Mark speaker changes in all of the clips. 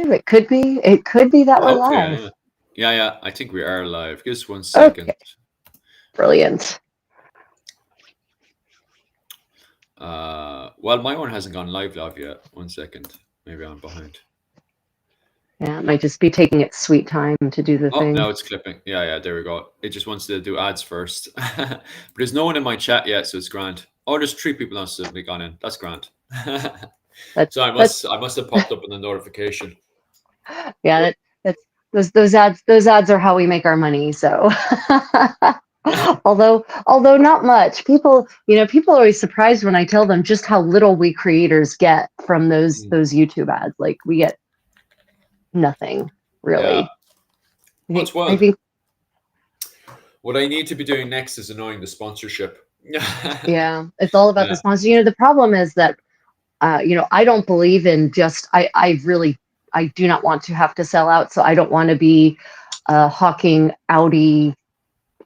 Speaker 1: live? It could be. It could be that we're
Speaker 2: Hopefully,
Speaker 1: live.
Speaker 2: yeah. Yeah, I think we are live. Give us 1 second.
Speaker 1: Okay, brilliant.
Speaker 2: Well, my one hasn't gone live yet. 1 second. Maybe I'm behind.
Speaker 1: Yeah, it might just be taking its sweet time to do the
Speaker 2: Oh,
Speaker 1: thing.
Speaker 2: now it's clipping. Yeah, there we go. It just wants to do ads first. But there's no one in my chat yet, so it's grand. Oh, there's 3 people now suddenly gone in. That's grand.
Speaker 1: That's
Speaker 2: So I must have popped up in the notification.
Speaker 1: yeah. Those ads. Those ads are how we make our money. So. although not much, people are always surprised when I tell them just how little we creators get from those YouTube ads. Like, we get nothing really.
Speaker 2: Yeah.
Speaker 1: I think
Speaker 2: What I need to be doing next is annoying the sponsorship.
Speaker 1: yeah, it's all about the sponsor. The problem is that I don't believe in just I do not want to have to sell out, so I don't want to be hawking Audi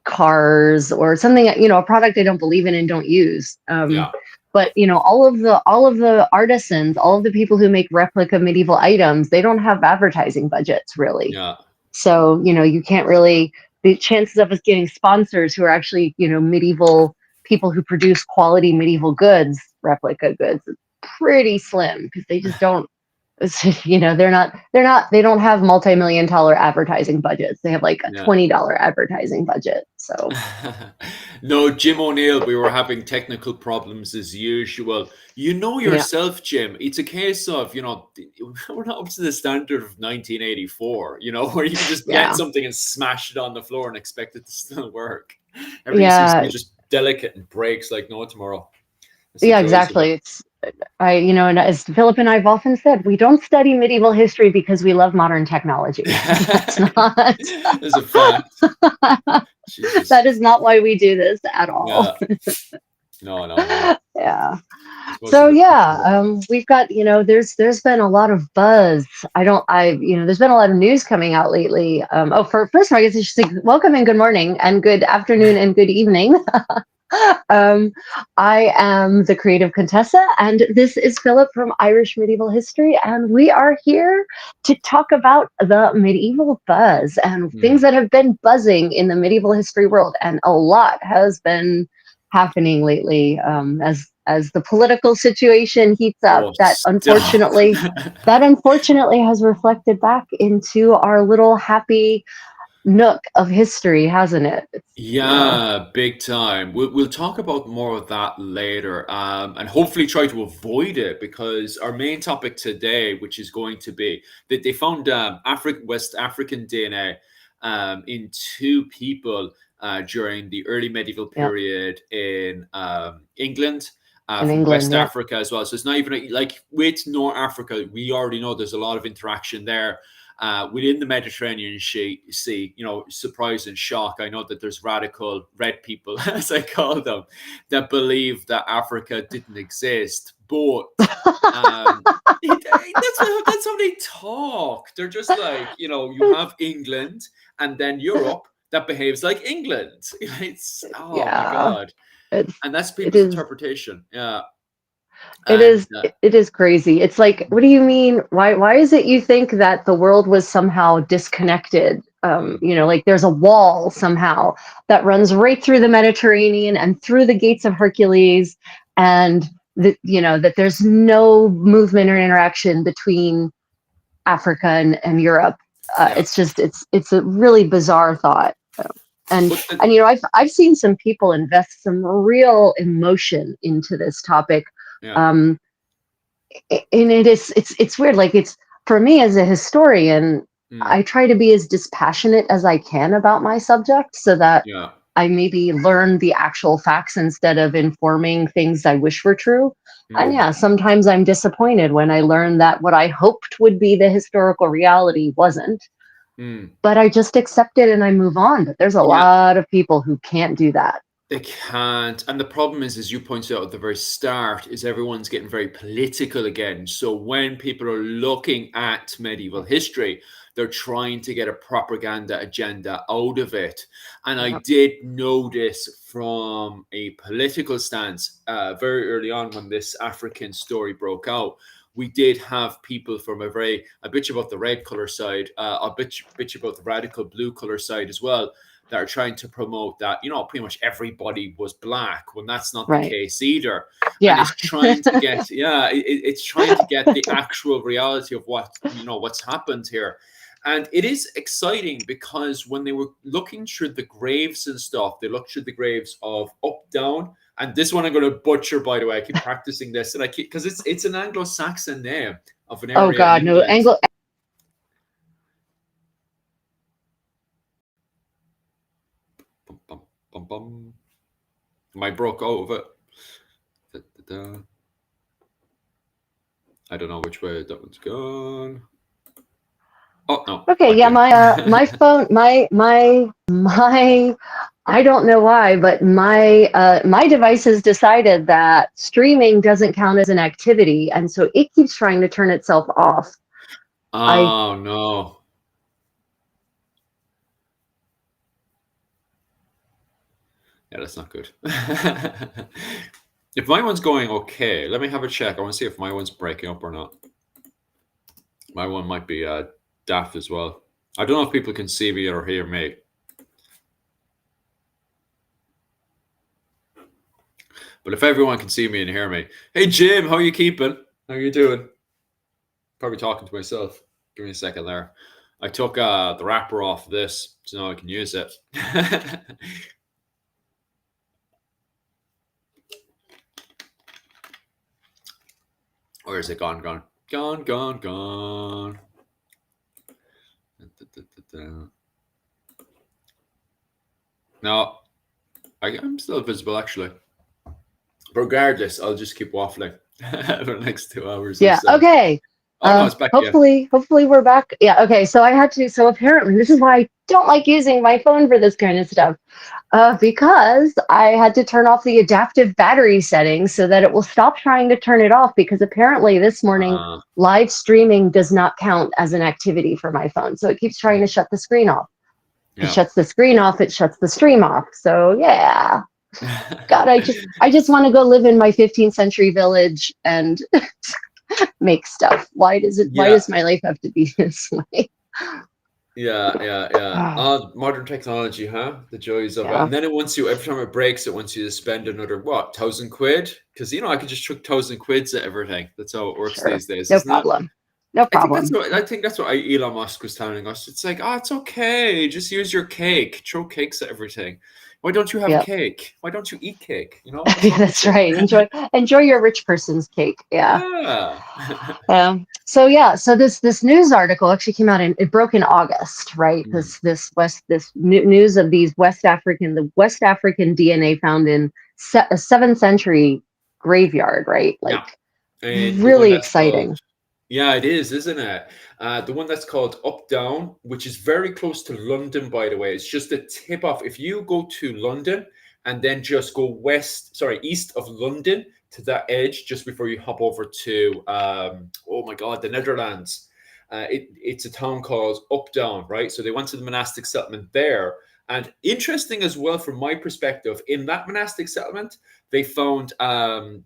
Speaker 1: cars or something, a product I don't believe in and don't use. But all of the artisans, all of the people who make replica medieval items, they don't have advertising budgets really.
Speaker 2: Yeah.
Speaker 1: So you can't really, the chances of us getting sponsors who are actually medieval people who produce quality medieval goods, replica goods, is pretty slim, because they just don't. They don't have multi-million-dollar advertising budgets. They have like a $20 advertising budget. So
Speaker 2: no, Jim O'Neill, we were having technical problems as usual. You know yourself, Jim. It's a case of, we're not up to the standard of 1984, where you can just get something and smash it on the floor and expect it to still work. Everything seems to be just delicate and breaks like no tomorrow.
Speaker 1: Yeah, exactly. It's and as Philip and I've often said, we don't study medieval history because we love modern technology. That's not.
Speaker 2: That's a fact.
Speaker 1: That is not why we do this at all.
Speaker 2: Yeah. No.
Speaker 1: Yeah. So we've got, there's been a lot of buzz. There's been a lot of news coming out lately. First of all, I guess I should say welcome and good morning and good afternoon and good evening. I am the Creative Contessa, and this is Philip from Irish Medieval History, and we are here to talk about the medieval buzz and things that have been buzzing in the medieval history world, and a lot has been happening lately as the political situation heats up. That unfortunately has reflected back into our little happy nook of history, hasn't it?
Speaker 2: Big time. We'll talk about more of that later, and hopefully try to avoid it, because our main topic today, which is going to be that they found West African DNA in 2 people during the early medieval period in England. From West Africa as well. So it's not even like with North Africa, we already know there's a lot of interaction there. Within the Mediterranean Sea, surprise and shock. I know that there's radical red people, as I call them, that believe that Africa didn't exist. But that's how they talk. They're just like, you have England and then Europe that behaves like England. It's my God. And that's people's interpretation. Yeah.
Speaker 1: It is crazy. It's like, what do you mean? Why is it you think that the world was somehow disconnected? Like there's a wall somehow that runs right through the Mediterranean and through the gates of Hercules, and that there's no movement or interaction between Africa and Europe. It's a really bizarre thought. And I've seen some people invest some real emotion into this topic. And it's weird. Like, it's, for me as a historian, I try to be as dispassionate as I can about my subject, so that I maybe learn the actual facts instead of informing things I wish were true. And sometimes I'm disappointed when I learn that what I hoped would be the historical reality wasn't. But I just accept it and I move on. But there's a lot of people who can't do that.
Speaker 2: They can't. And the problem is, as you pointed out at the very start, is everyone's getting very political again. So when people are looking at medieval history, they're trying to get a propaganda agenda out of it. And I did notice from a political stance very early on, when this African story broke out, we did have people from a bitch about the red color side, a bitch about the radical blue color side as well, that are trying to promote that, pretty much everybody was black, when that's not the case either. And it's trying to get, it's trying to get the actual reality of what's happened here. And it is exciting because when they were looking through the graves and stuff, they looked through the graves of up, down. And this one I'm going to butcher, by the way. I keep practicing this, and because it's an Anglo-Saxon name of an area.
Speaker 1: Oh God,
Speaker 2: in
Speaker 1: no,
Speaker 2: England. Bum, bum. I broke out of it. Da, da, da. I don't know which way that one's gone. Oh no.
Speaker 1: Okay, yeah, my phone, my I don't know why, but my device has decided that streaming doesn't count as an activity, and so it keeps trying to turn itself off.
Speaker 2: Oh no. Yeah, that's not good. If my one's going okay, let me have a check. I want to see if my one's breaking up or not. My one might be daft as well. I don't know if people can see me or hear me. But if everyone can see me and hear me, hey Jim, how you keeping? How you doing? Probably talking to myself. Give me a second there. I took the wrapper off this, so now I can use it. Where is it gone? Gone. No, I'm still visible actually. But regardless, I'll just keep waffling for the next 2 hours.
Speaker 1: Yeah. Okay.
Speaker 2: Oh no, it's back.
Speaker 1: Hopefully we're back. Yeah. Okay. So apparently this is why I don't like using my phone for this kind of stuff. Because I had to turn off the adaptive battery settings so that it will stop trying to turn it off, because apparently this morning live streaming does not count as an activity for my phone. So it keeps trying to shut the screen off. It shuts the screen off, it shuts the stream off. So yeah. God, I just want to go live in my 15th century village and make stuff. Why does my life have to be this way?
Speaker 2: Modern technology, huh? The joys of it. And then every time it breaks, it wants you to spend another, £1,000? Because, I could just chuck £1,000 at everything. That's how it works these days.
Speaker 1: No problem. No problem.
Speaker 2: I think that's what Elon Musk was telling us. It's like, it's okay. Just use your cake. Throw cakes at everything. Why don't you have cake? Why don't you eat cake?
Speaker 1: That's right. Enjoy your rich person's cake. Yeah. So this news article actually came out it broke in August, right? This news of the West African DNA found in a 7th century graveyard, right? Really exciting.
Speaker 2: Yeah, it is, isn't it? The one that's called Up Down, which is very close to London, by the way. It's just a tip off. If you go to London and then just go east of London to that edge, just before you hop over to, the Netherlands, it's a town called Up Down, right? So they went to the monastic settlement there. And interesting as well, from my perspective, in that monastic settlement, they found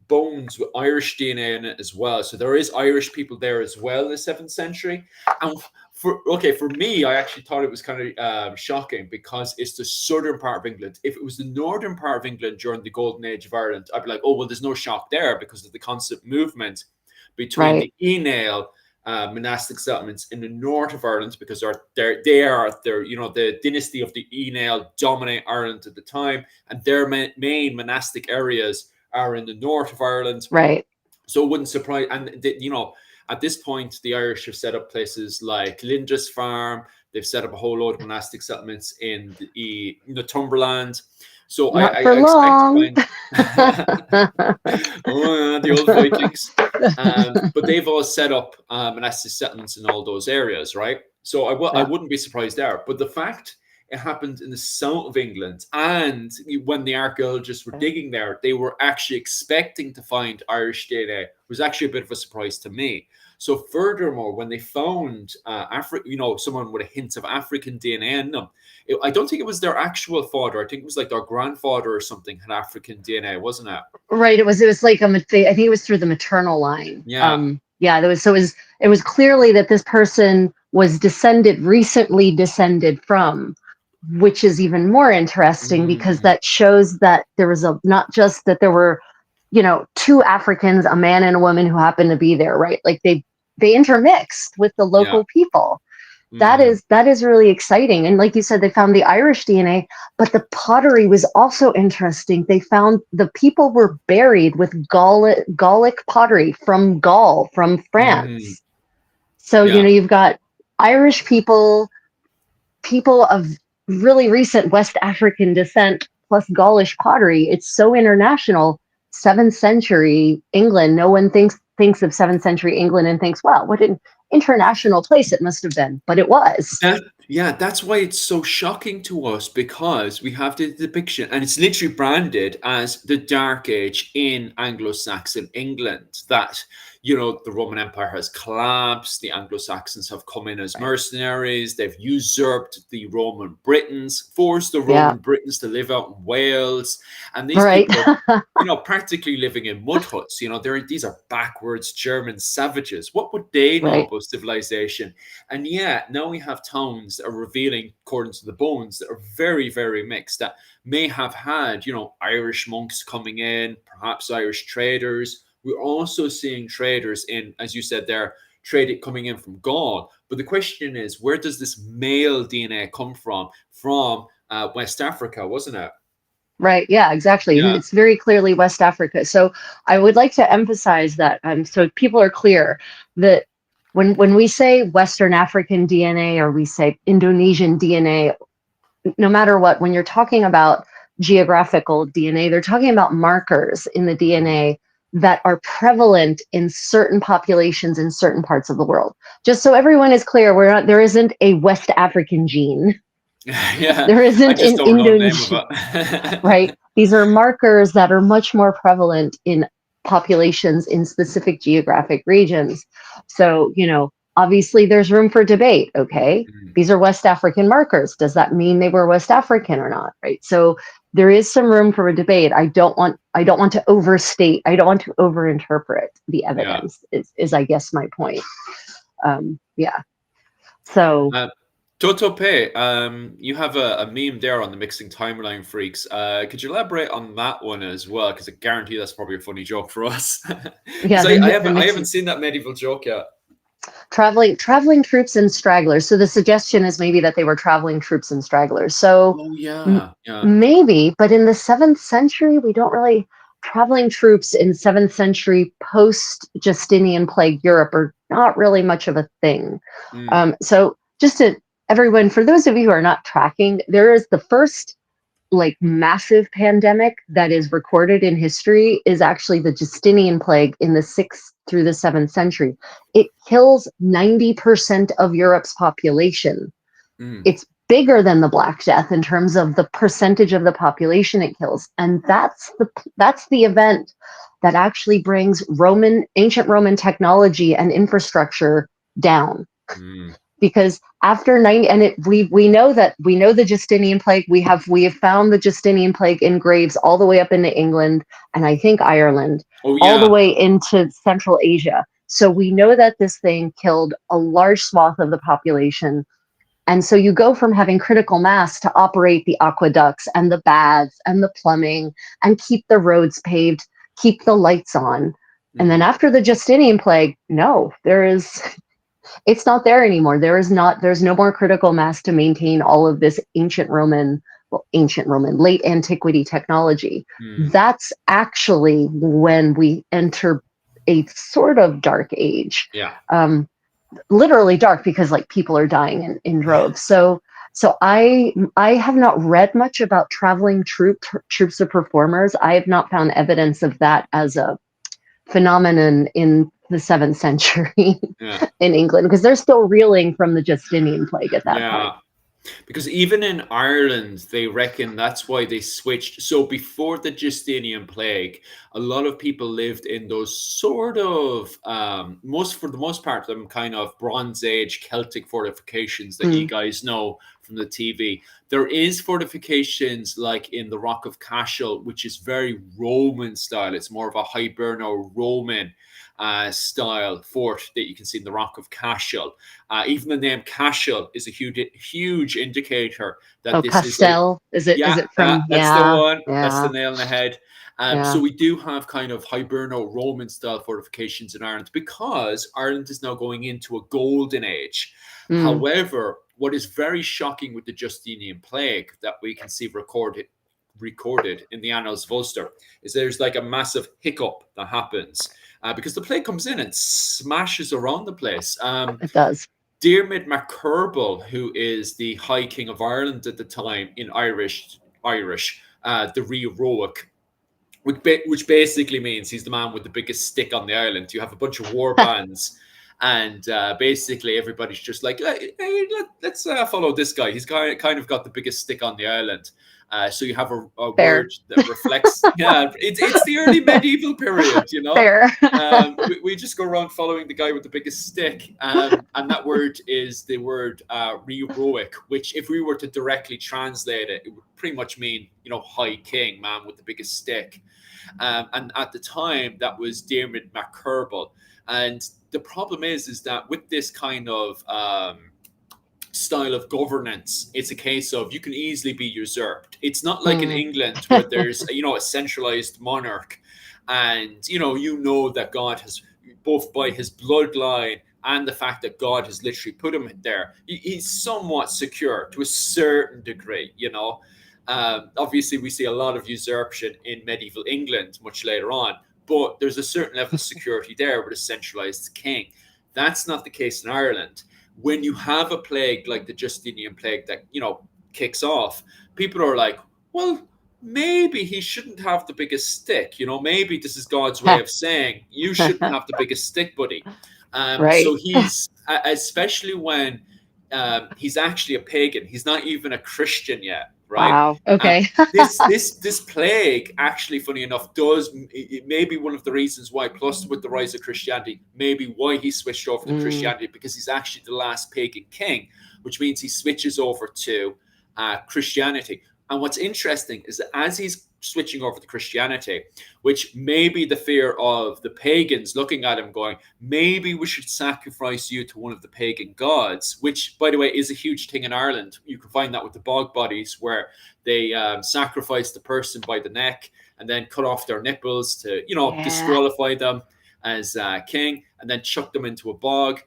Speaker 2: bones with Irish DNA in it as well. So there is Irish people there as well in the 7th century. And for me, I actually thought it was kind of shocking, because it's the southern part of England. If it was the northern part of England during the golden age of Ireland, I'd be like, oh, well, there's no shock there because of the constant movement between the Enale monastic settlements in the north of Ireland, because they're the dynasty of the Enale dominate Ireland at the time, and their main monastic areas are in the north of Ireland.
Speaker 1: Right.
Speaker 2: So it wouldn't surprise, and at this point, the Irish have set up places like Lindisfarne. They've set up a whole load of monastic settlements in the Northumberland. So I expect the old Vikings. But they've all set up monastic settlements in all those areas, right? So I wouldn't be surprised there. But the fact it happened in the south of England, and when the archaeologists were digging there, they were actually expecting to find Irish DNA, was actually a bit of a surprise to me. So furthermore, when they found someone with a hint of African DNA in them, I don't think it was their actual father. I think it was like their grandfather or something had African DNA, wasn't it?
Speaker 1: Right. It was like I think it was through the maternal line.
Speaker 2: Yeah.
Speaker 1: Yeah, there was, so it was clearly that this person was recently descended from, which is even more interesting because
Speaker 2: Mm,
Speaker 1: that shows that there was not just that there were, two Africans, a man and a woman who happened to be there, right? Like they intermixed with the
Speaker 2: yeah.
Speaker 1: local people. that
Speaker 2: Mm,
Speaker 1: is that is really exciting. And like you said, they found the Irish DNA, but the pottery was also interesting. They found the people were buried with Gallic pottery from Gaul, from
Speaker 2: mm,
Speaker 1: France. So,
Speaker 2: yeah.
Speaker 1: you've got Irish people of really recent West African descent plus Gaulish pottery. It's so international. 7th century England, no one thinks of 7th century England and thinks, wow, what an international place it must have been. But it was.
Speaker 2: Yeah, that's why it's so shocking to us because we have the depiction, and it's literally branded as the Dark Age in Anglo-Saxon England. That, the Roman Empire has collapsed, the Anglo-Saxons have come in as
Speaker 1: Right.
Speaker 2: mercenaries, they've usurped the Roman Britons, forced the
Speaker 1: Yeah.
Speaker 2: Roman Britons to live out in Wales, and these
Speaker 1: Right.
Speaker 2: people are practically living in mud huts. These are backwards German savages. What would they know
Speaker 1: Right.
Speaker 2: about civilization? And yet now we have towns that are revealing, according to the bones, that are very, very mixed, that may have had, Irish monks coming in, perhaps Irish traders. We're also seeing traders in, as you said there, trade coming in from Gaul. But the question is, where does this male DNA come from? From West Africa, wasn't it?
Speaker 1: Right. Yeah, exactly. And
Speaker 2: Yeah.
Speaker 1: it's very clearly West Africa. So I would like to emphasize that, so people are clear that when we say Western African DNA or we say Indonesian DNA, no matter what, when you're talking about geographical DNA, they're talking about markers in the
Speaker 2: Mm.
Speaker 1: DNA that are prevalent in certain populations in certain parts of the world. Just so everyone is clear, there isn't a West African gene.
Speaker 2: Yeah,
Speaker 1: There
Speaker 2: I
Speaker 1: isn't
Speaker 2: just
Speaker 1: an
Speaker 2: don't know the name of
Speaker 1: Indonesian, right?
Speaker 2: it.
Speaker 1: These are markers that are much more prevalent in populations in specific geographic regions. So, obviously there's room for debate. Okay.
Speaker 2: Mm,
Speaker 1: These are West African markers. Does that mean they were West African or not? Right. So there is some room for a debate. I don't want to overstate, I don't want to overinterpret the
Speaker 2: yeah.
Speaker 1: evidence is I guess my point. Yeah. So
Speaker 2: Uh, Toto Pei, you have a meme there on the Mixing Timeline Freaks. Could you elaborate on that one as well? Because I guarantee that's probably a funny joke for us.
Speaker 1: yeah,
Speaker 2: Because I,
Speaker 1: the
Speaker 2: I
Speaker 1: the
Speaker 2: haven't I haven't
Speaker 1: mixing.
Speaker 2: seen that medieval joke yet.
Speaker 1: Traveling troops and stragglers. So the suggestion is maybe that they were traveling troops and stragglers. So
Speaker 2: Oh
Speaker 1: m-
Speaker 2: yeah, yeah.
Speaker 1: maybe, but in the 7th century, we don't really traveling troops in 7th century post Justinian Plague Europe are not really much of a thing.
Speaker 2: Mm,
Speaker 1: So just to everyone, for those of you who are not tracking, there is the first like massive pandemic that is recorded in history is actually the Justinian plague in the 6th through the 7th century. It kills 90% of Europe's population.
Speaker 2: mm,
Speaker 1: It's bigger than the Black Death in terms of the percentage of the population it kills. And that's the event that actually brings ancient Roman technology and infrastructure down,
Speaker 2: mm,
Speaker 1: because after 90, and we know the Justinian plague. We have found the Justinian plague in graves all the way up into England and I think Ireland,
Speaker 2: oh
Speaker 1: all the
Speaker 2: yeah.
Speaker 1: way into Central Asia. So we know that this thing killed a large swath of the population. And so you go from having critical mass to operate the aqueducts and the baths and the plumbing and keep the roads paved, keep the lights on. And then
Speaker 2: Mm,
Speaker 1: after the Justinian plague, no, it's not there anymore. There's no more critical mass to maintain all of this ancient Roman, late antiquity technology.
Speaker 2: mm,
Speaker 1: That's actually when we enter a sort of dark age.
Speaker 2: yeah.
Speaker 1: Literally dark because like people are dying in droves. So I have not read much about traveling troops of performers. I have not found evidence of that as a phenomenon in the 7th century
Speaker 2: Yeah.
Speaker 1: in England because they're still reeling from the Justinian plague at that point.
Speaker 2: Yeah. Because even in Ireland, they reckon that's why they switched. So before the Justinian plague, a lot of people lived in those sort of for the most part, them kind of Bronze Age Celtic fortifications that you
Speaker 1: Mm,
Speaker 2: guys know from the TV. There is fortifications like in the Rock of Cashel, which is very Roman style. It's more of a Hiberno Roman. style fort that you can see in the Rock of Cashel. Even the name Cashel is a huge indicator that
Speaker 1: Oh,
Speaker 2: this is a
Speaker 1: Castell. Is
Speaker 2: yeah,
Speaker 1: it from?
Speaker 2: that's the
Speaker 1: Yeah,
Speaker 2: one. That's the
Speaker 1: yeah,
Speaker 2: nail on the head. So
Speaker 1: yeah.
Speaker 2: we do have kind of Hiberno Roman style fortifications in Ireland because Ireland is now going into a golden age.
Speaker 1: Mm,
Speaker 2: However, what is very shocking with the Justinian Plague that we can see recorded in the Annals of Ulster is there's like a massive hiccup that happens because the plague comes in and smashes around the place.
Speaker 1: it does.
Speaker 2: Diarmid MacCurbal, who is the High King of Ireland at the time in Irish, the Heroic, which basically means he's the man with the biggest stick on the island. You have a bunch of war bands, and basically everybody's just like, hey, let's follow this guy. He's kind of got the biggest stick on the island. So you have a
Speaker 1: Fair,
Speaker 2: word that reflects, yeah, it's the early medieval period, you know.
Speaker 1: fair.
Speaker 2: We just go around following the guy with the biggest stick, and that word is the word heroic, which if we were to directly translate it, it would pretty much mean, high king, man with the biggest stick. And at the time, that was Diarmid MacCurbal. And the problem is that with this kind of style of governance, it's a case of you can easily be usurped. It's not like in
Speaker 1: Hmm.
Speaker 2: England where there's a centralized monarch, and you know that God has, both by his bloodline and the fact that God has literally put him there, he's somewhat secure to a certain degree. Obviously, we see a lot of usurpation in medieval England much later on, but there's a certain level of security there with a centralized king. That's not the case in Ireland. When you have a plague like the Justinian plague that kicks off, people are like, well, maybe he shouldn't have the biggest stick. Maybe this is God's way of saying you shouldn't have the biggest stick, buddy. So
Speaker 1: Right.
Speaker 2: he's, especially when he's actually a pagan. He's not even a Christian yet, right?
Speaker 1: Wow.
Speaker 2: Um,
Speaker 1: Okay.
Speaker 2: this plague, actually, funny enough, it may be one of the reasons why, plus with the rise of Christianity, maybe why he switched over to
Speaker 1: Mm,
Speaker 2: Christianity, because he's actually the last pagan king, which means he switches over to Christianity. And what's interesting is that as he's switching over to Christianity, which may be the fear of the pagans looking at him going, maybe we should sacrifice you to one of the pagan gods, which, by the way, is a huge thing in Ireland. You can find that with the bog bodies, where they sacrifice the person by the neck and then cut off their nipples to,
Speaker 1: yeah.
Speaker 2: disqualify them as king, and then chuck them into a bog.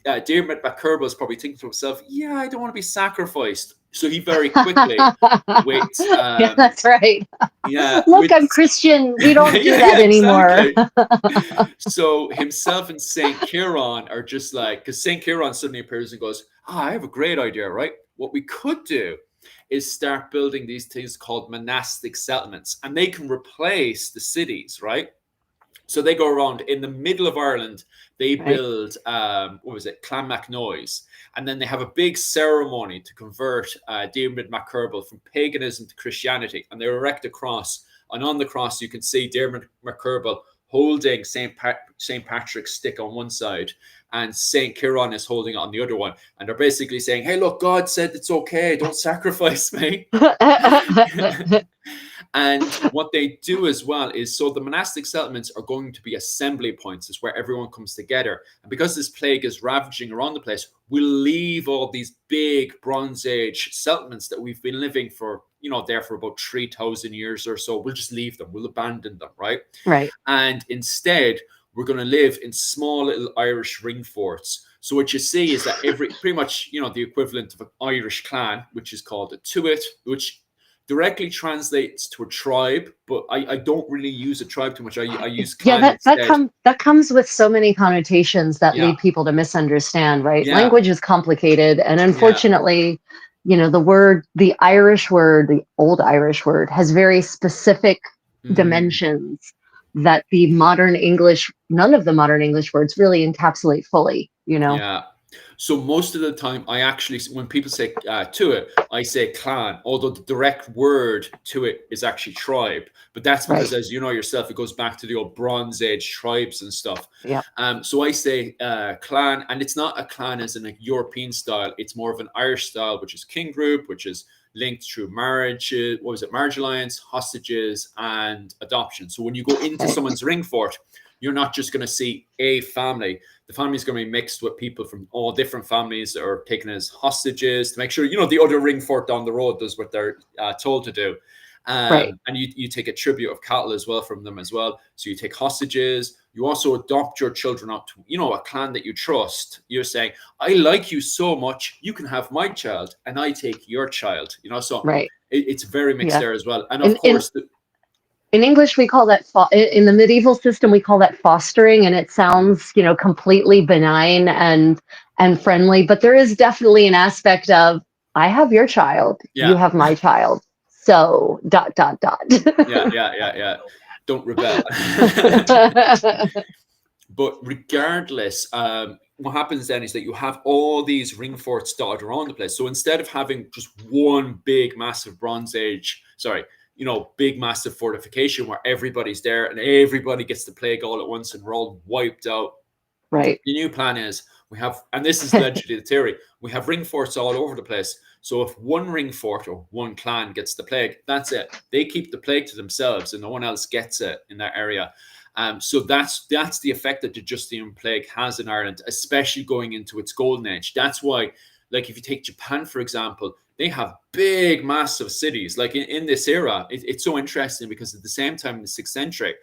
Speaker 2: Diarmid MacCurbal is probably thinking to himself, yeah, I don't want to be sacrificed. So he very quickly, with
Speaker 1: Yeah, that's right.
Speaker 2: yeah,
Speaker 1: Look,
Speaker 2: with
Speaker 1: I'm Christian. We don't do
Speaker 2: yeah,
Speaker 1: that
Speaker 2: yeah,
Speaker 1: anymore.
Speaker 2: exactly. So himself and Saint Kieran are just like, because Saint Kieran suddenly appears and goes, I have a great idea, right? What we could do is start building these things called monastic settlements, and they can replace the cities, right? So they go around in the middle of Ireland. They
Speaker 1: Right.
Speaker 2: build what was it, Clonmacnoise, and then they have a big ceremony to convert Diarmid MacCurbal from paganism to Christianity, and they erect a cross. And on the cross, you can see Diarmid MacCurbal holding Saint Patrick's stick on one side, and Saint Kieran is holding it on the other one, and they're basically saying, "Hey, look, God said it's okay. Don't sacrifice me." And what they do as well is, so the monastic settlements are going to be assembly points, is where everyone comes together. And because this plague is ravaging around the place, we'll leave all these big Bronze Age settlements that we've been living for, there for about 3,000 years or so. We'll just leave them. We'll abandon them, right?
Speaker 1: Right.
Speaker 2: And instead, we're going to live in small little Irish ring forts. So what you see is that pretty much, the equivalent of an Irish clan, which is called a tuit, which directly translates to a tribe, but I don't really use a tribe too much. I use
Speaker 1: Yeah,
Speaker 2: clan instead.
Speaker 1: that comes with so many connotations that
Speaker 2: Yeah,
Speaker 1: lead people to misunderstand, right?
Speaker 2: yeah,
Speaker 1: Language is complicated, and
Speaker 2: yeah.
Speaker 1: unfortunately, the old Irish word has very specific
Speaker 2: Mm,
Speaker 1: dimensions that none of the modern English words really encapsulate fully.
Speaker 2: yeah. So most of the time, I actually, when people say to it, I say clan, although the direct word to it is actually tribe. But that's because,
Speaker 1: Right.
Speaker 2: as you know yourself, it goes back to the old Bronze Age tribes and stuff.
Speaker 1: Yeah.
Speaker 2: So I say clan, and it's not a clan as in a European style. It's more of an Irish style, which is kin group, which is linked through marriage. What was it? Marriage alliance, hostages, and adoption. So when you go into
Speaker 1: Okay.
Speaker 2: someone's ring fort, you're not just going to see a family. The family is going to be mixed with people from all different families that are taken as hostages to make sure, the other ring fort down the road does what they're told to do.
Speaker 1: Right.
Speaker 2: And you take a tribute of cattle as well from them as well. So you take hostages. You also adopt your children up to, a clan that you trust. You're saying, I like you so much, you can have my child and I take your child, so
Speaker 1: Right.
Speaker 2: it's very mixed
Speaker 1: Yeah.
Speaker 2: there as well. And of
Speaker 1: In
Speaker 2: course,
Speaker 1: in English, we call that in the medieval system, we call that fostering, and it sounds, completely benign and friendly. But there is definitely an aspect of, I have your child, you
Speaker 2: yeah,
Speaker 1: have my child, so dot dot dot.
Speaker 2: yeah. Don't rebel. But regardless, what happens then is that you have all these ring forts dotted around the place. So instead of having just one big, massive Bronze Age, big, massive fortification where everybody's there and everybody gets the plague all at once and we're all wiped out,
Speaker 1: Right.
Speaker 2: the new plan is we have, and this is allegedly the theory, we have ring forts all over the place. So if one ring fort or one clan gets the plague, that's it. They keep the plague to themselves and no one else gets it in that area. So that's the effect that the Justinian Plague has in Ireland, especially going into its golden age. That's why, like if you take Japan, for example, they have big, massive cities. Like in this era, it's so interesting because at the same time in the 6th century,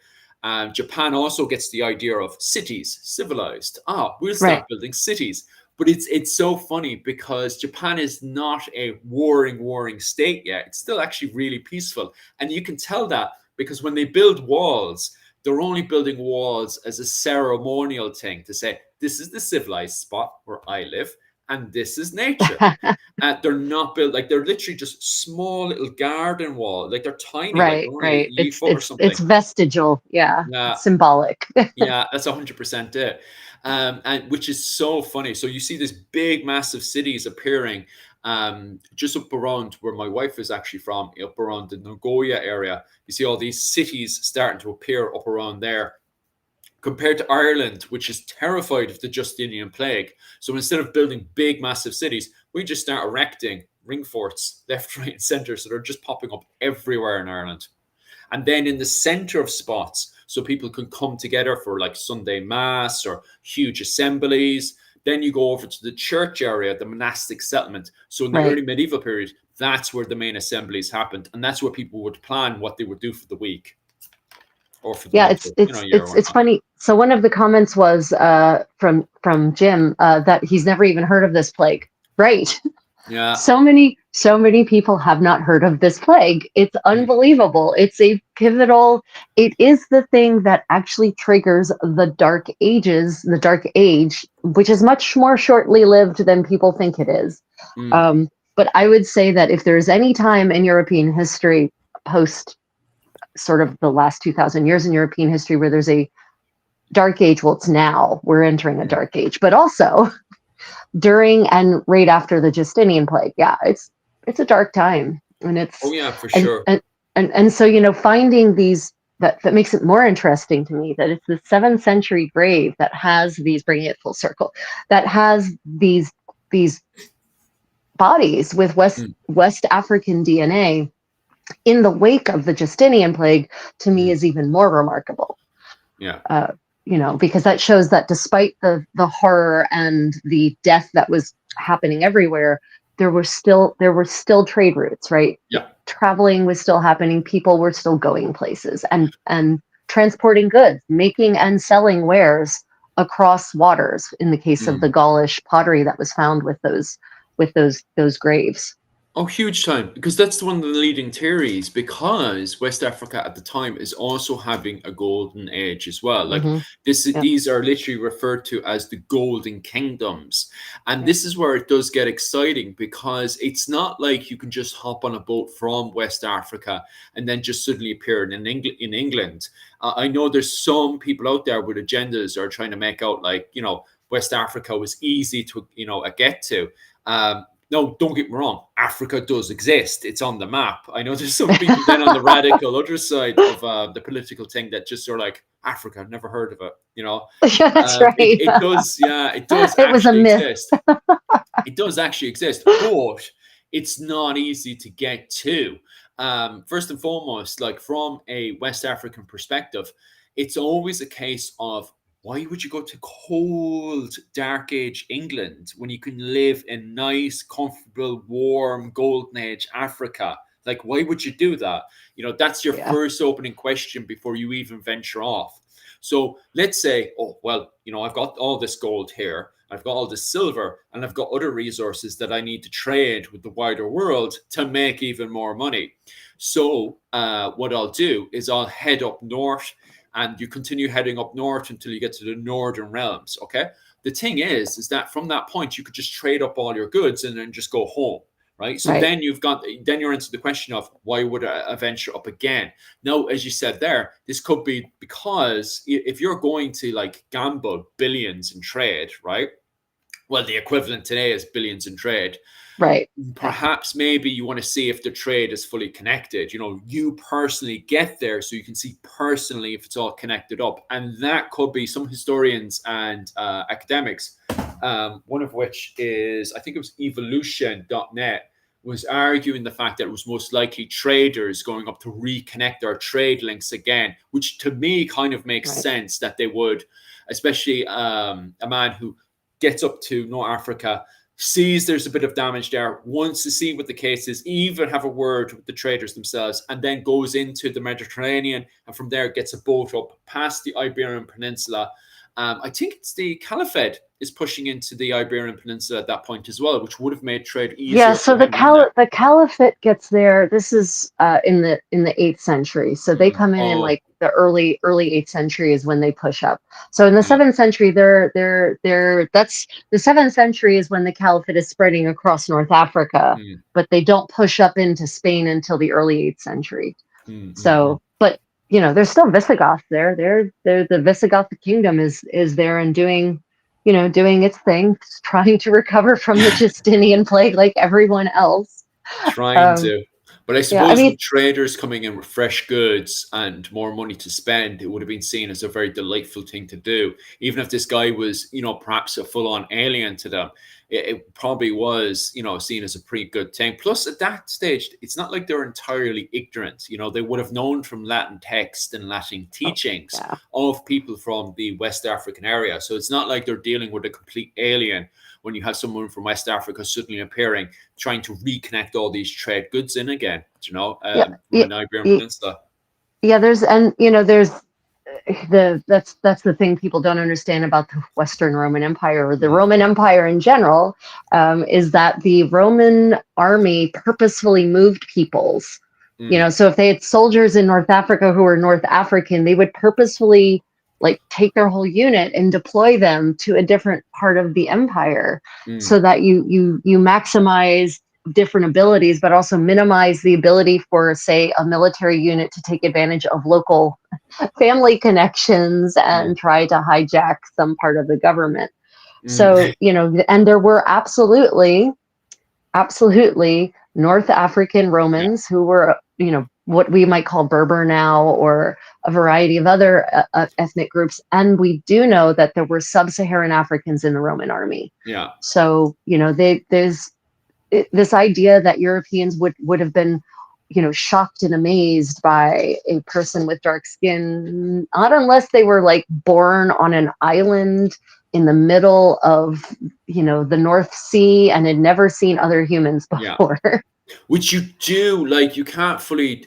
Speaker 2: Japan also gets the idea of cities, civilized. We'll start
Speaker 1: Right.
Speaker 2: building cities. But it's so funny because Japan is not a warring state yet. It's still actually really peaceful. And you can tell that because when they build walls, they're only building walls as a ceremonial thing to say, this is the civilized spot where I live, and this is nature. They're not built, like they're literally just small little garden wall. Like they're tiny, like they're
Speaker 1: Right.
Speaker 2: only
Speaker 1: Right.
Speaker 2: a
Speaker 1: It's
Speaker 2: foot or
Speaker 1: it's
Speaker 2: something.
Speaker 1: it's vestigial. Yeah.
Speaker 2: Yeah,
Speaker 1: It's symbolic.
Speaker 2: yeah, that's 100% it. And which is so funny. So you see this big, massive cities appearing just up around where my wife is actually from, up around the Nagoya area. You see all these cities starting to appear up around there. Compared to Ireland, which is terrified of the Justinian Plague. So instead of building big, massive cities, we just start erecting ring forts left, right, and center. So they're just popping up everywhere in Ireland. And then in the center of spots, so people can come together for like Sunday Mass or huge assemblies. Then you go over to the church area, the monastic settlement. So in the
Speaker 1: Right.
Speaker 2: early medieval period, that's where the main assemblies happened. And that's where people would plan what they would do for the week or for the
Speaker 1: Yeah,
Speaker 2: month
Speaker 1: it's
Speaker 2: or
Speaker 1: it's
Speaker 2: year or
Speaker 1: it's it's
Speaker 2: whatnot.
Speaker 1: funny. So one of the comments was from Jim that he's never even heard of this plague. Right.
Speaker 2: Yeah.
Speaker 1: So many people have not heard of this plague. It's unbelievable. It's a pivotal, it is the thing that actually triggers the dark ages, the dark age, which is much more shortly lived than people think it is.
Speaker 2: Mm.
Speaker 1: But I would say that if there's any time in European history post sort of the last 2000 years in European history where there's a dark age, well, it's now we're entering a dark age, but also during and right after the Justinian plague. Yeah, it's a dark time, and
Speaker 2: Oh
Speaker 1: it's
Speaker 2: yeah, for
Speaker 1: and
Speaker 2: sure.
Speaker 1: and so finding these, that makes it more interesting to me that it's the 7th century grave that has these, bringing it full circle, that has these bodies with
Speaker 2: Mm.
Speaker 1: West African DNA in the wake of the Justinian plague, to me
Speaker 2: Mm.
Speaker 1: is even more remarkable.
Speaker 2: Yeah.
Speaker 1: Uh, because that shows that despite the horror and the death that was happening everywhere, there were still trade routes, right?
Speaker 2: Yeah.
Speaker 1: Traveling was still happening. People were still going places and transporting goods, making and selling wares across waters. In the case of the
Speaker 2: Mm.
Speaker 1: Gaulish pottery that was found with those graves.
Speaker 2: Oh, huge time because that's one of the leading theories. Because West Africa at the time is also having a golden age as well. Like
Speaker 1: Hmm. Yep.
Speaker 2: these are literally referred to as the golden kingdoms, and
Speaker 1: Right.
Speaker 2: this is where it does get exciting because it's not like you can just hop on a boat from West Africa and then just suddenly appear in England. In England, I know there's some people out there with agendas are trying to make out like West Africa was easy to get to. No, don't get me wrong. Africa does exist. It's on the map. I know there's some people then on the radical other side of the political thing that just are like, Africa, I've never heard of it.
Speaker 1: Yeah, that's right.
Speaker 2: It does, yeah, it does
Speaker 1: It was a
Speaker 2: actually
Speaker 1: myth.
Speaker 2: exist. It does actually exist, but it's not easy to get to. First and foremost, like from a West African perspective, it's always a case of, why would you go to cold, dark age England when you can live in nice, comfortable, warm, golden age Africa? Like, why would you do that? That's your
Speaker 1: Yeah.
Speaker 2: first opening question before you even venture off. So let's say, oh, well, I've got all this gold here, I've got all this silver, and I've got other resources that I need to trade with the wider world to make even more money. So what I'll do is I'll head up north, and you continue heading up north until you get to the northern realms. Okay. The thing is that from that point, you could just trade up all your goods and then just go home. Right. So
Speaker 1: Right.
Speaker 2: then you're into the question of, why would I venture up again? Now, as you said there, this could be because if you're going to like gamble billions in trade, right? Well, the equivalent today is billions in trade.
Speaker 1: Right. Yeah.
Speaker 2: Perhaps maybe you want to see if the trade is fully connected. You personally get there so you can see personally if it's all connected up. And that could be some historians and academics, one of which is, I think it was evolution.net, was arguing the fact that it was most likely traders going up to reconnect their trade links again, which to me kind of makes
Speaker 1: Right.
Speaker 2: sense that they would, especially a man who gets up to North Africa, sees there's a bit of damage there, wants to see what the case is, even have a word with the traders themselves, and then goes into the Mediterranean, and from there gets a boat up past the Iberian Peninsula. I think it's the Caliphate is pushing into the Iberian Peninsula at that point as well, which would have made trade
Speaker 1: Yeah,
Speaker 2: easier
Speaker 1: so
Speaker 2: for him, wouldn't it?
Speaker 1: the Caliphate gets there. This is in the 8th century. So they come in
Speaker 2: Oh,
Speaker 1: like the early 8th century is when they push up. So in the
Speaker 2: yeah.
Speaker 1: 7th century, they're that's the 7th century is when the Caliphate is spreading across North Africa,
Speaker 2: Mm,
Speaker 1: but they don't push up into Spain until the early 8th century.
Speaker 2: mm, mm, mm.
Speaker 1: So, but there's still Visigoths there. They're the Visigothic kingdom is there and doing its thing, trying to recover from the Justinian plague like everyone else.
Speaker 2: Trying
Speaker 1: Um,
Speaker 2: to. But I
Speaker 1: yeah, I
Speaker 2: suppose
Speaker 1: mean,
Speaker 2: with traders coming in with fresh goods and more money to spend, it would have been seen as a very delightful thing to do. Even if this guy was, perhaps a full on alien to them, it probably was, seen as a pretty good thing. Plus, at that stage, it's not like they're entirely ignorant. They would have known from Latin text and Latin
Speaker 1: oh,
Speaker 2: teachings
Speaker 1: yeah,
Speaker 2: of people from the West African area. So it's not like they're dealing with a complete alien when you have someone from West Africa suddenly appearing, trying to reconnect all these trade goods in again,
Speaker 1: yeah,
Speaker 2: from
Speaker 1: yeah,
Speaker 2: the Iberian
Speaker 1: yeah,
Speaker 2: Peninsula.
Speaker 1: yeah. There's that's the thing people don't understand about the Western Roman Empire or the
Speaker 2: Mm,
Speaker 1: Roman Empire in general, is that the Roman army purposefully moved peoples.
Speaker 2: mm,
Speaker 1: So if they had soldiers in North Africa who were North African, they would purposefully like take their whole unit and deploy them to a different part of the empire,
Speaker 2: mm,
Speaker 1: so that you maximize different abilities, but also minimize the ability for, say, a military unit to take advantage of local family connections
Speaker 2: mm,
Speaker 1: and try to hijack some part of the government.
Speaker 2: mm.
Speaker 1: So, and there were absolutely North African
Speaker 2: Yeah,
Speaker 1: Romans who were, what we might call Berber now, or a variety of other ethnic groups. And we do know that there were sub-Saharan Africans in the Roman army.
Speaker 2: yeah,
Speaker 1: So, there's this idea that Europeans would have been, shocked and amazed by a person with dark skin, not unless they were like born on an island in the middle of, the North Sea and had never seen other humans
Speaker 2: yeah.
Speaker 1: before.
Speaker 2: Which you do, like, you can't fully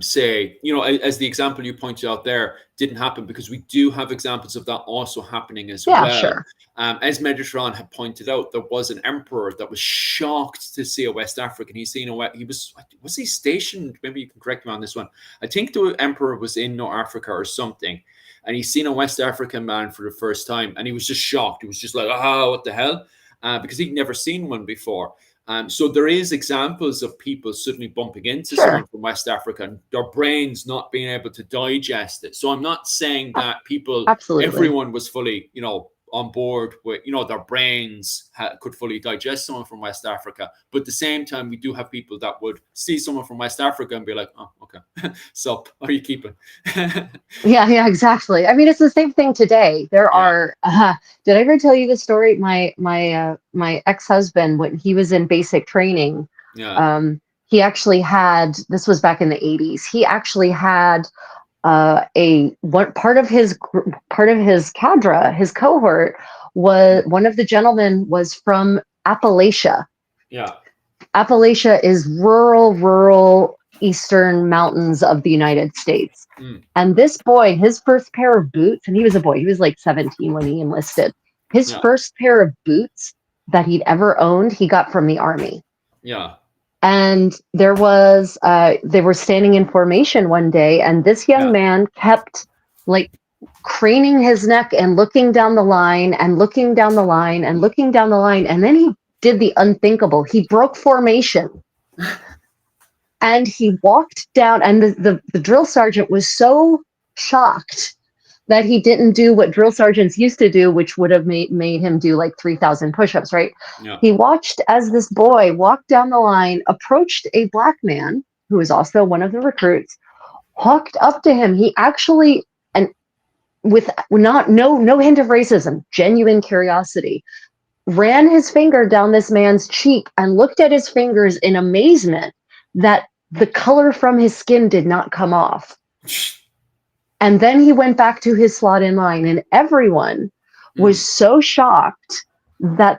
Speaker 2: say, as the example you pointed out there didn't happen, because we do have examples of that also happening as
Speaker 1: Yeah,
Speaker 2: well.
Speaker 1: sure.
Speaker 2: As Metatron had pointed out, there was an emperor that was shocked to see a West African. He was he stationed? Maybe you can correct me on this one. I think the emperor was in North Africa or something, and he's seen a West African man for the first time, and he was just shocked. He was just like, "Ah, what the hell?" Because he'd never seen one before. So there is examples of people suddenly bumping into someone
Speaker 1: Sure.
Speaker 2: from West Africa and their brains not being able to digest it. So I'm not saying
Speaker 1: A-
Speaker 2: that
Speaker 1: Absolutely.
Speaker 2: everyone was fully, on board with, their brains could fully digest someone from West Africa. But at the same time, we do have people that would see someone from West Africa and be like, oh, okay, so how are you keeping?
Speaker 1: Yeah, exactly. I mean, it's the same thing today. There
Speaker 2: Yeah,
Speaker 1: are. Did I ever tell you the story? My ex-husband, when he was in basic training,
Speaker 2: yeah,
Speaker 1: um, he actually had. This was back in the 80s. He actually had a one part of his cadre, his cohort, was one of the gentlemen was from Appalachia.
Speaker 2: Yeah.
Speaker 1: Appalachia is rural eastern mountains of the United States.
Speaker 2: Mm.
Speaker 1: And this boy, his first pair of boots, and he was a boy, he was like 17 when he enlisted. His
Speaker 2: Yeah.
Speaker 1: first pair of boots that he'd ever owned, he got from the army.
Speaker 2: Yeah.
Speaker 1: And there was, they were standing in formation one day, and this young
Speaker 2: Yeah.
Speaker 1: man kept like craning his neck and looking down the line and looking down the line and looking down the line. And then he did the unthinkable. He broke formation and he walked down, and the drill sergeant was so shocked that he didn't do what drill sergeants used to do, which would have made him do like 3,000 push-ups, right?
Speaker 2: Yeah.
Speaker 1: He watched as this boy walked down the line, approached a black man who was also one of the recruits, walked up to him. He actually, and with no hint of racism, genuine curiosity, ran his finger down this man's cheek and looked at his fingers in amazement that the color from his skin did not come off. And then he went back to his slot in line, and everyone was so shocked that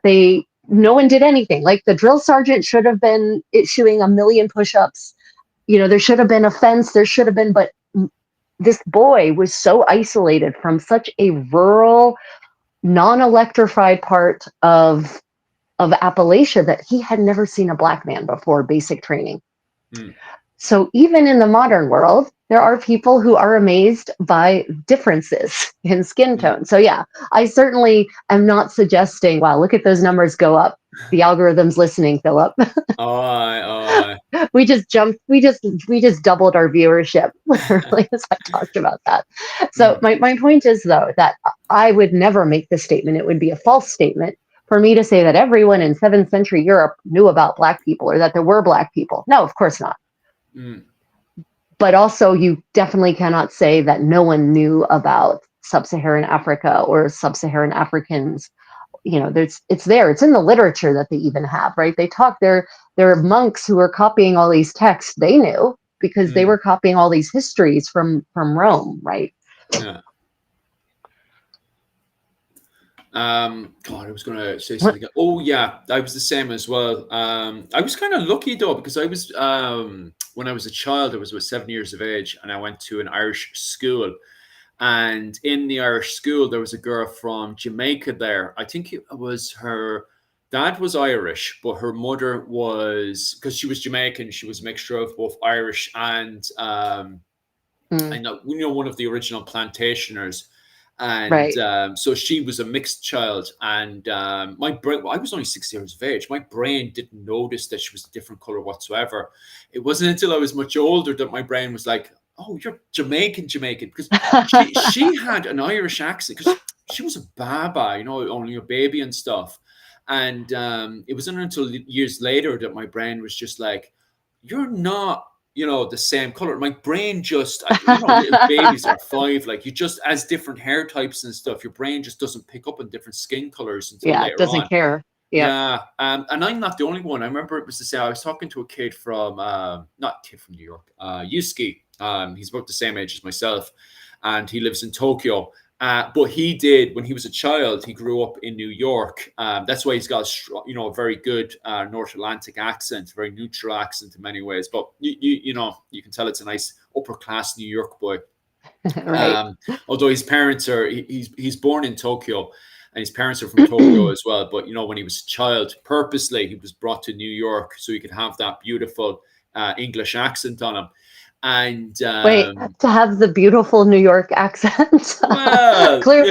Speaker 1: no one did anything. Like the drill sergeant should have been issuing a million push-ups. There should have been a fence. There should have been, but this boy was so isolated from such a rural, non-electrified part of Appalachia that he had never seen a black man before basic training. So even in the modern world, there are people who are amazed by differences in skin tone. So yeah, I certainly am not suggesting, wow, look at those numbers go up. The algorithm's listening, Philip. We just doubled our viewership, literally, as I talked about that. So my point is, though, that I would never make this statement. It would be a false statement for me to say that everyone in 7th century Europe knew about Black people or that there were Black people. No, of course not. But also, you definitely cannot say that no one knew about sub-Saharan Africa or sub-Saharan Africans. It's there. It's in the literature that they even have, right? They talk. There are monks who are copying all these texts. They knew because they were copying all these histories from Rome, right?
Speaker 2: Yeah. God, I was going to say something. Oh, yeah, I was the same as well. I was kind of lucky though, because I was when I was a child, I was about 7 years of age, and I went to an Irish school. And in the Irish school, there was a girl from Jamaica there. I think it was her dad was Irish, but her mother was, because she was Jamaican, she was a mixture of both Irish and I know one of the original plantationers. And
Speaker 1: right.
Speaker 2: So she was a mixed child, and my brain, I was only 6 years of age. My brain didn't notice that she was a different color whatsoever. It wasn't until I was much older that my brain was like, oh, you're Jamaican, because she had an Irish accent, because she was a baba, only a baby and stuff. And it wasn't until years later that my brain was just like, you're not the same color. My brain just, little babies are 5, like you just, as different hair types and stuff, your brain just doesn't pick up on different skin colors until
Speaker 1: Yeah, it
Speaker 2: later
Speaker 1: doesn't
Speaker 2: on.
Speaker 1: care.
Speaker 2: Yeah. And I'm not the only one. I remember it was to say, I was talking to a kid from, not a kid from New York, Yusuke. He's about the same age as myself, and he lives in Tokyo. But he did, when he was a child, he grew up in New York. That's why he's got a very good North Atlantic accent, very neutral accent in many ways. But you can tell it's a nice upper class New York boy.
Speaker 1: Right.
Speaker 2: Although his parents are, he's born in Tokyo, and his parents are from Tokyo as well. But when he was a child, purposely he was brought to New York so he could have that beautiful English accent on him. And
Speaker 1: wait, to have the beautiful New York accent.
Speaker 2: Well,
Speaker 1: clearly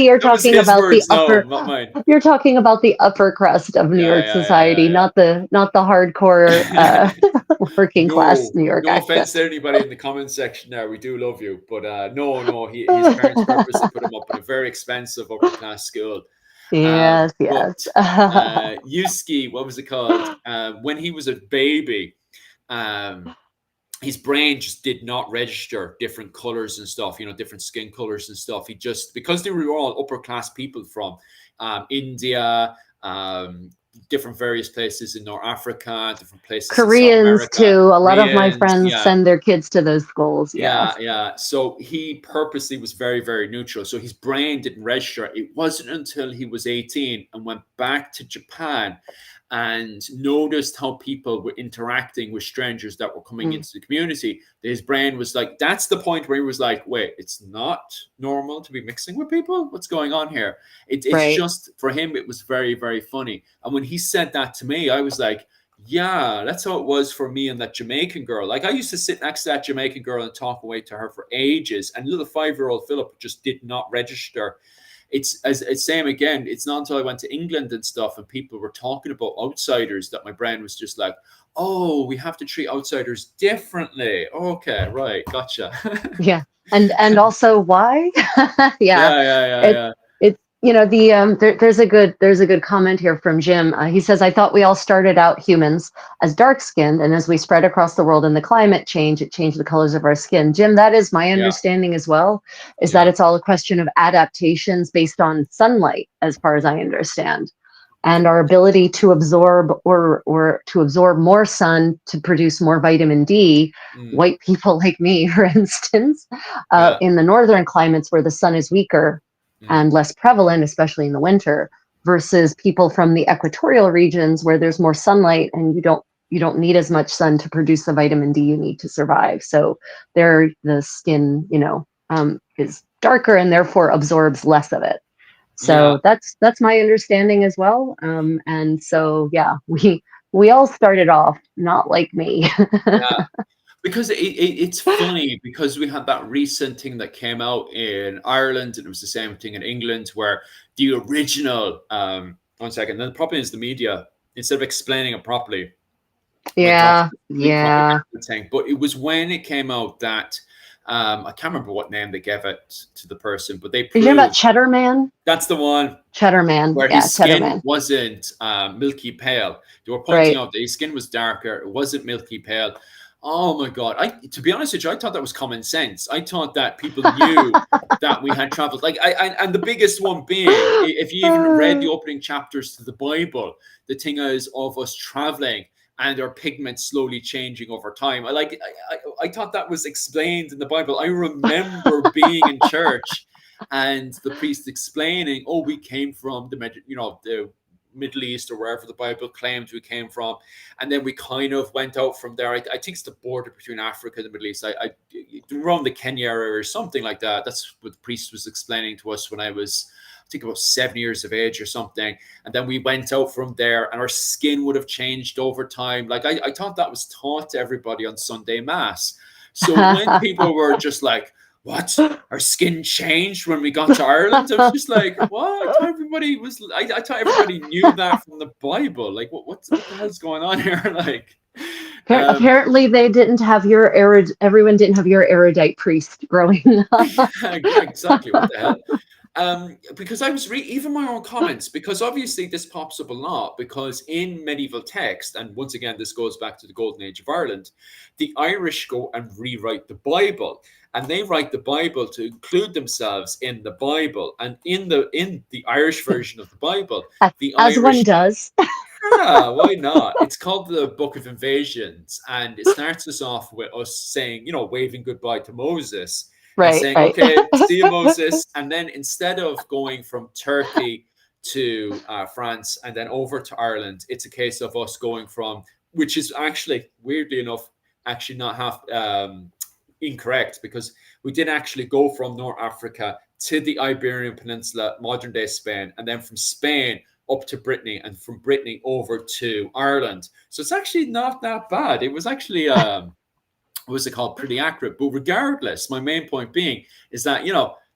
Speaker 1: you're
Speaker 2: that was
Speaker 1: talking
Speaker 2: his
Speaker 1: about the
Speaker 2: words, no,
Speaker 1: upper.
Speaker 2: not mine.
Speaker 1: You're talking about the upper crust of New York society,
Speaker 2: Yeah.
Speaker 1: not the hardcore working class
Speaker 2: No,
Speaker 1: New York
Speaker 2: no
Speaker 1: accent.
Speaker 2: offense to anybody in the comment section there. We do love you, but no, his parents purposely put him up in a very expensive upper class school.
Speaker 1: Yes,
Speaker 2: But
Speaker 1: yes.
Speaker 2: Yusuke, what was it called? When he was a baby, his brain just did not register different colors and stuff, different skin colors and stuff. He just, because they were all upper class people from India, different various places in North Africa, different places in South
Speaker 1: Koreans
Speaker 2: America,
Speaker 1: too. A lot of my
Speaker 2: Koreans,
Speaker 1: friends
Speaker 2: yeah.
Speaker 1: send their kids to those schools. Yeah.
Speaker 2: Yeah. So he purposely was very, very neutral. So his brain didn't register. It wasn't until he was 18 and went back to Japan and noticed how people were interacting with strangers that were coming
Speaker 1: Mm,
Speaker 2: into the community. His brain was like, that's the point where he was like, wait, it's not normal to be mixing with people. What's going on here? It's
Speaker 1: right.
Speaker 2: just, for him, it was very, very funny. And when he said that to me, I was like, yeah, that's how it was for me and that Jamaican girl. Like I used to sit next to that Jamaican girl and talk away to her for ages, and little 5-year-old Philip just did not register. It's same again. It's not until I went to England and stuff, and people were talking about outsiders, that my brain was just like, "Oh, we have to treat outsiders differently." Okay, right, gotcha.
Speaker 1: Yeah. And also why? Yeah. It
Speaker 2: Yeah.
Speaker 1: it's there's a good comment here from Jim. He says, I thought we all started out humans as dark skinned, and as we spread across the world in the climate change, it changed the colors of our skin. Jim, that is my
Speaker 2: Yeah,
Speaker 1: understanding as well, is that
Speaker 2: yeah.
Speaker 1: it's all a question of adaptations based on sunlight, as far as I understand, and our ability to absorb or to absorb more sun to produce more vitamin D.
Speaker 2: Mm,
Speaker 1: White people like me, for instance,
Speaker 2: yeah.
Speaker 1: in the northern climates where the sun is weaker
Speaker 2: Mm,
Speaker 1: and less prevalent, especially in the winter, versus people from the equatorial regions where there's more sunlight and you don't need as much sun to produce the vitamin D you need to survive. So the skin, is darker and therefore absorbs less of it.
Speaker 2: yeah,
Speaker 1: So that's my understanding as well. And so yeah, we all started off not like me.
Speaker 2: yeah. Because it's funny because we had that recent thing that came out in Ireland, and it was the same thing in England, where the original, 1 second, the problem is the media, instead of explaining it properly, went off
Speaker 1: Yeah,
Speaker 2: a complete
Speaker 1: yeah.
Speaker 2: propaganda thing. But it was when it came out that, I can't remember what name they gave it to the person, but they
Speaker 1: Are you talking about
Speaker 2: proved
Speaker 1: Cheddar Man?
Speaker 2: that's the one
Speaker 1: Cheddar Man.
Speaker 2: where
Speaker 1: Yeah,
Speaker 2: his
Speaker 1: Cheddar
Speaker 2: skin
Speaker 1: Man.
Speaker 2: wasn't milky pale. They were pointing
Speaker 1: Right.
Speaker 2: out that his skin was darker. It wasn't milky pale. Oh my god! To be honest with you, I thought that was common sense. I thought that people knew that we had traveled. And the biggest one being, if you even read the opening chapters to the Bible, the thing is of us traveling and our pigments slowly changing over time. I thought that was explained in the Bible. I remember being in church and the priest explaining, "Oh, we came from the Middle East or wherever the Bible claims we came from, and then we kind of went out from there. I think it's the border between Africa and the Middle East. I around the Kenya area or something like that. That's what the priest was explaining to us when I was, I think, about 7 years of age or something. And then we went out from there, and our skin would have changed over time. Like I thought that was taught to everybody on Sunday Mass. So when people were just like, what? Our skin changed when we got to Ireland. I was just like, what? I thought everybody knew that from the Bible. Like, what the hell's going on here? Like, um,
Speaker 1: Apparently, they didn't have everyone didn't have your erudite priest growing up.
Speaker 2: yeah, exactly. What the hell? Because I was even my own comments, because obviously this pops up a lot, because in medieval text, and once again, this goes back to the Golden Age of Ireland, the Irish go and rewrite the Bible, and they write the Bible to include themselves in the Bible, and in the Irish version of the Bible, the
Speaker 1: As one
Speaker 2: Irish.
Speaker 1: does.
Speaker 2: Yeah, why not? It's called the Book of Invasions, and it starts us off with us saying, waving goodbye to Moses and
Speaker 1: Right,
Speaker 2: saying,
Speaker 1: right.
Speaker 2: "Okay, see you, Moses." And then instead of going from Turkey to France and then over to Ireland, it's a case of us going from, which is actually, weirdly enough, actually not half incorrect, because we did actually go from North Africa to the Iberian Peninsula, modern day Spain, and then from Spain up to Brittany, and from Brittany over to Ireland. So it's actually not that bad. It was actually, what's it called, pretty accurate. But regardless, my main point being is that,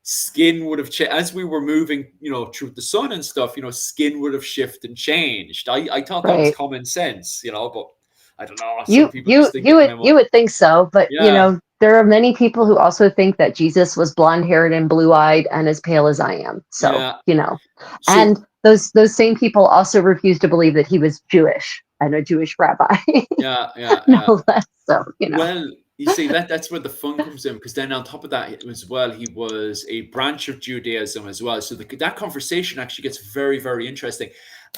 Speaker 2: skin would have changed as we were moving, through the sun and stuff. Skin would have shifted and changed. I thought that was
Speaker 1: Right.
Speaker 2: common sense, but I don't know. Some
Speaker 1: You
Speaker 2: people
Speaker 1: you
Speaker 2: just think
Speaker 1: you
Speaker 2: it's
Speaker 1: would you
Speaker 2: memo.
Speaker 1: would think so, but
Speaker 2: Yeah,
Speaker 1: there are many people who also think that Jesus was blonde-haired and blue-eyed and as pale as I am. So,
Speaker 2: yeah.
Speaker 1: and
Speaker 2: So
Speaker 1: those same people also refuse to believe that he was Jewish and a Jewish rabbi,
Speaker 2: yeah.
Speaker 1: no less. So,
Speaker 2: Well, You see, that's where the fun comes in, because then on top of that as well, he was a branch of Judaism as well. So that conversation actually gets very, very interesting.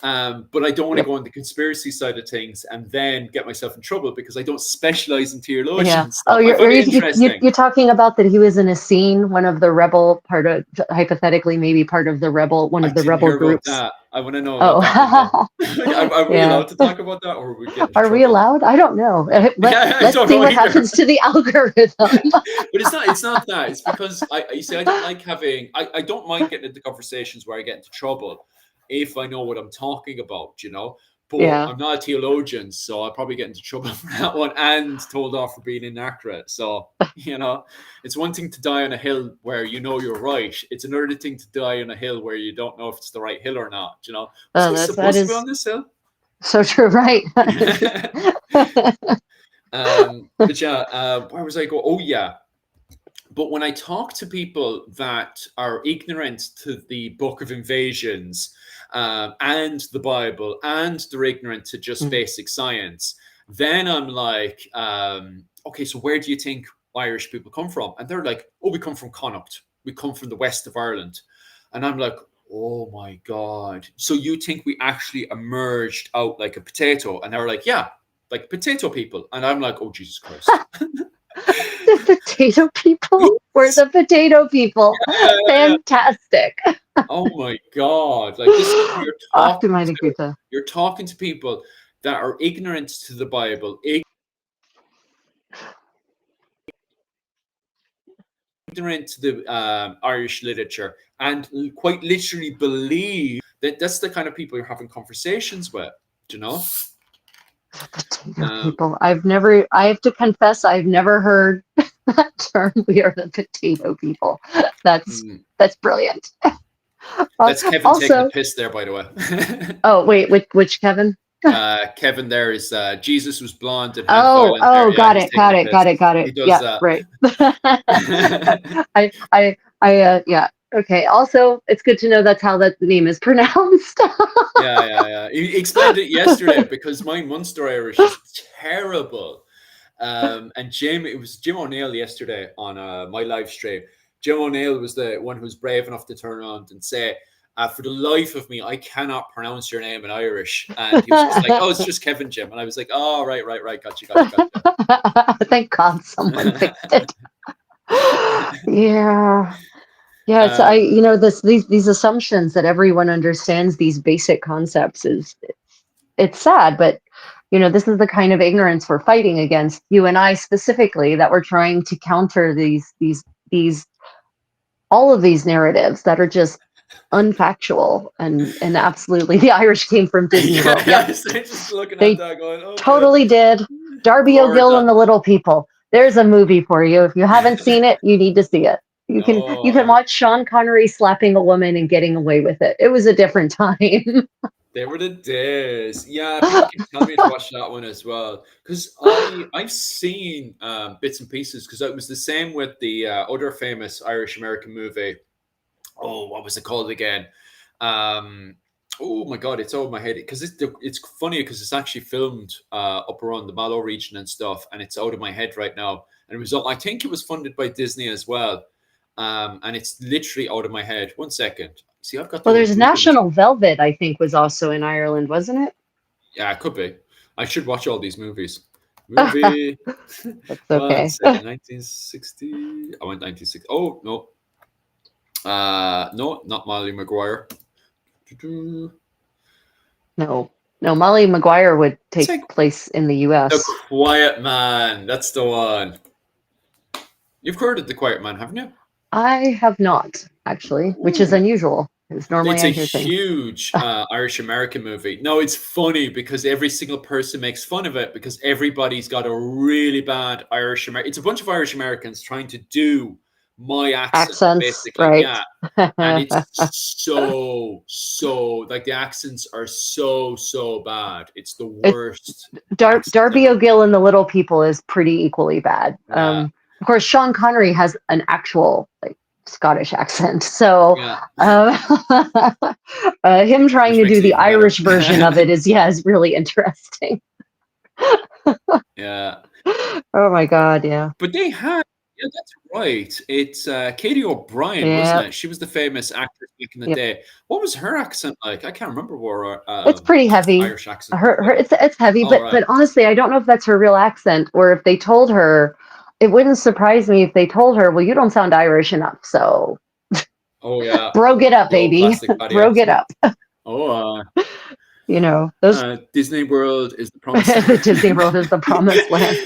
Speaker 2: But I don't want to
Speaker 1: Yep.
Speaker 2: go on the conspiracy side of things and then get myself in trouble because I don't specialize in
Speaker 1: Yeah.
Speaker 2: theologian
Speaker 1: Oh,
Speaker 2: stuff. I find it interesting.
Speaker 1: you're talking about that he was in a scene, one of the rebel part of, hypothetically, maybe part of the rebel, one
Speaker 2: I
Speaker 1: of the
Speaker 2: didn't
Speaker 1: rebel
Speaker 2: hear about
Speaker 1: groups.
Speaker 2: that. I want to know about that one then.
Speaker 1: Oh,
Speaker 2: Are we
Speaker 1: yeah.
Speaker 2: allowed to talk about that, or will we get into
Speaker 1: Are we
Speaker 2: trouble?
Speaker 1: allowed? I don't know.
Speaker 2: I
Speaker 1: Let's
Speaker 2: don't
Speaker 1: see
Speaker 2: know
Speaker 1: what
Speaker 2: either.
Speaker 1: happens to the algorithm.
Speaker 2: But it's not that. It's because you see, I don't like having. I don't mind getting into conversations where I get into trouble if I know what I'm talking about, you know. But
Speaker 1: Yeah.
Speaker 2: I'm not a theologian, so I'll probably get into trouble for that one and told off for being inaccurate. So, it's one thing to die on a hill where you know you're right. It's another thing to die on a hill where you don't know if it's the right hill or not, you know. Was
Speaker 1: Oh,
Speaker 2: I
Speaker 1: that
Speaker 2: supposed to be
Speaker 1: is
Speaker 2: on this hill?
Speaker 1: so true, right?
Speaker 2: But yeah, where was I go? Oh yeah. But when I talk to people that are ignorant to the Book of Invasions and the Bible, and they're ignorant to just
Speaker 1: Mm.
Speaker 2: basic science, then I'm like, okay, so where do you think Irish people come from? And they're like, oh, we come from Connacht. We come from the west of Ireland. And I'm like, oh my God. So you think we actually emerged out like a potato? And they're like, yeah, like potato people. And I'm like, oh, Jesus Christ.
Speaker 1: The potato people? We're the potato people.
Speaker 2: Yeah.
Speaker 1: Fantastic.
Speaker 2: Oh my God. Like this is who
Speaker 1: Ach du meine Güte.
Speaker 2: you're talking to people that are ignorant to the Bible, ignorant to the Irish literature, and quite literally believe that that's the kind of people you're having conversations with, you know?
Speaker 1: Potato people. I have to confess, I've never heard that term. We are the potato people. That's
Speaker 2: Mm,
Speaker 1: that's brilliant.
Speaker 2: that's Kevin taking a
Speaker 1: Also,
Speaker 2: piss there, by the way.
Speaker 1: oh wait, which Kevin?
Speaker 2: Kevin there is Jesus was blonde and had
Speaker 1: Oh,
Speaker 2: violent hair. Yeah,
Speaker 1: got
Speaker 2: he's
Speaker 1: it,
Speaker 2: taking
Speaker 1: got
Speaker 2: a
Speaker 1: it,
Speaker 2: piss.
Speaker 1: got it, got
Speaker 2: He
Speaker 1: it.
Speaker 2: does
Speaker 1: Yeah,
Speaker 2: that.
Speaker 1: right. Yeah. Okay. Also, it's good to know that's how that name is pronounced.
Speaker 2: Yeah. He explained it yesterday because my Munster Irish is terrible. And it was Jim O'Neill yesterday on my live stream. Jim O'Neill was the one who was brave enough to turn around and say, for the life of me, I cannot pronounce your name in Irish. And he was just like, oh, it's just Kevin Jim. And I was like, oh, right. Gotcha.
Speaker 1: Thank God someone fixed it. Yeah. Yeah, so
Speaker 2: um,
Speaker 1: these assumptions that everyone understands these basic concepts is it's sad, but this is the kind of ignorance we're fighting against, you and I specifically, that we're trying to counter these all of these narratives that are just unfactual and absolutely the Irish came from Disney World.
Speaker 2: yeah,
Speaker 1: Yep,
Speaker 2: I was just looking at
Speaker 1: they
Speaker 2: that going, okay,
Speaker 1: totally did. Darby O'Gill
Speaker 2: Florida.
Speaker 1: and the Little People. There's a movie for you. If you haven't seen it, you need to see it. You can
Speaker 2: Oh,
Speaker 1: watch Sean Connery slapping a woman and getting away with it. It was a different time.
Speaker 2: they were the days. Yeah, people keep telling me to watch that one as well because I've seen bits and pieces because it was the same with the other famous Irish American movie. Oh, what was it called again? Um, oh my God, it's over my head because it's funny because it's actually filmed up around the Mallow region and stuff, and it's out of my head right now. And it was, I think it was funded by Disney as well, and it's literally out of my head. One second. See, I've got the
Speaker 1: Well,
Speaker 2: old
Speaker 1: there's
Speaker 2: Google machine.
Speaker 1: National Velvet, I think, was also in Ireland, wasn't
Speaker 2: Yeah, it could be. I should watch all these movies.
Speaker 1: it?
Speaker 2: Movie.
Speaker 1: That's
Speaker 2: One
Speaker 1: okay.
Speaker 2: second. 1960. I went 1960. Oh no. No, not Molly Maguire.
Speaker 1: No, no, Molly Maguire would
Speaker 2: It's
Speaker 1: take
Speaker 2: like
Speaker 1: place in the
Speaker 2: The
Speaker 1: U.S.
Speaker 2: Quiet Man. That's the one. You've heard of The Quiet Man, haven't you?
Speaker 1: I have not, actually, which is
Speaker 2: Ooh.
Speaker 1: unusual, because normally
Speaker 2: It's a
Speaker 1: I hear things.
Speaker 2: huge Irish American movie. No, it's funny because every single person makes fun of it because everybody's got a really bad Irish American. It's a bunch of Irish Americans trying to do my accent,
Speaker 1: Accents,
Speaker 2: basically.
Speaker 1: right?
Speaker 2: Yeah. And it's so like the accents are so bad. It's the
Speaker 1: It,
Speaker 2: worst accents
Speaker 1: Darby
Speaker 2: ever.
Speaker 1: O'Gill and the Little People is pretty equally bad.
Speaker 2: Yeah.
Speaker 1: Of course, Sean Connery has an actual Scottish accent, so
Speaker 2: Yeah.
Speaker 1: uh, him trying
Speaker 2: Which
Speaker 1: to
Speaker 2: makes
Speaker 1: do
Speaker 2: it
Speaker 1: the
Speaker 2: even better.
Speaker 1: Irish version of it is really interesting.
Speaker 2: Yeah.
Speaker 1: Oh my God, yeah.
Speaker 2: But they had, yeah, that's right. It's Katie O'Brien, wasn't
Speaker 1: Yeah.
Speaker 2: it? She was the famous actress back in the
Speaker 1: Yep.
Speaker 2: day. What was her accent like? I can't remember what her
Speaker 1: It's pretty heavy.
Speaker 2: Irish accent was
Speaker 1: Her
Speaker 2: like.
Speaker 1: it's heavy,
Speaker 2: All
Speaker 1: but
Speaker 2: right.
Speaker 1: honestly, I don't know if that's her real accent or if they told her. It wouldn't surprise me if they told her, "Well, you don't sound Irish enough, so
Speaker 2: Oh yeah,
Speaker 1: brogue it up,
Speaker 2: the old
Speaker 1: baby,
Speaker 2: classic Paddy
Speaker 1: brogue it
Speaker 2: accent.
Speaker 1: up."
Speaker 2: Oh,
Speaker 1: Those
Speaker 2: Disney World is the promised
Speaker 1: the Disney
Speaker 2: land.
Speaker 1: World is the promised land.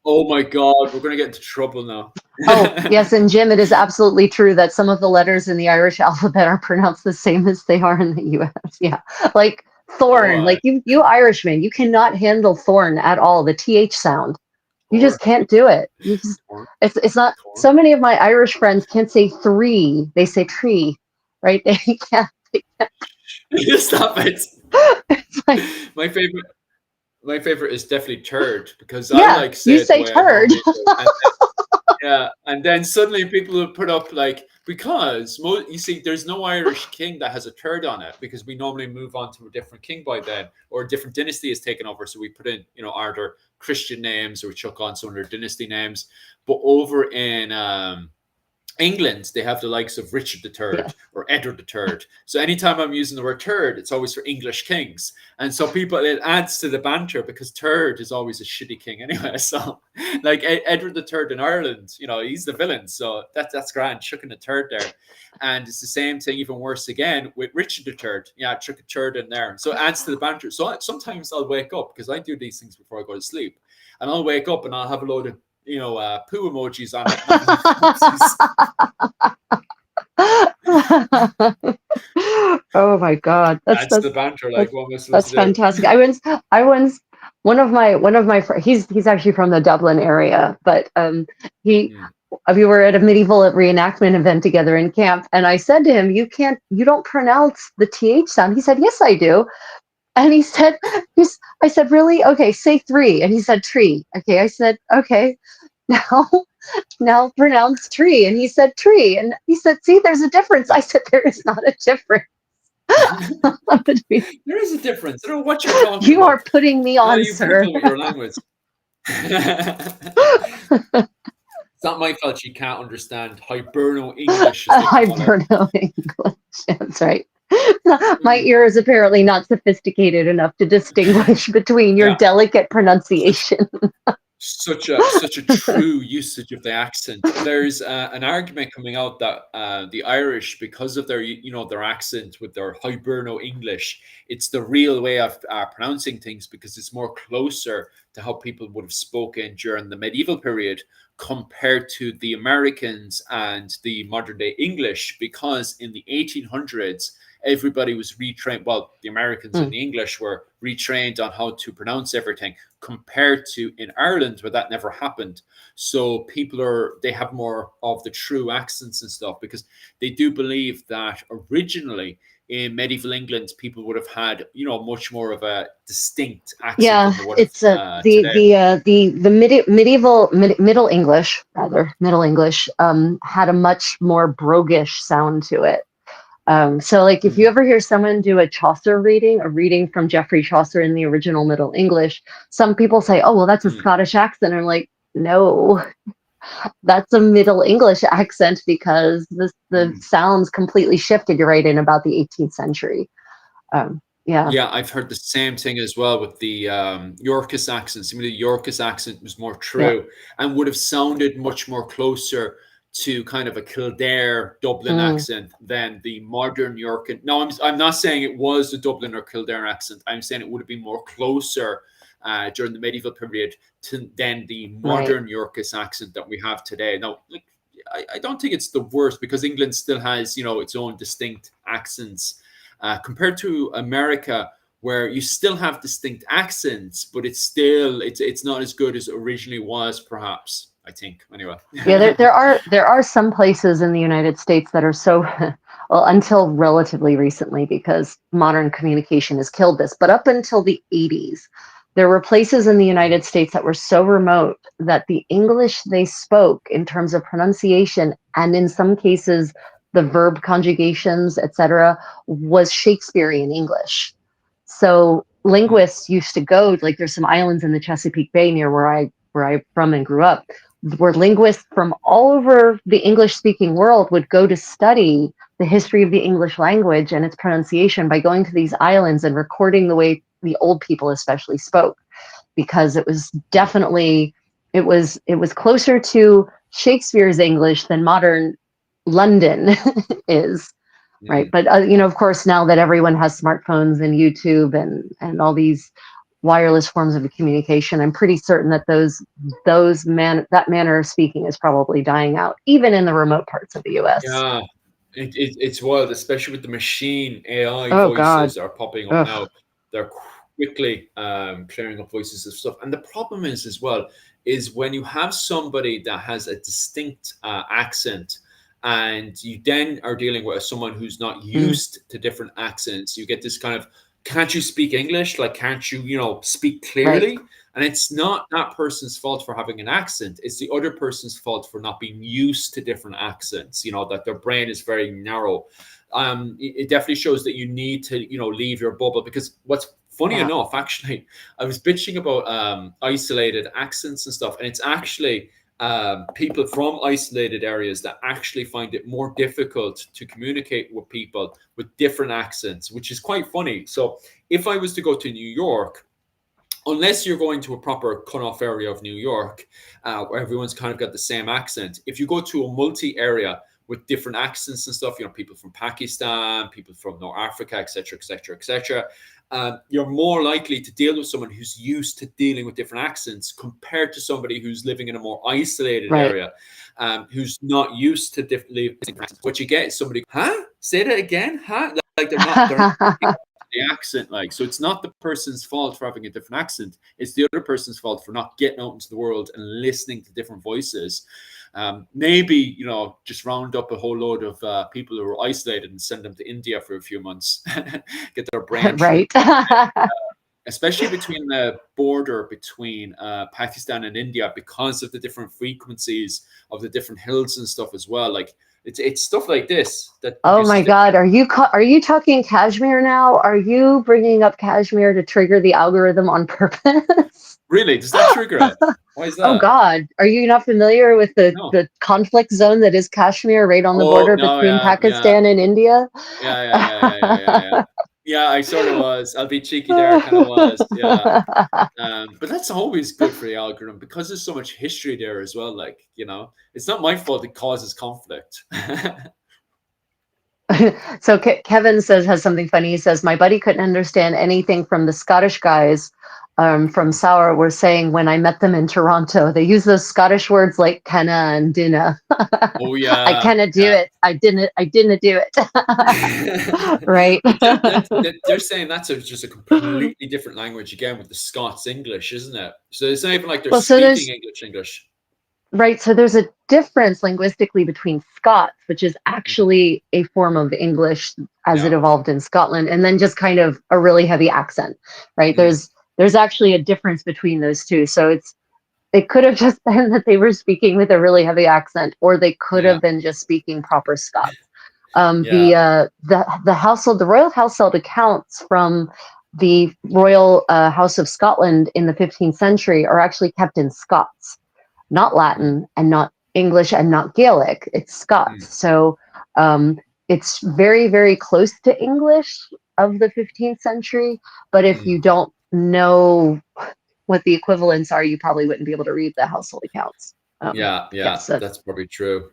Speaker 2: Oh my God, we're gonna get into trouble now.
Speaker 1: Oh, yes, and Jim, it is absolutely true that some of the letters in the Irish alphabet are pronounced the same as they are in the US. Yeah. Like
Speaker 2: Oh,
Speaker 1: thorn, like you Irishmen, you cannot handle thorn at all, the TH sound. You just
Speaker 2: Thor,
Speaker 1: can't do it. You just
Speaker 2: Thor,
Speaker 1: it's not
Speaker 2: Thor.
Speaker 1: so many of my Irish friends can't say three. They say tree, right? They can't,
Speaker 2: Stop it.
Speaker 1: it's like,
Speaker 2: My favorite, my favorite is definitely turd because I
Speaker 1: yeah,
Speaker 2: like
Speaker 1: you
Speaker 2: say it the
Speaker 1: say
Speaker 2: way I
Speaker 1: turd.
Speaker 2: normally do, and yeah, and then suddenly people will put up like because you see, there's no Irish king that has a third on it because we normally move on to a different king by then, or a different dynasty is taken over. So we put in, either Christian names or we chuck on some of their dynasty names. But over in England, they have the likes of Richard
Speaker 1: Yeah.
Speaker 2: III or Edward III. So anytime I'm using the word third, it's always for English kings. And so it adds to the banter because third is always a shitty king anyway. So like Edward III in Ireland, he's the villain. So that's grand, chucking a third there. And it's the same thing, even worse again, with Richard III. Yeah, chuck a third in there. So it adds to the banter. So sometimes I'll wake up because I do these things before I go to sleep. And I'll wake up and I'll have a load of poo emojis on it.
Speaker 1: Oh my God,
Speaker 2: That's the banter. Like,
Speaker 1: that's
Speaker 2: what am I supposed
Speaker 1: that's
Speaker 2: to do?
Speaker 1: fantastic. I once one of my he's actually from the Dublin area, but he
Speaker 2: Hmm.
Speaker 1: we were at a medieval reenactment event together in camp, and I said to him, you don't pronounce the th sound." He said, "Yes, I do." And I said, "Really? Okay, say three." And he said, "Tree." Okay, I said, "Okay, now now pronounce tree." And he said, "Tree." And he said, "See, there's a difference." I said, "There is not a difference between
Speaker 2: There is a difference. I don't know what you're talking
Speaker 1: you are
Speaker 2: about.
Speaker 1: putting me
Speaker 2: All
Speaker 1: on,
Speaker 2: you
Speaker 1: sir."
Speaker 2: people with your language. It's not my fault you can't understand Hiberno English, as they
Speaker 1: I
Speaker 2: call it.
Speaker 1: burn no English. That's right. My
Speaker 2: Mm.
Speaker 1: ear is apparently not sophisticated enough to distinguish between your
Speaker 2: Yeah,
Speaker 1: delicate
Speaker 2: such
Speaker 1: pronunciation.
Speaker 2: such a true usage of the accent. There's an argument coming out that the Irish, because of their accent with their Hiberno English, it's the real way of pronouncing things because it's more closer to how people would have spoken during the medieval period compared to the Americans and the modern day English. Because in the 1800s, everybody was retrained. Well, the Americans and
Speaker 1: Mm,
Speaker 2: the English were retrained on how to pronounce everything compared to in Ireland where that never happened. So they have more of the true accents and stuff because they do believe that originally in medieval England people would have had much more of a distinct accent
Speaker 1: yeah,
Speaker 2: than they would have
Speaker 1: it's
Speaker 2: today.
Speaker 1: Middle English, rather Middle English, had a much more broguish sound to it. So, like, if you
Speaker 2: Mm.
Speaker 1: ever hear someone do a reading from Geoffrey Chaucer in the original Middle English, some people say, "Oh, well, that's a
Speaker 2: Mm.
Speaker 1: Scottish accent." I'm like, "No, that's a Middle English accent because the
Speaker 2: Mm.
Speaker 1: sounds completely shifted." You're right, in about the 18th century. Yeah,
Speaker 2: Yeah, I've heard the same thing as well with the Yorkist accent. Some of the Yorkist accent was more
Speaker 1: yeah,
Speaker 2: true and would have sounded much more closer to kind of a Kildare Dublin
Speaker 1: mm,
Speaker 2: accent than the modern York. No, I'm not saying it was the Dublin or Kildare accent. I'm saying it would have been more closer during the medieval period than the
Speaker 1: right.
Speaker 2: modern Yorkist accent that we have today. Now, like, I don't think it's the worst because England still has its own distinct accents compared to America, where you still have distinct accents, but it's not as good as it originally was, perhaps. I think anyway.
Speaker 1: Yeah, there are some places in the United States that are so well, until relatively recently, because modern communication has killed this, but up until the 80s, there were places in the United States that were so remote that the English they spoke in terms of pronunciation and in some cases the verb conjugations, etc., was Shakespearean English. So linguists used to go, like there's some islands in the Chesapeake Bay near where I'm from and grew up, where linguists from all over the English speaking world would go to study the history of the English language and its pronunciation by going to these islands and recording the way the old people especially spoke, because it was definitely, it was closer to Shakespeare's English than modern London is. Right.
Speaker 2: Mm.
Speaker 1: But, of course, now that everyone has smartphones and YouTube and all these wireless forms of communication, I'm pretty certain that that manner of speaking is probably dying out, even in the remote parts of the US.
Speaker 2: Yeah, it's wild, especially with the machine AI
Speaker 1: Oh, God.
Speaker 2: voices are popping up
Speaker 1: Ugh.
Speaker 2: now. They're quickly clearing up voices and stuff. And the problem is as well is when you have somebody that has a distinct accent, and you then are dealing with someone who's not
Speaker 1: Mm,
Speaker 2: used to different accents, you get this kind of, can't you speak English? Like, can't you, speak
Speaker 1: right.
Speaker 2: clearly? And it's not that person's fault for having an accent. It's the other person's fault for not being used to different accents, that their brain is very narrow. It definitely shows that you need to, leave your bubble, because what's funny
Speaker 1: Yeah.
Speaker 2: enough, actually, I was bitching about isolated accents and stuff, and it's actually people from isolated areas that actually find it more difficult to communicate with people with different accents, which is quite funny. So if I was to go to New York, unless you're going to a proper cut-off area of New York, where everyone's kind of got the same accent, if you go to a multi-area with different accents and stuff, people from Pakistan, people from North Africa, etc., etc., etc., you're more likely to deal with someone who's used to dealing with different accents compared to somebody who's living in a more isolated
Speaker 1: Right.
Speaker 2: area, who's not used to different accents. What you get is somebody, huh? Say that again, huh? Like they're not the accent, like, so it's not the person's fault for having a different accent, it's the other person's fault for not getting out into the world and listening to different voices. Maybe just round up a whole load of people who are isolated and send them to India for a few months, get their brain trained,
Speaker 1: Right.
Speaker 2: especially between the border between Pakistan and India, because of the different frequencies of the different hills and stuff as well. Like, it's stuff like this that
Speaker 1: Oh my
Speaker 2: produces the.
Speaker 1: God. Are you talking Kashmir now? Are you bringing up Kashmir to trigger the algorithm on purpose?
Speaker 2: Really, does that trigger it? Why is
Speaker 1: Oh
Speaker 2: that?
Speaker 1: God. Are you not familiar with the,
Speaker 2: No.
Speaker 1: the conflict zone that is Kashmir, right on the
Speaker 2: Oh
Speaker 1: border
Speaker 2: no,
Speaker 1: between
Speaker 2: yeah, yeah,
Speaker 1: Pakistan and India?
Speaker 2: yeah, yeah, yeah, yeah, yeah, yeah, yeah. Yeah, I sort of was. I'll be cheeky there, kind of was. Yeah. But that's always good for the algorithm because there's so much history there as well. Like, it's not my fault it causes conflict.
Speaker 1: So Kevin has something funny. He says, my buddy couldn't understand anything from the Scottish guys from Sour were saying when I met them in Toronto. They use those Scottish words like canna and dinna.
Speaker 2: Oh
Speaker 1: I
Speaker 2: yeah,
Speaker 1: cannot do
Speaker 2: yeah.
Speaker 1: it. I didn't do it. Right.
Speaker 2: But they're saying that's just a completely different language again with the Scots English, isn't it? So it's not even like they're
Speaker 1: Well, so
Speaker 2: speaking
Speaker 1: there's
Speaker 2: English.
Speaker 1: right. So there's a difference linguistically between Scots, which is actually a form of English as it
Speaker 2: Yeah.
Speaker 1: evolved in Scotland, and then just kind of a really heavy accent. Right.
Speaker 2: Mm,
Speaker 1: There's actually a difference between those two. So it could have just been that they were speaking with a really heavy accent, or they could
Speaker 2: yeah.
Speaker 1: have been just speaking proper Scots.
Speaker 2: Yeah.
Speaker 1: The royal household accounts from the royal House of Scotland in the 15th century are actually kept in Scots, not
Speaker 2: Mm,
Speaker 1: Latin and not English and not Gaelic. It's
Speaker 2: mm,
Speaker 1: Scots. So it's very, very close to English of the 15th century. But if
Speaker 2: mm.
Speaker 1: you don't know what the equivalents are, you probably wouldn't be able to read the household accounts.
Speaker 2: Yeah, yeah,
Speaker 1: Yes. Yeah, so
Speaker 2: that's probably true.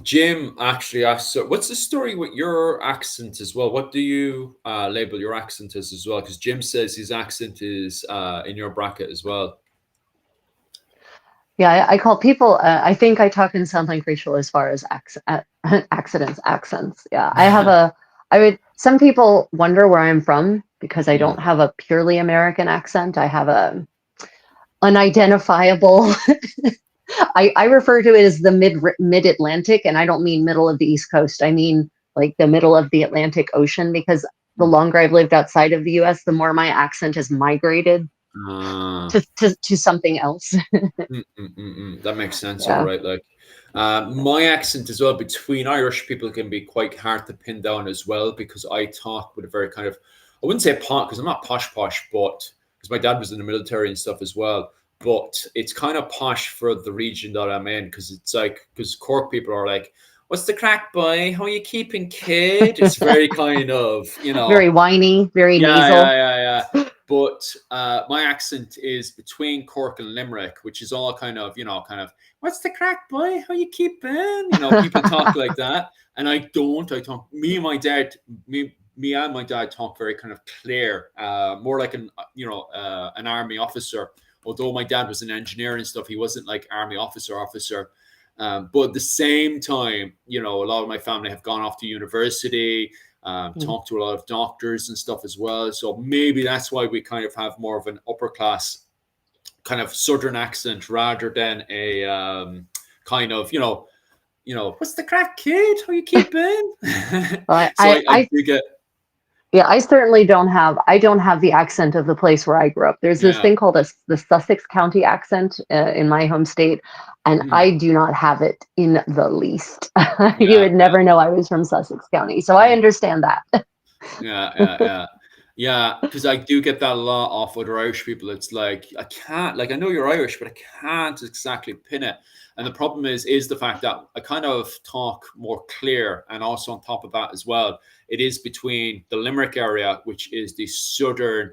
Speaker 2: Jim actually asked, so what's the story with your accent as well? What do you label your accent as well? Because Jim says his accent is in your bracket as well.
Speaker 1: yeah, I call people. I think I talk and sound like Rachel as far as accents. Yeah, I have a. I would. Some people wonder where I'm from because I don't
Speaker 2: Mm,
Speaker 1: have a purely American accent. I have a unidentifiable. I refer to it as the mid Atlantic, and I don't mean middle of the East Coast. I mean like the middle of the Atlantic Ocean, because the
Speaker 2: mm.
Speaker 1: longer I've lived outside of the U.S., the more my accent has migrated
Speaker 2: Uh,
Speaker 1: to something else.
Speaker 2: that makes sense. All
Speaker 1: Yeah.
Speaker 2: right. Like my accent as well between Irish people can be quite hard to pin down as well because I talk with a very kind of I wouldn't say pot because I'm not posh posh, but because my dad was in the military and stuff as well. But it's kind of posh for the region that I'm in because it's like because Cork people are like, "What's the crack, boy? How are you keeping, kid?" It's very kind of
Speaker 1: Very whiny, very
Speaker 2: yeah,
Speaker 1: nasal.
Speaker 2: yeah, yeah, yeah. But my accent is between Cork and Limerick, which is all kind of, kind of, what's the crack, boy? How you keeping? People talk like that. And I don't. I talk, me and my dad talk very kind of clear, more like an army officer. Although my dad was an engineer and stuff, he wasn't like army officer. But at the same time, a lot of my family have gone off to university, talk to a lot of doctors and stuff as well. So maybe that's why we kind of have more of an upper class kind of southern accent rather than a kind of what's the crack, kid? How you keeping?
Speaker 1: Well,
Speaker 2: So I do get
Speaker 1: yeah, I certainly don't have the accent of the place where I grew up. There's this
Speaker 2: yeah.
Speaker 1: thing called the Sussex County accent in my home state, and
Speaker 2: Mm,
Speaker 1: I do not have it in the least. You
Speaker 2: yeah,
Speaker 1: would
Speaker 2: yeah.
Speaker 1: never know I was from Sussex County, so I
Speaker 2: Mm.
Speaker 1: understand that.
Speaker 2: Yeah, yeah, yeah. Yeah, because I do get that a lot off other Irish people. It's like I can't like I know you're Irish, but I can't exactly pin it. And the problem is the fact that I kind of talk more clear, and also on top of that as well, it is between the Limerick area, which is the southern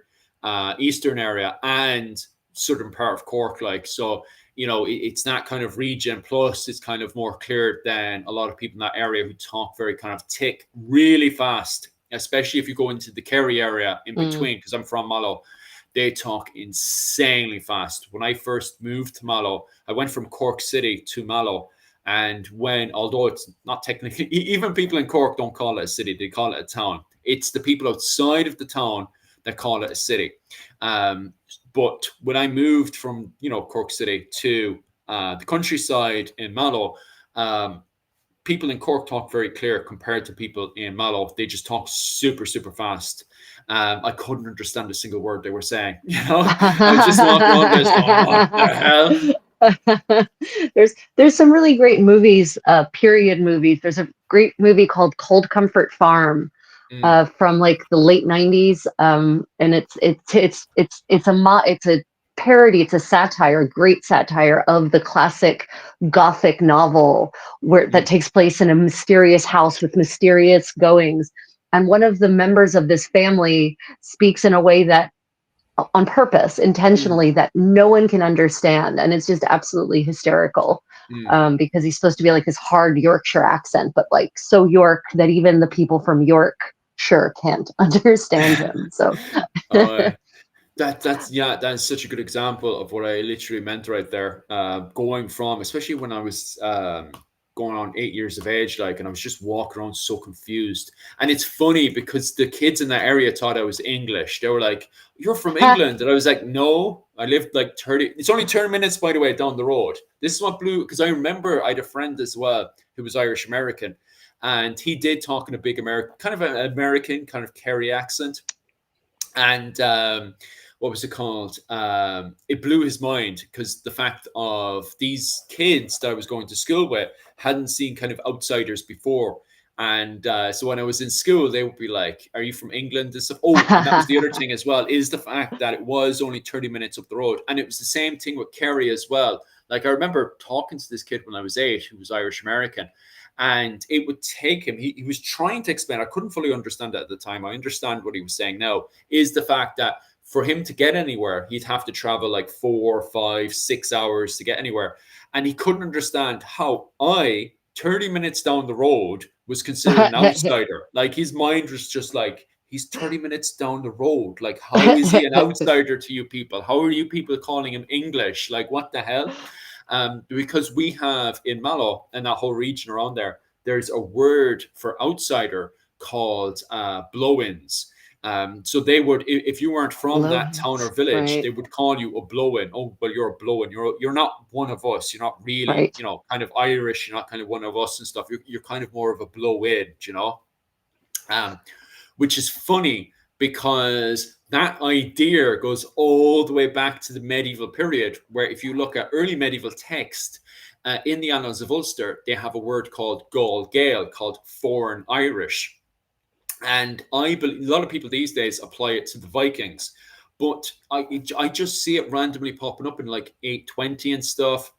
Speaker 2: eastern area, and southern part of Cork. Like so, it's that kind of region. Plus, it's kind of more clear than a lot of people in that area who talk very kind of tick really fast, especially if you go into the Kerry area in
Speaker 1: Mm.
Speaker 2: between, because I'm from Mallow. They talk insanely fast. When I first moved to Mallow, I went from Cork City to Mallow. And although it's not technically, even people in Cork don't call it a city, they call it a town. It's the people outside of the town that call it a city. But when I moved from, Cork City to the countryside in Mallow, people in Cork talk very clear compared to people in Mallow. They just talk super, super fast. I couldn't understand a single word they were saying. I was just walking around there, just going, "What the hell?"
Speaker 1: There's some really great movies, period movies. There's a great movie called Cold Comfort Farm,
Speaker 2: Mm,
Speaker 1: from like the late '90s, and it's a parody, it's a satire, great satire of the classic Gothic novel where that
Speaker 2: mm,
Speaker 1: takes place in a mysterious house with mysterious goings, and one of the members of this family speaks in a way that on purpose,
Speaker 2: mm,
Speaker 1: intentionally, that no one can understand, and it's just absolutely hysterical.
Speaker 2: mm.
Speaker 1: Because he's supposed to be like this hard Yorkshire accent, but like so York that even the people from York sure can't understand him. So
Speaker 2: Oh, that's such a good example of what I literally meant right there. Going from, especially when I was going on 8 years of age, like, and I was just walking around so confused. And it's funny because the kids in that area thought I was English. They were like, "You're from England," and I was like, "No, I lived like 30. It's only 30 minutes, by the way, down the road." This is what blew because I remember I had a friend as well who was Irish American, and he did talk in a big American, kind of an American kind of Kerry accent, and what was it called? It blew his mind because the fact of these kids that I was going to school with hadn't seen kind of outsiders before. And so when I was in school, they would be like, "Are you from England?" And stuff. Oh, and that was the other thing as well, is the fact that it was only 30 minutes up the road. And it was the same thing with Kerry as well. Like I remember talking to this kid when I was 8, who was Irish American, and it would take him, he was trying to explain, I couldn't fully understand it at the time. I understand what he was saying now, is the fact that for him to get anywhere, he'd have to travel like 4, 5, 6 hours to get anywhere. And he couldn't understand how 30 minutes down the road, was considered an outsider. Like his mind was just like, he's 30 minutes down the road. Like, how is he an outsider to you people? How are you people calling him English? Like, what the hell? Because we have in Mallow and that whole region around there, there's a word for outsider called blow-ins. So they would, if you weren't from that town or
Speaker 1: Loads,
Speaker 2: village,
Speaker 1: right,
Speaker 2: they would call you a blow-in. Oh, well, you're a blow-in. You're not one of us. You're not really,
Speaker 1: right.
Speaker 2: kind of Irish. You're not kind of one of us and stuff. You're kind of more of a blow-in, um, which is funny because that idea goes all the way back to the medieval period, where if you look at early medieval text, in the Annals of Ulster, they have a word called Gaul Gael, called foreign Irish. And I believe a lot of people these days apply it to the Vikings, but I just see it randomly popping up in like 820 and stuff.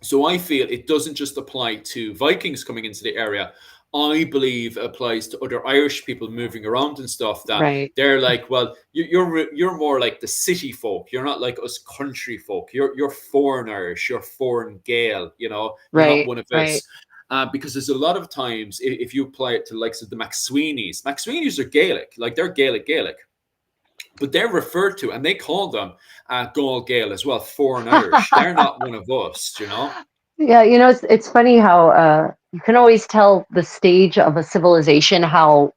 Speaker 2: So I feel it doesn't just apply to Vikings coming into the area. I believe it applies to other Irish people moving around and stuff. That
Speaker 1: Right.
Speaker 2: they're like, well, you're more like the city folk. You're not like us country folk. You're foreign Irish. You're foreign Gael. You know, you're not
Speaker 1: Right.
Speaker 2: one of
Speaker 1: Right.
Speaker 2: us. Because there's a lot of times if you apply it to the likes of the McSweeney's are Gaelic, like they're Gaelic, but they're referred to and they call them Gaul Gael as well, foreign Irish. They're not one of us, you know.
Speaker 1: Yeah, it's funny how you can always tell the stage of a civilization, how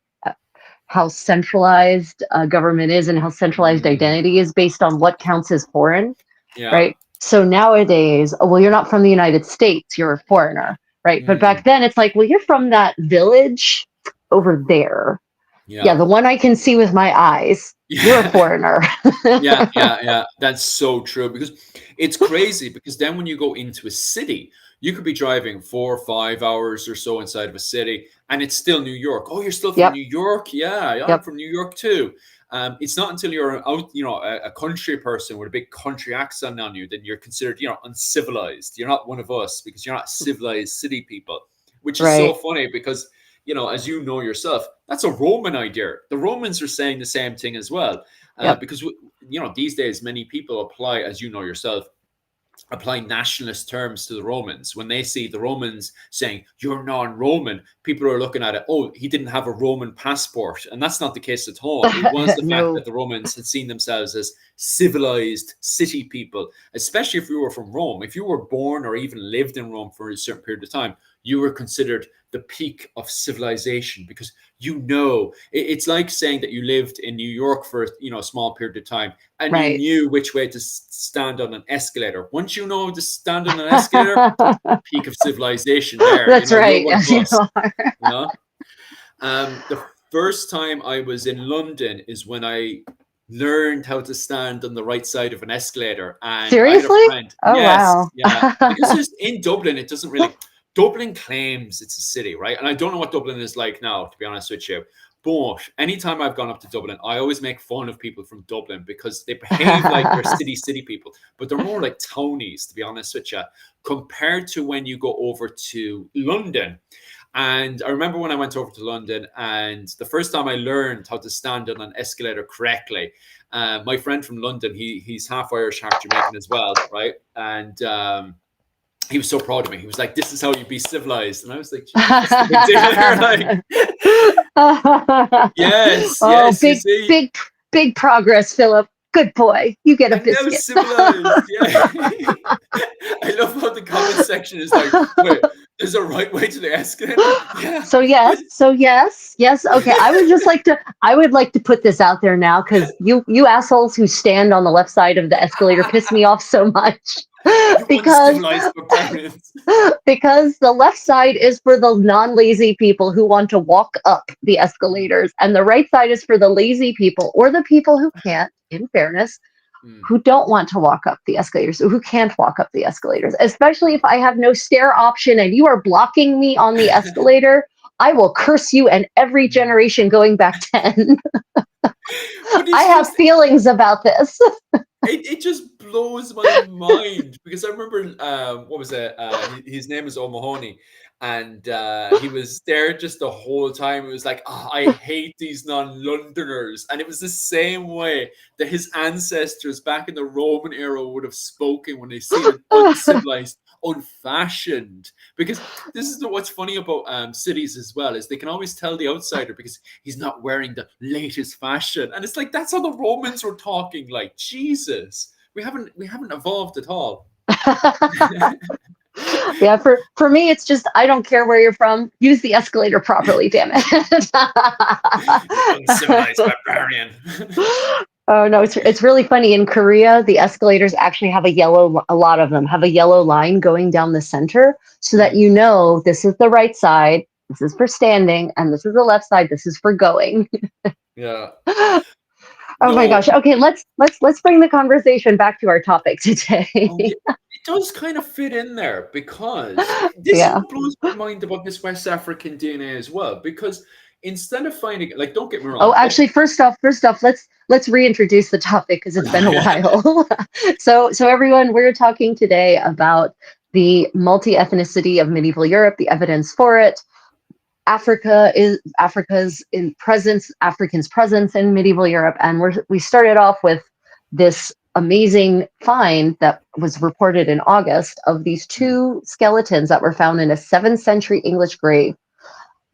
Speaker 1: centralized government is and how centralized
Speaker 2: Mm,
Speaker 1: identity is based on what counts as foreign,
Speaker 2: yeah.
Speaker 1: right? So nowadays, well, you're not from the United States, you're a foreigner, right? But back
Speaker 2: Mm,
Speaker 1: then, it's like, well, you're from that village over there. Yeah,
Speaker 2: yeah.
Speaker 1: the one I can see with my eyes. You're a
Speaker 2: Yeah.
Speaker 1: foreigner.
Speaker 2: Yeah. That's so true because it's crazy because then when you go into a city, you could be driving 4 or 5 hours or so inside of a city and it's still New York. Oh, you're still from
Speaker 1: Yep,
Speaker 2: New York? Yeah, I'm
Speaker 1: yep.
Speaker 2: from New York too. It's not until you're out, a country person with a big country accent on you, then you're considered, uncivilized. You're not one of us because you're not civilized city people, which is so
Speaker 1: Right.
Speaker 2: funny because, as you know yourself, that's a Roman idea. The Romans are saying the same thing as well.
Speaker 1: Yep.
Speaker 2: Because these days many people apply, as you know yourself, apply nationalist terms to the Romans. When they see the Romans saying you're non-Roman, people are looking at it. Oh, he didn't have a Roman passport, and that's not the case at all. It was the fact
Speaker 1: No.
Speaker 2: that the Romans had seen themselves as civilized city people, especially if you were from Rome. If you were born or even lived in Rome for a certain period of time, you were considered the peak of civilization because it's like saying that you lived in New York for a small period of time and you
Speaker 1: Right.
Speaker 2: knew which way to stand on an escalator. Once you know to stand on an escalator, peak of civilization there.
Speaker 1: That's
Speaker 2: You're
Speaker 1: right.
Speaker 2: one of
Speaker 1: Yes, you
Speaker 2: us.
Speaker 1: are.
Speaker 2: You know. The first time I was in London is when I learned how to stand on the right side of an escalator, and I had a
Speaker 1: Seriously?
Speaker 2: friend.
Speaker 1: Oh,
Speaker 2: Yes,
Speaker 1: wow.
Speaker 2: yeah, because there's in Dublin, it doesn't really. Dublin claims it's a city, right? And I don't know what Dublin is like now, to be honest with you. But anytime I've gone up to Dublin, I always make fun of people from Dublin because they behave like they're city people, but they're more like townies, to be honest with you, compared to when you go over to London. And I remember when I went over to London, and the first time I learned how to stand on an escalator correctly, my friend from London, he's half Irish, half Jamaican as well, right? And he was so proud of me. He was like, "This is how you be civilized," and I was like, "Geez, what's the big deal here?" Like,
Speaker 1: Oh,
Speaker 2: yes, you see,
Speaker 1: big progress, Philip. Good boy. You get a
Speaker 2: I'm now
Speaker 1: biscuit.
Speaker 2: civilized. Yeah. I love how the comment section is like, wait, there's a right way to the escalator? Yeah.
Speaker 1: So yes, yes. Okay, I would like to put this out there now because you assholes who stand on the left side of the escalator piss me off so much
Speaker 2: You
Speaker 1: because
Speaker 2: uncivilized barbarians.
Speaker 1: because the left side is for the non-lazy people who want to walk up the escalators, and the right side is for the lazy people or the people who can't, in fairness,
Speaker 2: Mm.
Speaker 1: who don't want to walk up the escalators, who can't walk up the escalators, especially if I have no stair option and you are blocking me on the escalator. I will curse you and every generation going back 10.
Speaker 2: But
Speaker 1: I
Speaker 2: it's
Speaker 1: have
Speaker 2: just
Speaker 1: feelings about this.
Speaker 2: it just blows my mind because I remember what was it? His name is O'Mahony, and he was there just the whole time. It was like, "Oh, I hate these non-Londoners," and it was the same way that his ancestors back in the Roman era would have spoken when they seen an uncivilized, unfashioned. Because this is what's funny about cities as well is they can always tell the outsider because he's not wearing the latest fashion, and it's like that's how the Romans were talking. Like Jesus, we haven't evolved at all.
Speaker 1: Yeah, for me, it's just I don't care where you're from. Use the escalator properly, damn it.
Speaker 2: You uncivilized barbarian.
Speaker 1: Oh no, it's really funny. In Korea, the escalators actually have a lot of them have a yellow line going down the center so that
Speaker 2: Mm,
Speaker 1: you know this is the right side, this is for standing, and this is the left side, this is for going.
Speaker 2: yeah.
Speaker 1: Oh my gosh.
Speaker 2: No.
Speaker 1: Okay, let's bring the conversation back to our topic today.
Speaker 2: Oh, yeah. It does kind of fit in there because this is
Speaker 1: Yeah.
Speaker 2: what blows my mind about this West African DNA as well. Because instead of finding, like, don't get me
Speaker 1: Oh,
Speaker 2: wrong.
Speaker 1: actually, first off, let's reintroduce the topic because it's been a while. So everyone, we're talking today about the multi-ethnicity of medieval Europe, the evidence for it. Africans' presence in medieval Europe, and we started off with this amazing find that was reported in August of these two skeletons that were found in a 7th century English grave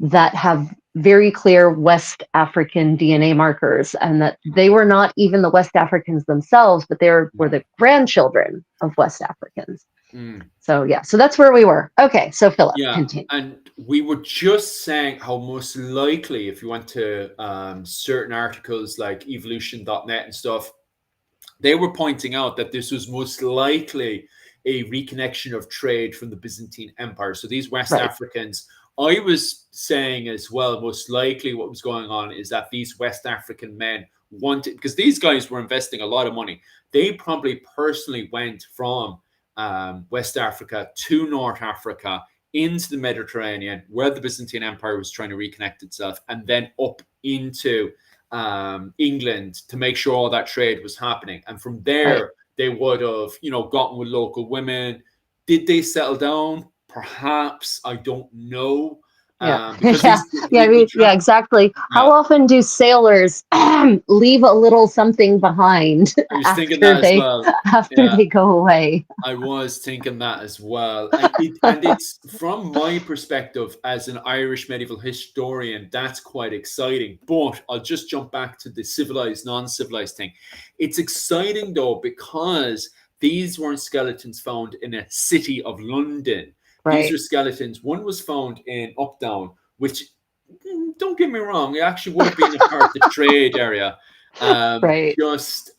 Speaker 1: that have very clear West African DNA markers, and that they were not even the West Africans themselves, but they were the grandchildren of West Africans.
Speaker 2: Mm.
Speaker 1: So yeah, so that's where we were. Okay, so Philip,
Speaker 2: Yeah,
Speaker 1: continue.
Speaker 2: and we were just saying how most likely, if you went to certain articles like evolution.net and stuff, they were pointing out that this was most likely a reconnection of trade from the Byzantine Empire. So these West
Speaker 1: Right.
Speaker 2: Africans, I was saying as well, most likely what was going on is that these West African men wanted, because these guys were investing a lot of money. They probably personally went from West Africa to North Africa into the Mediterranean, where the Byzantine Empire was trying to reconnect itself, and then up into England to make sure all that trade was happening. And from there,
Speaker 1: Right.
Speaker 2: they would have, gotten with local women. Did they settle down? Perhaps. I don't know.
Speaker 1: Yeah.
Speaker 2: Because
Speaker 1: Yeah. Yeah. I mean, yeah, exactly. How often do sailors leave a little something behind
Speaker 2: I was thinking
Speaker 1: after
Speaker 2: that as
Speaker 1: they
Speaker 2: well.
Speaker 1: after
Speaker 2: Yeah.
Speaker 1: they go away?
Speaker 2: I was thinking that as well. And it's from my perspective as an Irish medieval historian, that's quite exciting. But I'll just jump back to the civilized, non-civilized thing. It's exciting though, because these weren't skeletons found in a city of London. These
Speaker 1: Right.
Speaker 2: are skeletons. One was found in Updown, which, don't get me wrong, it actually would have been a part of the trade area,
Speaker 1: Right.
Speaker 2: just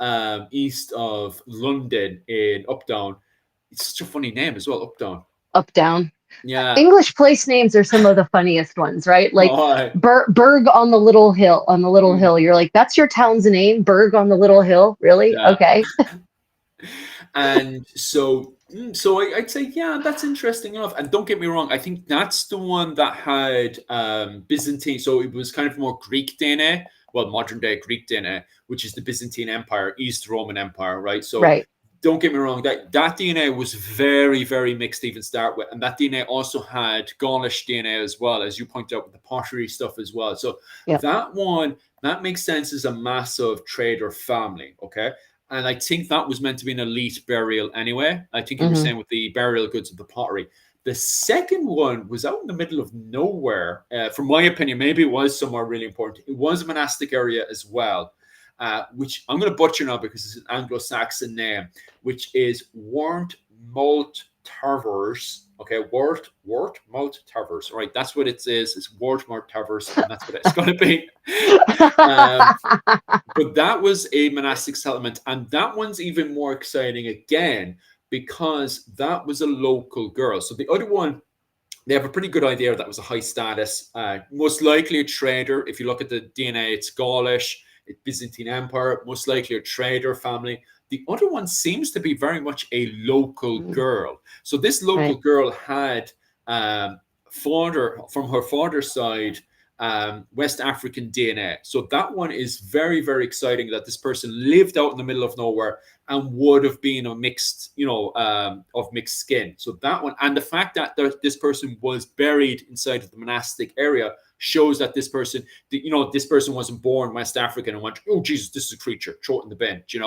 Speaker 2: east of London in Updown. It's such a funny name as well, Updown.
Speaker 1: Up down.
Speaker 2: Yeah.
Speaker 1: English place names are some of the funniest ones, right? Like
Speaker 2: Oh,
Speaker 1: Berg on the little hill. On the little
Speaker 2: mm,
Speaker 1: hill, you're like, that's your town's name, Berg on the little hill. Really?
Speaker 2: yeah.
Speaker 1: Okay.
Speaker 2: And so I'd say, yeah, that's interesting enough. And don't get me wrong, I think that's the one that had Byzantine. So it was kind of more Greek DNA, well, modern day Greek DNA, which is the Byzantine Empire, East Roman Empire, right? So
Speaker 1: Right.
Speaker 2: don't get me wrong, that DNA was very, very mixed to even start with. And that DNA also had Gaulish DNA as well, as you point out with the pottery stuff as well. So
Speaker 1: Yep.
Speaker 2: that one, that makes sense as a massive trader family, okay? And I think that was meant to be an elite burial anyway. I think you were
Speaker 1: Hmm.
Speaker 2: saying with the burial goods of the pottery. The second one was out in the middle of nowhere. From my opinion, maybe it was somewhere really important. It was a monastic area as well, which I'm going to butcher now because it's an Anglo-Saxon name, which is Warnt Malt Tavers. Okay, Wart Malt Tavers. All right, that's what it is. It's Wart Malt Tavers, and that's what it's going to be. um, but that was a monastic settlement, and that one's even more exciting again because that was a local girl. So the other one, they have a pretty good idea that was a high status, most likely a trader. If you look at the DNA, it's Gaulish, it's Byzantine Empire, most likely a trader family. The other one seems to be very much a local girl. So this local
Speaker 1: Right.
Speaker 2: girl had father from her father's side, West African DNA. So that one is very, very exciting that this person lived out in the middle of nowhere and would have been a mixed, of mixed skin. So that one, and the fact that this person was buried inside of the monastic area shows that this person, this person wasn't born West African and went, oh Jesus, this is a creature, throw it in the bin. And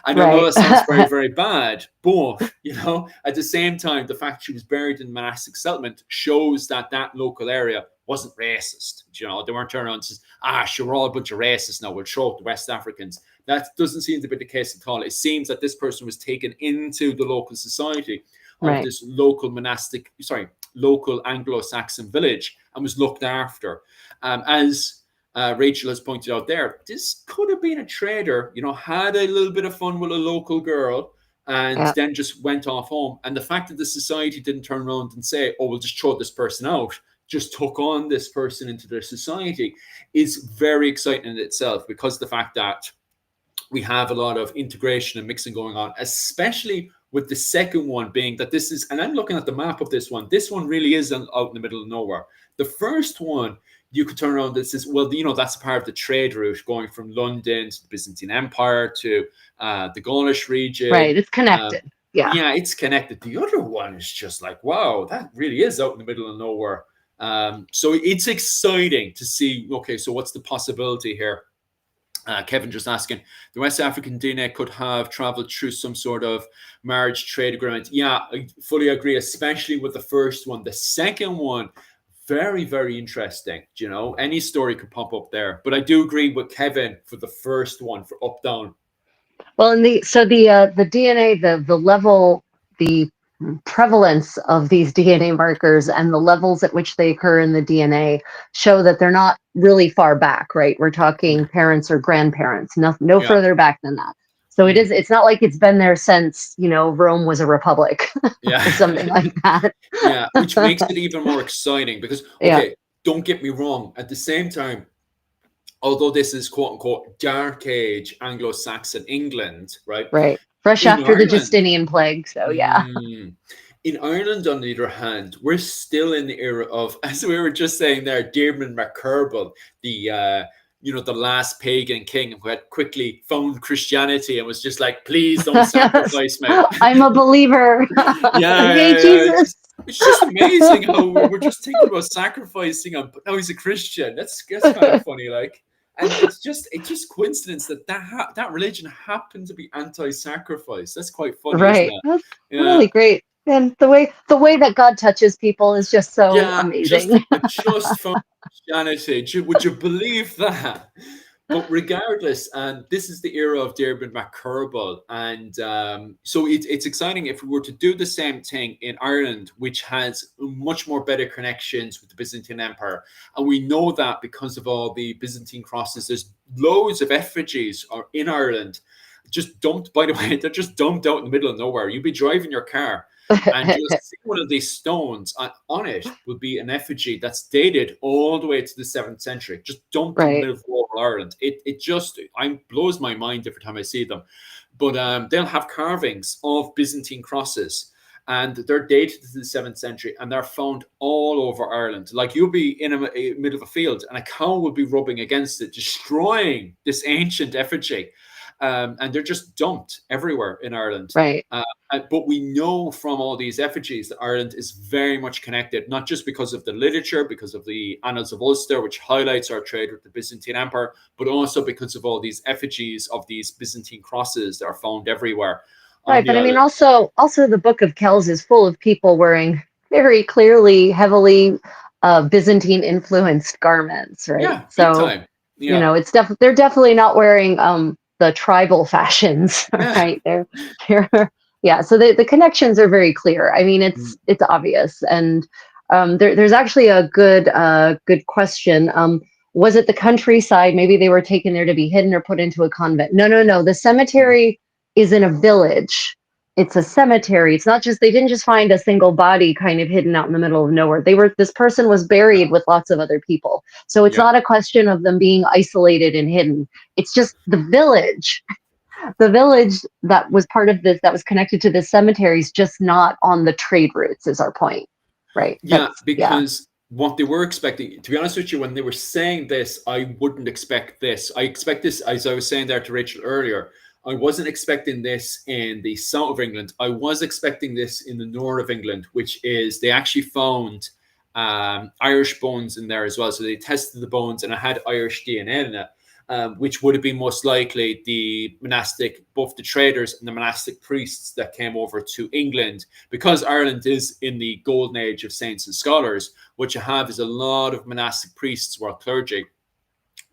Speaker 2: I know
Speaker 1: Right.
Speaker 2: that sounds very, very bad, but at the same time, the fact she was buried in the monastic settlement shows that that local area wasn't racist. They weren't turning around and says, sure, we're all a bunch of racists now, we'll throw out the West Africans. That doesn't seem to be the case at all. It seems that this person was taken into the local society of
Speaker 1: Right.
Speaker 2: this local Anglo-Saxon village and was looked after. As Rachel has pointed out there, this could have been a trader, had a little bit of fun with a local girl and
Speaker 1: Yeah.
Speaker 2: then just went off home. And the fact that the society didn't turn around and say, oh, we'll just throw this person out, just took on this person into their society is very exciting in itself, because the fact that we have a lot of integration and mixing going on, especially with the second one being that this is, and I'm looking at the map of this one really is out in the middle of nowhere. The first one, you could turn around and say, well, that's part of the trade route going from London to the Byzantine Empire to the Gaulish region.
Speaker 1: Right. It's connected. Yeah.
Speaker 2: Yeah, it's connected. The other one is just like, wow, that really is out in the middle of nowhere. So it's exciting to see, okay, so what's the possibility here? Kevin just asking, the West African DNA could have traveled through some sort of marriage trade agreement. Yeah, I fully agree, especially with the first one. The second one, very, very interesting. Any story could pop up there. But I do agree with Kevin for the first one, for up down.
Speaker 1: Well, and the DNA, the level, the prevalence of these DNA markers and the levels at which they occur in the DNA show that they're not really far back, right? We're talking parents or grandparents, no
Speaker 2: Yeah.
Speaker 1: further back than that. So it's not like it's been there since, Rome was a republic
Speaker 2: Yeah.
Speaker 1: or something like that.
Speaker 2: Yeah, which makes it even more exciting because,
Speaker 1: Yeah.
Speaker 2: okay, don't get me wrong. At the same time, although this is quote unquote dark age Anglo-Saxon England, right?
Speaker 1: Right. Fresh
Speaker 2: In
Speaker 1: after the
Speaker 2: Ireland,
Speaker 1: Justinian Plague. So yeah.
Speaker 2: in Ireland, on the other hand, we're still in the era of, as we were just saying there, Diarmaid MacCurbal, the last pagan king who had quickly found Christianity and was just like, please don't sacrifice me.
Speaker 1: I'm a believer. Yay,
Speaker 2: Yeah.
Speaker 1: Jesus.
Speaker 2: It's just amazing how we're just thinking about sacrificing him, but now he's a Christian. That's kind of funny, like. And it's just coincidence that religion happened to be anti-sacrifice. That's quite funny, isn't
Speaker 1: Right.
Speaker 2: it?
Speaker 1: That's
Speaker 2: Yeah.
Speaker 1: really great. And the way that God touches people is just so
Speaker 2: Yeah,
Speaker 1: amazing.
Speaker 2: just from Christianity. Would you believe that? But regardless, and this is the era of Diarmaid MacCurbal, and so it's exciting if we were to do the same thing in Ireland, which has much more better connections with the Byzantine Empire, and we know that because of all the Byzantine crosses. There's loads of effigies are in Ireland, just dumped. By the way, they're just dumped out in the middle of nowhere. You'd be driving your car, and you'll see one of these stones on it will be an effigy that's dated all the way to the 7th century, just dumped in the
Speaker 1: Right.
Speaker 2: middle of rural Ireland. It just blows my mind every time I see them. But they'll have carvings of Byzantine crosses, and they're dated to the 7th century, and they're found all over Ireland. Like, you'll be in a middle of a field, and a cow will be rubbing against it, destroying this ancient effigy. And they're just dumped everywhere in Ireland.
Speaker 1: Right.
Speaker 2: But we know from all these effigies that Ireland is very much connected, not just because of the literature, because of the Annals of Ulster, which highlights our trade with the Byzantine Empire, but also because of all these effigies of these Byzantine crosses that are found everywhere on
Speaker 1: Right.
Speaker 2: the
Speaker 1: But I mean,
Speaker 2: island.
Speaker 1: also the Book of Kells is full of people wearing very clearly, heavily Byzantine influenced garments, right?
Speaker 2: Yeah, big
Speaker 1: So,
Speaker 2: time. Yeah,
Speaker 1: they're definitely not wearing the tribal fashions,
Speaker 2: yeah.
Speaker 1: right? They're yeah. So the connections are very clear. I mean, it's obvious, and there's actually a good question. Was it the countryside? Maybe they were taken there to be hidden or put into a convent. No, no, no. The cemetery is in a village. It's a cemetery. It's not just, they didn't just find a single body kind of hidden out in the middle of nowhere. This person was buried with lots of other people. So it's
Speaker 2: Yeah.
Speaker 1: not a question of them being isolated and hidden. It's just the village that was part of this, that was connected to this cemetery, is just not on the trade routes, is our point. Right.
Speaker 2: Yeah,
Speaker 1: Yeah.
Speaker 2: because what they were expecting, to be honest with you, when they were saying this, I wouldn't expect this. I expect this, as I was saying there to Rachel earlier, I wasn't expecting this in the south of England. I was expecting this in the north of England, which is, they actually found Irish bones in there as well. So they tested the bones and it had Irish DNA in it. Which would have been most likely the monastic, both the traders and the monastic priests that came over to England. Because Ireland is in the golden age of saints and scholars, what you have is a lot of monastic priests or clergy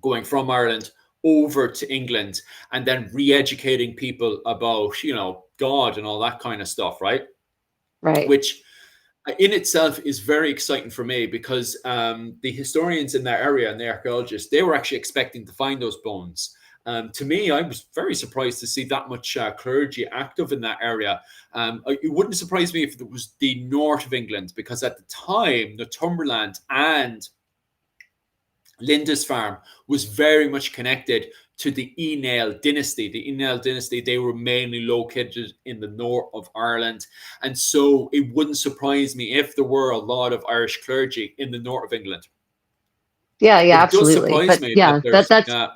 Speaker 2: going from Ireland over to England and then re-educating people about, God and all that kind of stuff, right?
Speaker 1: Right.
Speaker 2: Which in itself is very exciting for me because the historians in that area and the archaeologists, they were actually expecting to find those bones. To me, I was very surprised to see that much clergy active in that area. It wouldn't surprise me if it was the north of England, because at the time, Northumberland and Lindisfarne was very much connected to the Enale dynasty. The Enale dynasty, they were mainly located in the north of Ireland. And so it wouldn't surprise me if there were a lot of Irish clergy in the north of England.
Speaker 1: Yeah,
Speaker 2: But it does
Speaker 1: absolutely.
Speaker 2: surprise
Speaker 1: But
Speaker 2: me that
Speaker 1: yeah,
Speaker 2: there's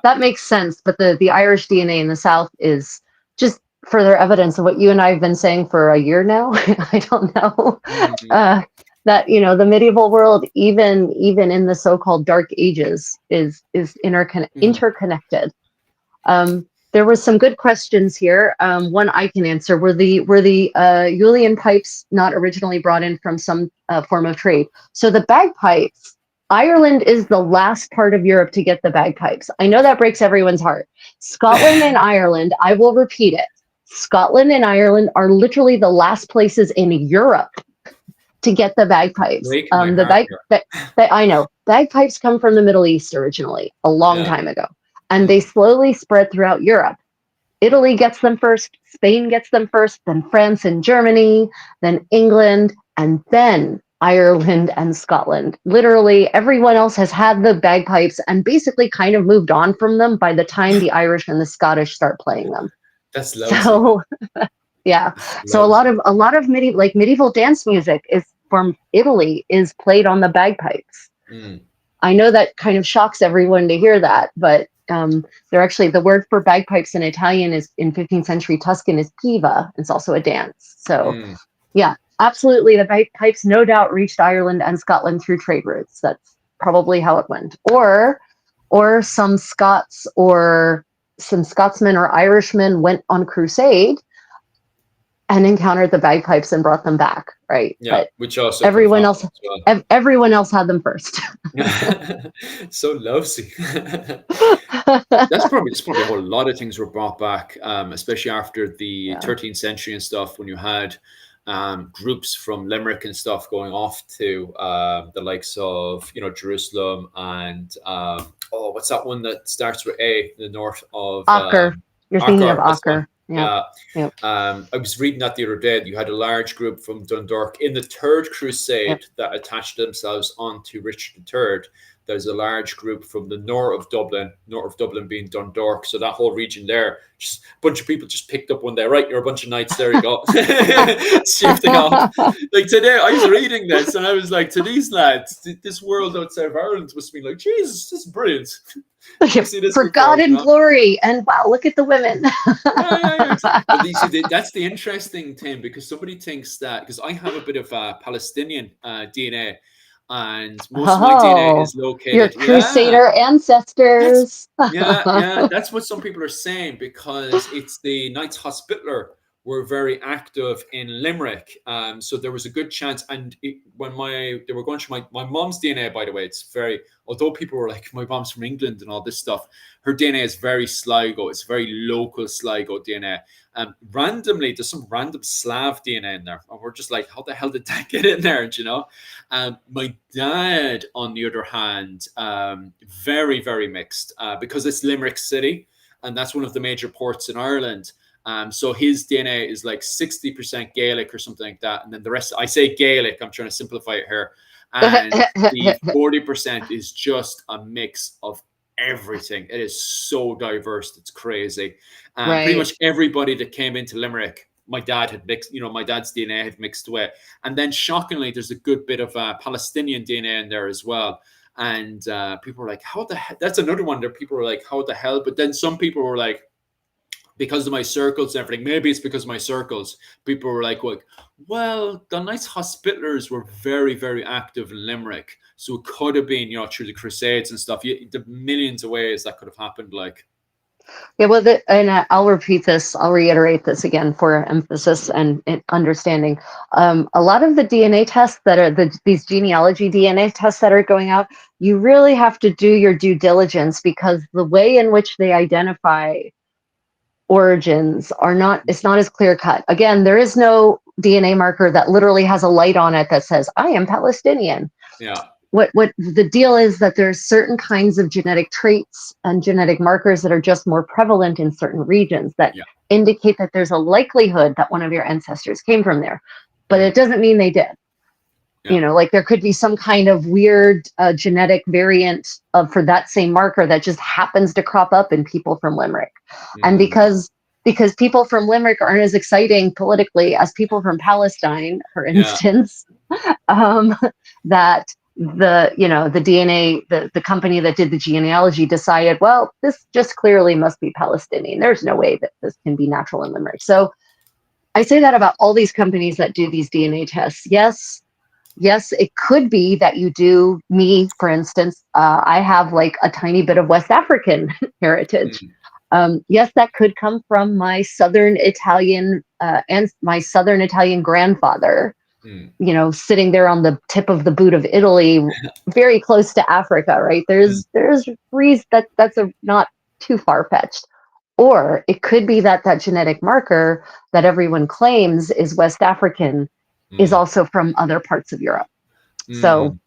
Speaker 1: that makes sense. But the Irish DNA in the South is just further evidence of what you and I have been saying for a year now. I don't know.
Speaker 2: mm,
Speaker 1: Uh, that the medieval world, even in the so-called Dark Ages, is
Speaker 2: mm,
Speaker 1: interconnected. There was some good questions here. One I can answer: were the Julian pipes not originally brought in from some form of trade? So the bagpipes. Ireland is the last part of Europe to get the bagpipes. I know that breaks everyone's heart. Scotland and Ireland, I will repeat it. Scotland and Ireland are literally the last places in Europe to get the bagpipes.
Speaker 2: breaking my
Speaker 1: The
Speaker 2: heart
Speaker 1: bag,
Speaker 2: here.
Speaker 1: I know bagpipes come from the Middle East originally, a long
Speaker 2: Yeah.
Speaker 1: time ago, and they slowly spread throughout Europe. Italy gets them first, Spain gets them first, then France and Germany, then England, and then Ireland and Scotland. Literally, everyone else has had the bagpipes and basically kind of moved on from them by the time the Irish and the Scottish start playing them.
Speaker 2: That's lousy.
Speaker 1: So, yeah.
Speaker 2: That's
Speaker 1: So
Speaker 2: lousy.
Speaker 1: a lot of medieval dance music is from Italy is played on the bagpipes.
Speaker 2: Mm,
Speaker 1: I know that kind of shocks everyone to hear that, but they're actually the word for bagpipes in Italian is in 15th century Tuscan is piva. It's also a dance. So
Speaker 2: mm.
Speaker 1: yeah, absolutely. The bagpipes no doubt reached Ireland and Scotland through trade routes. That's probably how it went. Or some Scots or some Scotsmen or Irishmen went on crusade and encountered the bagpipes and brought them back, right?
Speaker 2: Yeah,
Speaker 1: But
Speaker 2: which also could have
Speaker 1: everyone
Speaker 2: happened
Speaker 1: else
Speaker 2: as well.
Speaker 1: everyone else had them first.
Speaker 2: So lousy. There's probably a whole lot of things were brought back, especially after the
Speaker 1: Yeah.
Speaker 2: 13th century and stuff, when you had groups from Limerick and stuff going off to the likes of Jerusalem and oh, what's that one that starts with A, the north of
Speaker 1: Ocker. You're thinking of
Speaker 2: Acher? That's one.
Speaker 1: Ocker. Yep.
Speaker 2: Yeah.
Speaker 1: Yep.
Speaker 2: I was reading that the other day. You had a large group from Dundalk in the Third
Speaker 1: Yep.
Speaker 2: Crusade that attached themselves onto Richard III. There's a large group from the north of Dublin being Dundalk. So that whole region there, just a bunch of people just picked up one day. Right, you're a bunch of knights. There you go. Shifting off. Like today, I was reading this and I was like, to these lads, this world outside of Ireland must be like, Jesus, this is brilliant. Never seen this
Speaker 1: For God
Speaker 2: before,
Speaker 1: and glory. And wow, look at the women.
Speaker 2: yeah. But that's the interesting thing because somebody thinks that because I have a bit of Palestinian DNA, and most of my DNA
Speaker 1: Oh,
Speaker 2: is
Speaker 1: your
Speaker 2: located. Yeah,
Speaker 1: crusader
Speaker 2: that's
Speaker 1: ancestors.
Speaker 2: yeah. That's what some people are saying because it's the Knights Hospitaller were very active in Limerick. So there was a good chance. And when they were going through my mom's DNA, by the way, it's very, although people were like, my mom's from England and all this stuff, her DNA is very Sligo. It's very local Sligo DNA. Randomly, there's some random Slav DNA in there. And we're just like, how the hell did that get in there? Do you know? My dad, on the other hand, very, very mixed because it's Limerick City. And that's one of the major ports in Ireland. So his DNA is like 60% Gaelic or something like that. And then the rest, I say Gaelic, I'm trying to simplify it here. And the 40% is just a mix of everything. It is so diverse. It's crazy. Pretty
Speaker 1: Right.
Speaker 2: much everybody that came into Limerick, my dad had mixed, my dad's DNA had mixed away. And then shockingly, there's a good bit of Palestinian DNA in there as well. And people were like, how the hell? That's another one that people were like, how the hell? But then some people were like, because of my circles and everything, maybe it's because of my circles. People were like, well, the Knights Hospitallers were very, very active in Limerick. So it could have been, through the Crusades and stuff. The millions of ways that could have happened. Like,
Speaker 1: Yeah, well, and I'll repeat this. I'll reiterate this again for emphasis and understanding. A lot of the DNA tests that are these genealogy DNA tests that are going out, you really have to do your due diligence because the way in which they identify origins it's not as clear cut. Again, there is no DNA marker that literally has a light on it that says, I am Palestinian.
Speaker 2: yeah.
Speaker 1: What the deal is that there's certain kinds of genetic traits and genetic markers that are just more prevalent in certain regions that
Speaker 2: Yeah.
Speaker 1: indicate that there's a likelihood that one of your ancestors came from there, but it doesn't mean they did.
Speaker 2: Yeah.
Speaker 1: Like there could be some kind of weird genetic variant for that same marker that just happens to crop up in people from Limerick. And because people from Limerick aren't as exciting politically as people from Palestine, for
Speaker 2: Yeah.
Speaker 1: instance, that the DNA, the company that did the genealogy decided, well, this just clearly must be Palestinian. There's no way that this can be natural in Limerick. So I say that about all these companies that do these DNA tests. Yes, it could be that you do. Me, for instance, I have like a tiny bit of West African heritage. Yes, that could come from my Southern Italian and my Southern Italian grandfather, sitting there on the tip of the boot of Italy, very close to Africa, right? There's reason that's not too far fetched. Or it could be that genetic marker that everyone claims is West African is also from other parts of Europe. So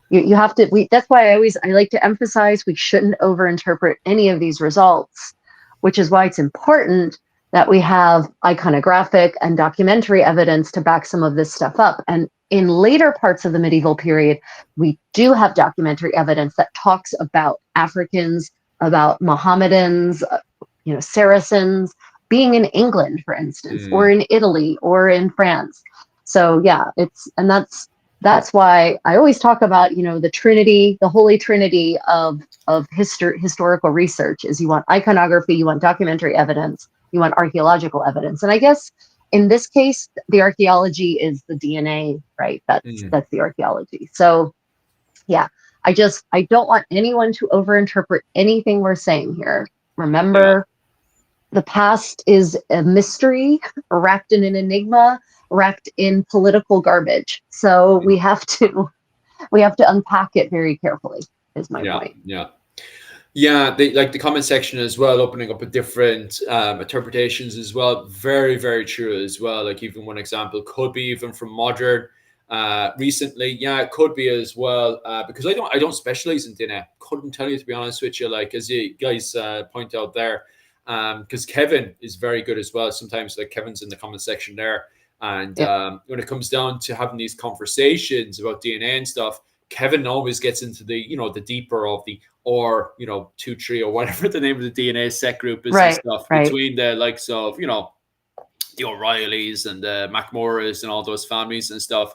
Speaker 1: you have to, that's why I like to emphasize we shouldn't overinterpret any of these results, which is why it's important that we have iconographic and documentary evidence to back some of this stuff up. And in later parts of the medieval period, we do have documentary evidence that talks about Africans, about Mohammedans, Saracens being in England, for instance, or in Italy or in France. So yeah, that's why I always talk about, the Trinity, the Holy Trinity of historical research is you want iconography, you want documentary evidence, you want archaeological evidence. And I guess in this case, the archaeology is the DNA, right? That's the archaeology. So yeah, I don't want anyone to overinterpret anything we're saying here. Remember, the past is a mystery wrapped in an enigma, wrapped in political garbage. So we have to unpack it very carefully, is my point.
Speaker 2: Yeah, like the comment section as well, opening up a different interpretations as well. Very, very true as well. Like even one example could be even from modern recently. Yeah, it could be as well because I don't specialize in DNA. Couldn't tell you, to be honest with you. Like as you guys point out there, because Kevin is very good as well. Sometimes like Kevin's in the comment section there, and when it comes down to having these conversations about DNA and stuff, Kevin always gets into the the deeper of the or 2, 3 or whatever the name of the DNA set group is and stuff between the likes of the O'Reillys and the McMorras and all those families and stuff.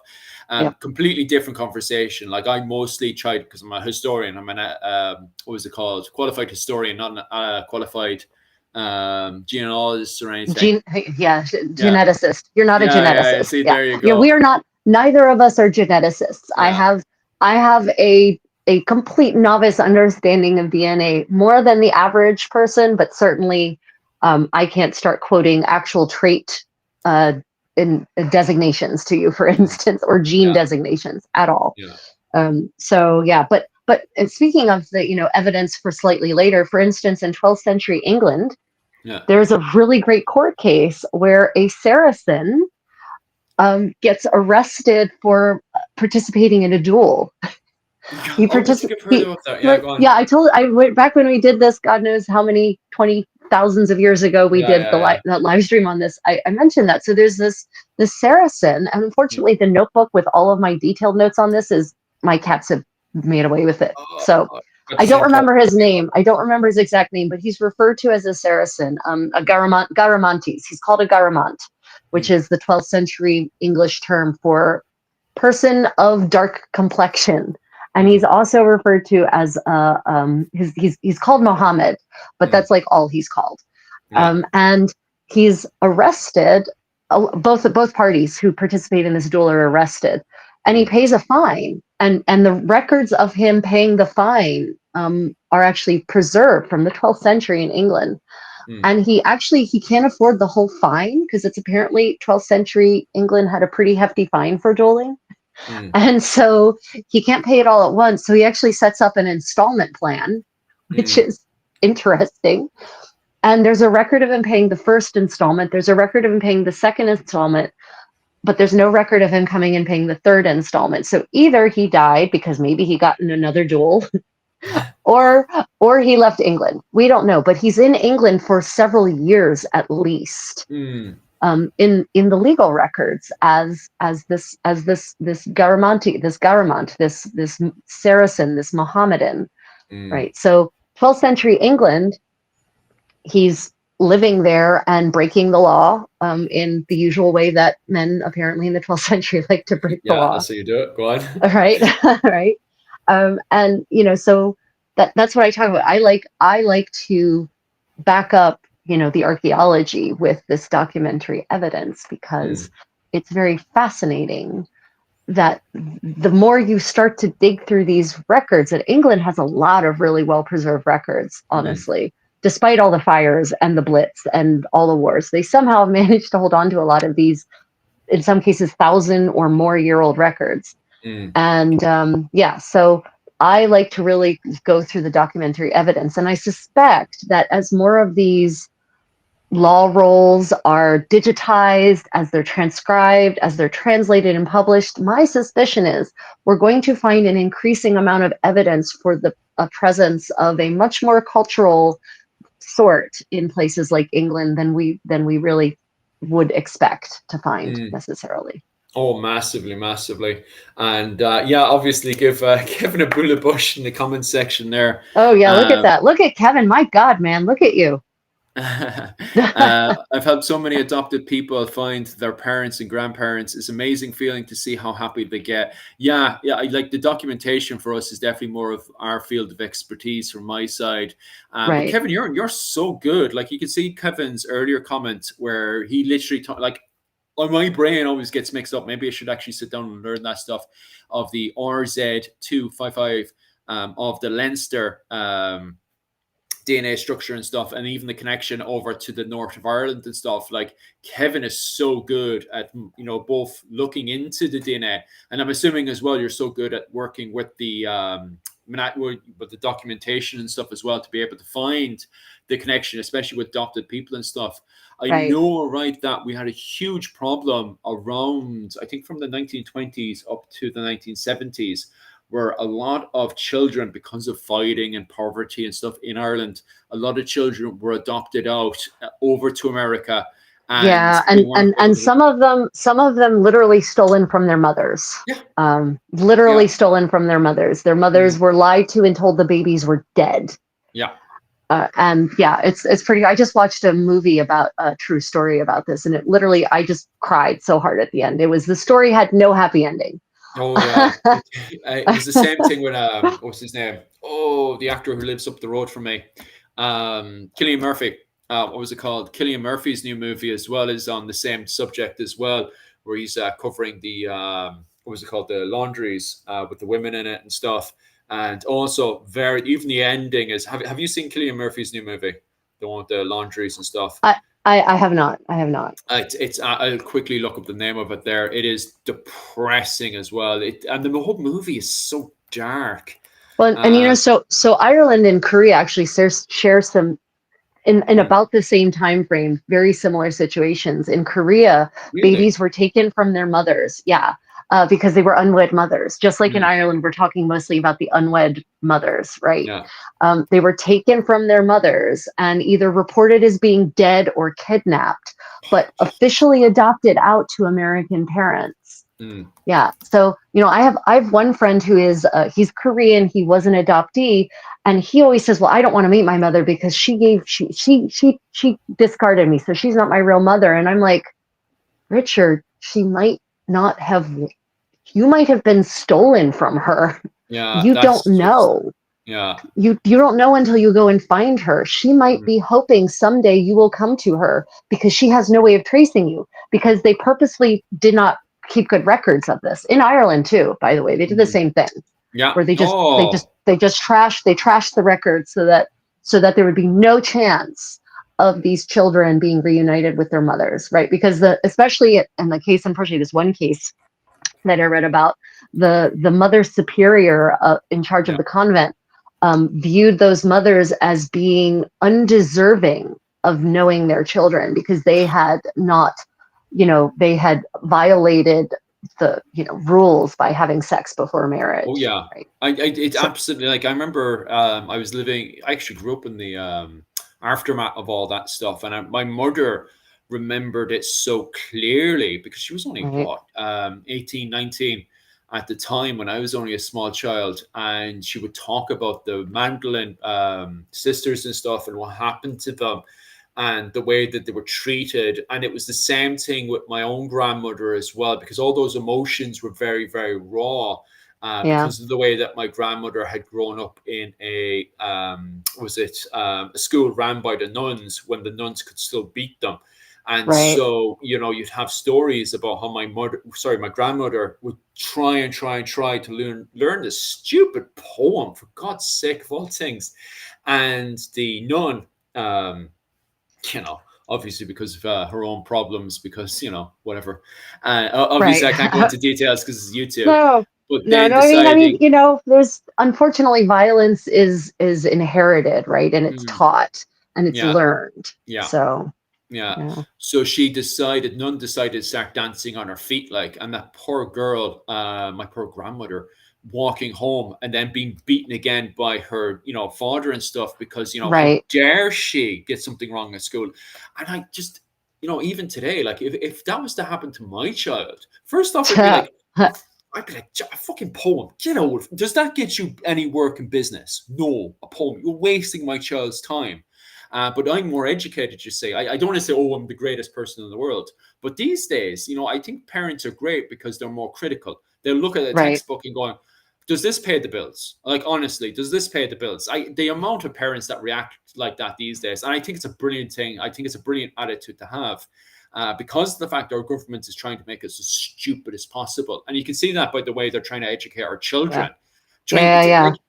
Speaker 2: Completely different conversation. Like I mostly tried, because I'm a historian. I'm an what was it called? Qualified historian, not a qualified genealogist or anything.
Speaker 1: Geneticist. You're not a geneticist.
Speaker 2: See, there you go.
Speaker 1: We are not. Neither of us are geneticists. I have a complete novice understanding of DNA, more than the average person, but certainly I can't start quoting actual trait in designations to you, for instance, or gene designations at all. But speaking of the evidence for slightly later, for instance, in 12th century England, there's a really great court case where a Saracen gets arrested for participating in a duel. I went back when we did this, God knows how many 20,000s of years ago we did that live stream on this. I mentioned that. So there's this Saracen, and unfortunately the notebook with all of my detailed notes on this is my cats have made away with it. So I don't remember his name. I don't remember his exact name, but he's referred to as a Saracen, a Garamantes. He's called a Garamant, which is the 12th century English term for person of dark complexion. And he's also referred to as he's called Mohammed, but that's like all he's called. And he's arrested. Both parties who participate in this duel are arrested, and he pays a fine. And the records of him paying the fine are actually preserved from the 12th century in England. And he can't afford the whole fine because it's apparently 12th century England had a pretty hefty fine for dueling. And so he can't pay it all at once. So he actually sets up an installment plan, which is interesting. And there's a record of him paying the first installment. There's a record of him paying the second installment, but there's no record of him coming and paying the third installment. So either he died because maybe he got in another duel or he left England. We don't know, but he's in England for several years at least. In the legal records as this Garamant, this Saracen, this Mohammedan, right? So 12th century England, he's living there and breaking the law in the usual way that men apparently in the 12th century like to break the
Speaker 2: Yeah,
Speaker 1: law.
Speaker 2: that's how you do it. Go on.
Speaker 1: Right. Right. And so that's what I talk about. I like to back up, the archaeology with this documentary evidence, because
Speaker 2: Mm,
Speaker 1: it's very fascinating that the more you start to dig through these records, and England has a lot of really well preserved records,
Speaker 2: mm,
Speaker 1: honestly, despite all the fires and the Blitz and all the wars, they somehow managed to hold on to a lot of these, in some cases, 1,000 or more year old records.
Speaker 2: mm.
Speaker 1: And yeah, so I like to really go through the documentary evidence. And I suspect that as more of these law rolls are digitized, as they're transcribed, as they're translated and published, my suspicion is we're going to find an increasing amount of evidence for the presence of a much more cultural sort in places like England than we really would expect to find
Speaker 2: Mm.
Speaker 1: necessarily.
Speaker 2: Oh, massively, massively. And yeah, obviously give Kevin a bullet bush in the comments section there.
Speaker 1: Oh yeah, look at
Speaker 2: Um,
Speaker 1: that. Look at Kevin. My God, man, look at you.
Speaker 2: I've helped so many adopted people find their parents and grandparents. It's amazing feeling to see how happy they get. Yeah, yeah. Like the documentation for us is definitely more of our field of expertise from my side. But
Speaker 1: Right.
Speaker 2: Kevin, you're so good. Like you can see Kevin's earlier comment where he literally like my brain always gets mixed up. Maybe I should actually sit down and learn that stuff of the RZ255 of the Leinster DNA structure and stuff, and even the connection over to the north of Ireland and stuff. Like Kevin is so good at both looking into the DNA, and I'm assuming as well you're so good at working with the with the documentation and stuff as well to be able to find the connection, especially with adopted people and stuff. I
Speaker 1: Right.
Speaker 2: know, right, that we had a huge problem around, I think, from the 1920s up to the 1970s, where a lot of children, because of fighting and poverty and stuff in Ireland, a lot of children were adopted out over to America, and
Speaker 1: Yeah,
Speaker 2: they
Speaker 1: and
Speaker 2: weren't
Speaker 1: and
Speaker 2: able
Speaker 1: and
Speaker 2: to.
Speaker 1: some of them literally stolen from their mothers.
Speaker 2: Yeah,
Speaker 1: Literally
Speaker 2: yeah,
Speaker 1: stolen from their mothers. Their mothers
Speaker 2: mm,
Speaker 1: were lied to and told the babies were dead.
Speaker 2: yeah.
Speaker 1: And yeah, it's pretty. I just watched a movie about a true story about this, and it literally, I just cried so hard at the end. The story had no happy ending.
Speaker 2: Oh yeah, it was the same thing with what's his name? Oh, the actor who lives up the road from me, Killian Murphy. What was it called? Killian Murphy's new movie as well is on the same subject as well, where he's covering the what was it called? The laundries with the women in it and stuff, and also very even the ending is. Have you seen Killian Murphy's new movie? The one with the laundries and stuff.
Speaker 1: I have not. I have not.
Speaker 2: It's I'll quickly look up the name of it there. It is depressing as well. And the whole movie is so dark.
Speaker 1: Well, and
Speaker 2: Uh,
Speaker 1: so Ireland and Korea actually share some in
Speaker 2: mm,
Speaker 1: about the same time frame, very similar situations. In Korea,
Speaker 2: really?
Speaker 1: babies were taken from their mothers, yeah, because they were unwed mothers. Just like in
Speaker 2: Mm,
Speaker 1: Ireland, we're talking mostly about the unwed mothers, right?
Speaker 2: yeah.
Speaker 1: They were taken from their mothers and either reported as being dead or kidnapped, but officially adopted out to American parents.
Speaker 2: Mm,
Speaker 1: Yeah. So, I have one friend who is he's Korean, he was an adoptee, and he always says, "Well, I don't want to meet my mother because she discarded me, so she's not my real mother." And I'm like, "Richard, she might not have you might have been stolen from her.
Speaker 2: yeah.
Speaker 1: You don't
Speaker 2: That's just
Speaker 1: know.
Speaker 2: yeah.
Speaker 1: You don't know until you go and find her. She might
Speaker 2: Mm,
Speaker 1: be hoping someday you will come to her because she has no way of tracing you, because they purposely did not keep good records of this. In Ireland too, by the way, they did the
Speaker 2: mhm,
Speaker 1: same thing,
Speaker 2: yeah.
Speaker 1: where
Speaker 2: Oh,
Speaker 1: they just trashed the records so that there would be no chance of these children being reunited with their mothers, right? Because especially in the case, unfortunately, this one case that I read about, the mother superior in charge of
Speaker 2: yeah.
Speaker 1: the convent viewed those mothers as being undeserving of knowing their children, because they had not, they had violated the rules by having sex before
Speaker 2: Oh
Speaker 1: marriage,
Speaker 2: yeah.
Speaker 1: right?
Speaker 2: It's
Speaker 1: So
Speaker 2: absolutely like I remember. I was living. I actually grew up in the aftermath of all that stuff, and my mother remembered it so clearly because she was only
Speaker 1: right.
Speaker 2: what 18, 19 at the time when I was only a small child, and she would talk about the Magdalene sisters and stuff and what happened to them. and the way that they were treated. And it was the same thing with my own grandmother as well, because all those emotions were very, very raw.
Speaker 1: Yeah.
Speaker 2: Because of the way that my grandmother had grown up in a a school ran by the nuns when the nuns could still beat them, and
Speaker 1: Right.
Speaker 2: so you'd have stories about how my grandmother would try to learn this stupid poem, for God's sake of all things, and the nun, um, you know, obviously because of her own problems, because whatever.
Speaker 1: Right.
Speaker 2: Obviously, I can't go into details because it's YouTube.
Speaker 1: No,
Speaker 2: But
Speaker 1: no,
Speaker 2: then
Speaker 1: no. I mean,
Speaker 2: deciding,
Speaker 1: there's unfortunately violence is inherited, right? And it's
Speaker 2: mm,
Speaker 1: taught and it's
Speaker 2: yeah,
Speaker 1: learned.
Speaker 2: yeah,
Speaker 1: So,
Speaker 2: yeah.
Speaker 1: yeah.
Speaker 2: So Nun decided to start dancing on her feet, like, and that poor girl, my poor grandmother, walking home and then being beaten again by her, father and stuff, because, how
Speaker 1: Right.
Speaker 2: dare she get something wrong at school. And I just, even today, like, if that was to happen to my child, first off, I'd be like, a fucking poem. Get out. Does that get you any work in business? No, a poem. You're wasting my child's time. But I'm more educated, you say. I don't want to say, oh, I'm the greatest person in the world. But these days, I think parents are great because they're more critical. They'll look at a
Speaker 1: Right.
Speaker 2: textbook and going, does this pay the bills? Like, honestly, does this pay the bills? The amount of parents that react like that these days, and I think it's a brilliant thing. I think it's a brilliant attitude to have. Because of the fact our government is trying to make us as stupid as possible. And you can see that by the way they're trying to educate our
Speaker 1: Yeah.
Speaker 2: children.
Speaker 1: Yeah. Yeah.
Speaker 2: Like,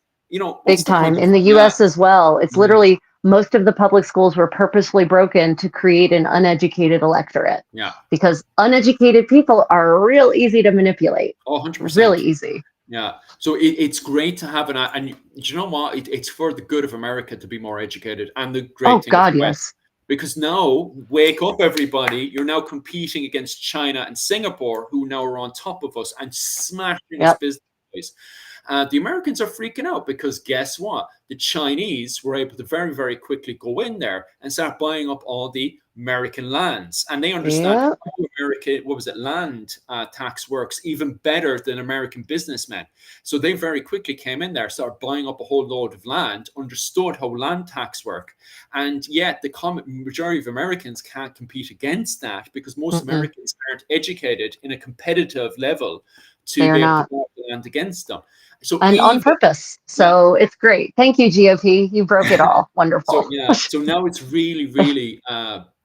Speaker 2: what's
Speaker 1: Big
Speaker 2: the point
Speaker 1: time.
Speaker 2: of,
Speaker 1: In the
Speaker 2: yeah.
Speaker 1: US as well, it's
Speaker 2: Mm,
Speaker 1: literally most of the public schools were purposefully broken to create an uneducated electorate
Speaker 2: yeah.
Speaker 1: because uneducated people are real easy to manipulate.
Speaker 2: Oh, 100%.
Speaker 1: Really easy.
Speaker 2: Yeah. So it's great to have and you know what? It's for the good of America to be more educated, and the
Speaker 1: Oh,
Speaker 2: great thing of the
Speaker 1: God,
Speaker 2: West.
Speaker 1: yes.
Speaker 2: Because now, wake up, everybody. You're now competing against China and Singapore, who now are on top of us and smashing us
Speaker 1: Yep.
Speaker 2: business. The Americans are freaking out because guess what? The Chinese were able to very, very quickly go in there and start buying up all the American lands. And they understand
Speaker 1: Yep.
Speaker 2: how American, land tax works even better than American businessmen. So they very quickly came in there, started buying up a whole load of land, understood how land tax work. And yet the majority of Americans can't compete against that because most
Speaker 1: Mm-mm.
Speaker 2: Americans aren't educated in a competitive level
Speaker 1: They
Speaker 2: to
Speaker 1: are
Speaker 2: be able to
Speaker 1: not.
Speaker 2: buy the land against them. So
Speaker 1: And on
Speaker 2: even,
Speaker 1: purpose.
Speaker 2: yeah,
Speaker 1: So it's great. Thank you, GOP. You broke it all. Wonderful.
Speaker 2: so now it's really, really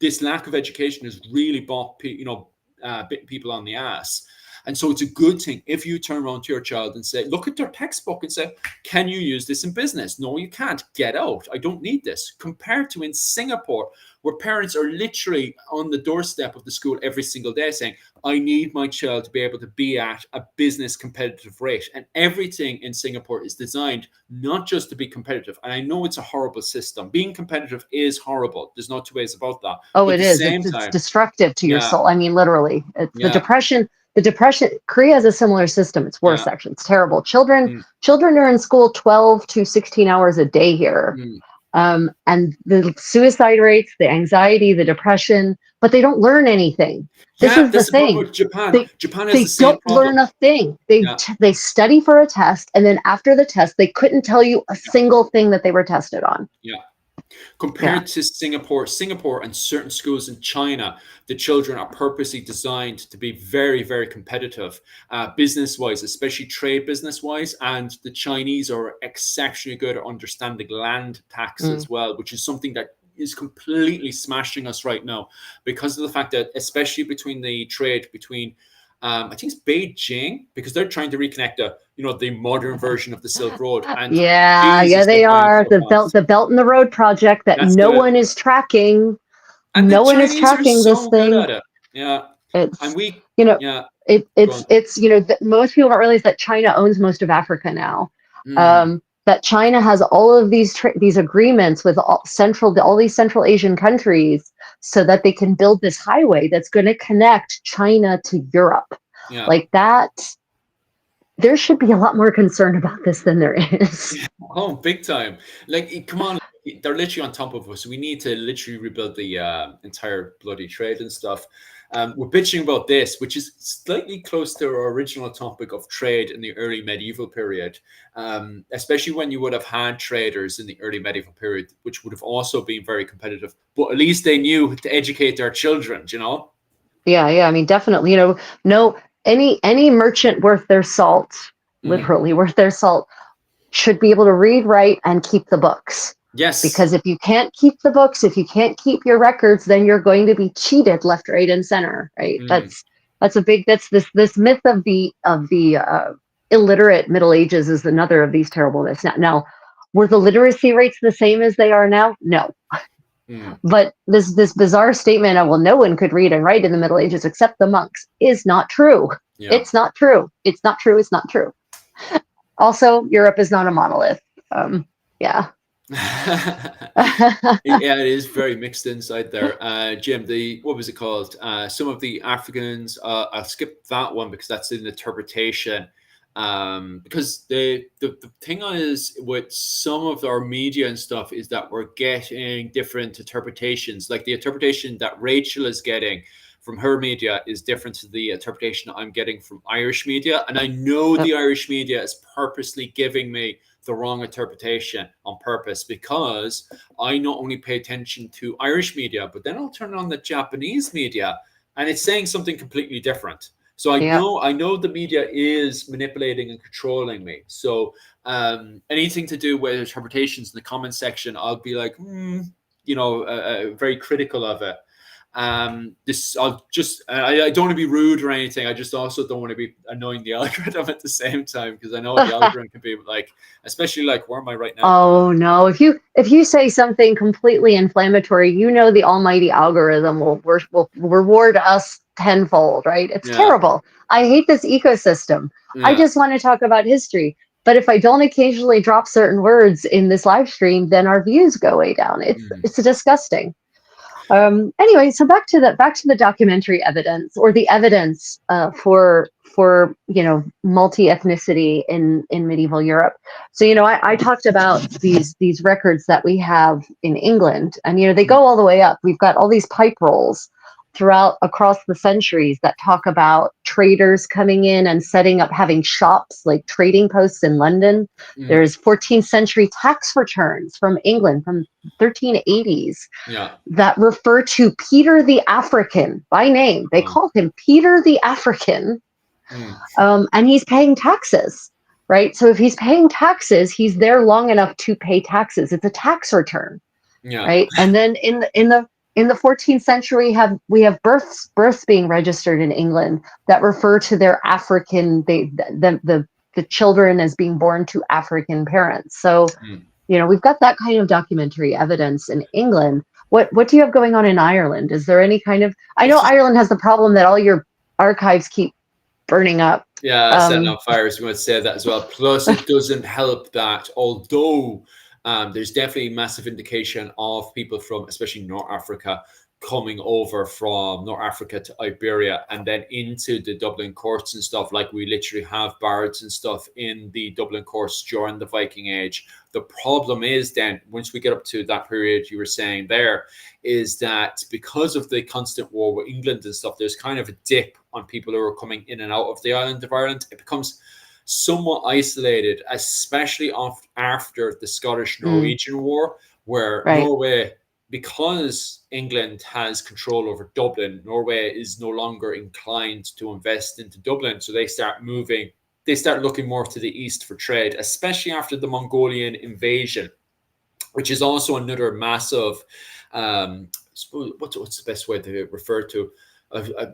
Speaker 2: this lack of education has really bought bitten people on the ass. And so it's a good thing if you turn around to your child and say, look at their textbook and say, can you use this in business? No, you can't. Get out. I don't need this. Compared to in Singapore, where parents are literally on the doorstep of the school every single day saying, I need my child to be able to be at a business competitive rate. And everything in Singapore is designed not just to be competitive. And I know it's a horrible system. Being competitive is horrible. There's no two ways about that.
Speaker 1: Oh,
Speaker 2: But at
Speaker 1: it
Speaker 2: the
Speaker 1: is.
Speaker 2: same
Speaker 1: It's
Speaker 2: time,
Speaker 1: destructive to your
Speaker 2: yeah,
Speaker 1: soul. I mean, literally. It's the
Speaker 2: yeah,
Speaker 1: depression. The depression. Korea has a similar system. It's worse,
Speaker 2: yeah,
Speaker 1: actually. It's terrible. Children
Speaker 2: mm,
Speaker 1: children are in school 12 to 16 hours a day here.
Speaker 2: mm.
Speaker 1: And the suicide rates, the anxiety, the depression, but they don't learn anything. This
Speaker 2: Yeah,
Speaker 1: is the
Speaker 2: that's the problem
Speaker 1: thing.
Speaker 2: with Japan.
Speaker 1: They
Speaker 2: Japan has the
Speaker 1: they
Speaker 2: same
Speaker 1: don't learn
Speaker 2: problem.
Speaker 1: a thing. They
Speaker 2: Yeah,
Speaker 1: they study for a test, and then after the test, they couldn't tell you a
Speaker 2: yeah,
Speaker 1: single thing that they were tested on.
Speaker 2: yeah.
Speaker 1: Yeah.
Speaker 2: Compared to Singapore and certain schools in China, the children are purposely designed to be very, very competitive, business wise, especially trade business wise. And the Chinese are exceptionally good at understanding land tax
Speaker 1: Mm.
Speaker 2: as well, which is something that is completely smashing us right now because of the fact that, especially between the trade between I think it's Beijing, because they're trying to reconnect the modern version of the Silk Road, and
Speaker 1: Yeah, yeah,
Speaker 2: Jesus, they're
Speaker 1: they
Speaker 2: buying up
Speaker 1: are
Speaker 2: so fast.
Speaker 1: the Belt and the Road project that
Speaker 2: That's
Speaker 1: no
Speaker 2: the
Speaker 1: one is tracking.
Speaker 2: And the
Speaker 1: No one is
Speaker 2: Chinese are
Speaker 1: tracking this
Speaker 2: so good
Speaker 1: thing.
Speaker 2: at it. Yeah. And
Speaker 1: It's
Speaker 2: we,
Speaker 1: you know
Speaker 2: yeah, go on.
Speaker 1: it's most people don't realize that China owns most of Africa now.
Speaker 2: Mm,
Speaker 1: That China has all of these agreements with all these Central Asian countries so that they can build this highway that's going to connect China to Europe.
Speaker 2: yeah.
Speaker 1: Like that, there should be a lot more concern about this than there is.
Speaker 2: Oh, big time. Like, come on. They're literally on top of us. We need to literally rebuild the entire bloody trade and stuff. we're bitching about this, which is slightly close to our original topic of trade in the early medieval period, especially when you would have had traders in the early medieval period, which would have also been very competitive. But at least they knew to educate their children, you know?
Speaker 1: Yeah, yeah. I mean, definitely. No, any merchant worth their salt,
Speaker 2: Mm.
Speaker 1: literally worth their salt, should be able to read, write, and keep the books.
Speaker 2: Yes.
Speaker 1: Because if you can't keep the books, if you can't keep your records, then you're going to be cheated left, right, and center. Right.
Speaker 2: Mm.
Speaker 1: That's this myth of the illiterate Middle Ages is another of these terrible myths. Now, were the literacy rates the same as they are now? No.
Speaker 2: Mm.
Speaker 1: But this bizarre statement of, well, no one could read and write in the Middle Ages except the monks is not true.
Speaker 2: Yeah.
Speaker 1: It's not true. It's not true. It's not true. Also, Europe is not a monolith. Yeah.
Speaker 2: Yeah, it is very mixed inside there. Jim, the what was it called? Some of the Africans. I'll skip that one because that's an interpretation. Because the thing is with some of our media and stuff is that we're getting different interpretations. Like the interpretation that Rachel is getting from her media is different to the interpretation I'm getting from Irish media, and I know the Irish media is purposely giving me the wrong interpretation on purpose because I not only pay attention to Irish media, but then I'll turn on the Japanese media and it's saying something completely different. So
Speaker 1: Yeah.
Speaker 2: I know the media is manipulating and controlling me. So anything to do with interpretations in the comment section, I'll be like, very critical of it. This I'll just I don't want to be rude or anything. I just also don't want to be annoying the algorithm at the same time because I know the algorithm can be like, especially like where am I right now?
Speaker 1: Oh no! If you say something completely inflammatory, the almighty algorithm will reward us tenfold. Right? It's
Speaker 2: Yeah,
Speaker 1: terrible. I hate this ecosystem. I
Speaker 2: yeah.
Speaker 1: just want to talk about history. But if I don't occasionally drop certain words in this live stream, then our views go way down.
Speaker 2: Mm,
Speaker 1: It's disgusting. Anyway, so back to the documentary evidence or the evidence for multi ethnicity in medieval Europe. So I talked about these records that we have in England, and they
Speaker 2: mm,
Speaker 1: go all the way up. We've got all these pipe rolls throughout across the centuries that talk about traders coming in and setting up, having shops like trading posts in London.
Speaker 2: mm.
Speaker 1: There's 14th century tax returns from England from 1380s
Speaker 2: Yeah.
Speaker 1: that refer to Peter the African by name. They
Speaker 2: Wow.
Speaker 1: call him Peter the African,
Speaker 2: Mm,
Speaker 1: and he's paying taxes, right? So if he's paying taxes, he's there long enough to pay taxes. It's a tax return,
Speaker 2: yeah.
Speaker 1: right? And then in the 14th century, we have births being registered in England that refer to their African the children as being born to African parents. So
Speaker 2: Mm.
Speaker 1: we've got that kind of documentary evidence in England. What do you have going on in Ireland? Is there any kind of? I know
Speaker 2: It's just
Speaker 1: Ireland has the problem that all your archives keep burning up.
Speaker 2: yeah, setting
Speaker 1: Um,
Speaker 2: on fire is going to say that as well. Plus, it doesn't help that although there's definitely massive indication of people from, especially North Africa, coming over from North Africa to Iberia and then into the Dublin courts and stuff. Like we literally have bards and stuff in the Dublin courts during the Viking Age. The problem is then once we get up to that period you were saying there, is that because of the constant war with England and stuff, there's kind of a dip on people who are coming in and out of the island of Ireland. It becomes somewhat isolated, especially after the Scottish
Speaker 1: mm,
Speaker 2: Norwegian War, where
Speaker 1: right.
Speaker 2: Norway, because England has control over Dublin, Norway is no longer inclined to invest into Dublin. So they start moving, they start looking more to the east for trade, especially after the Mongolian invasion, which is also another massive, what's the best way to refer to a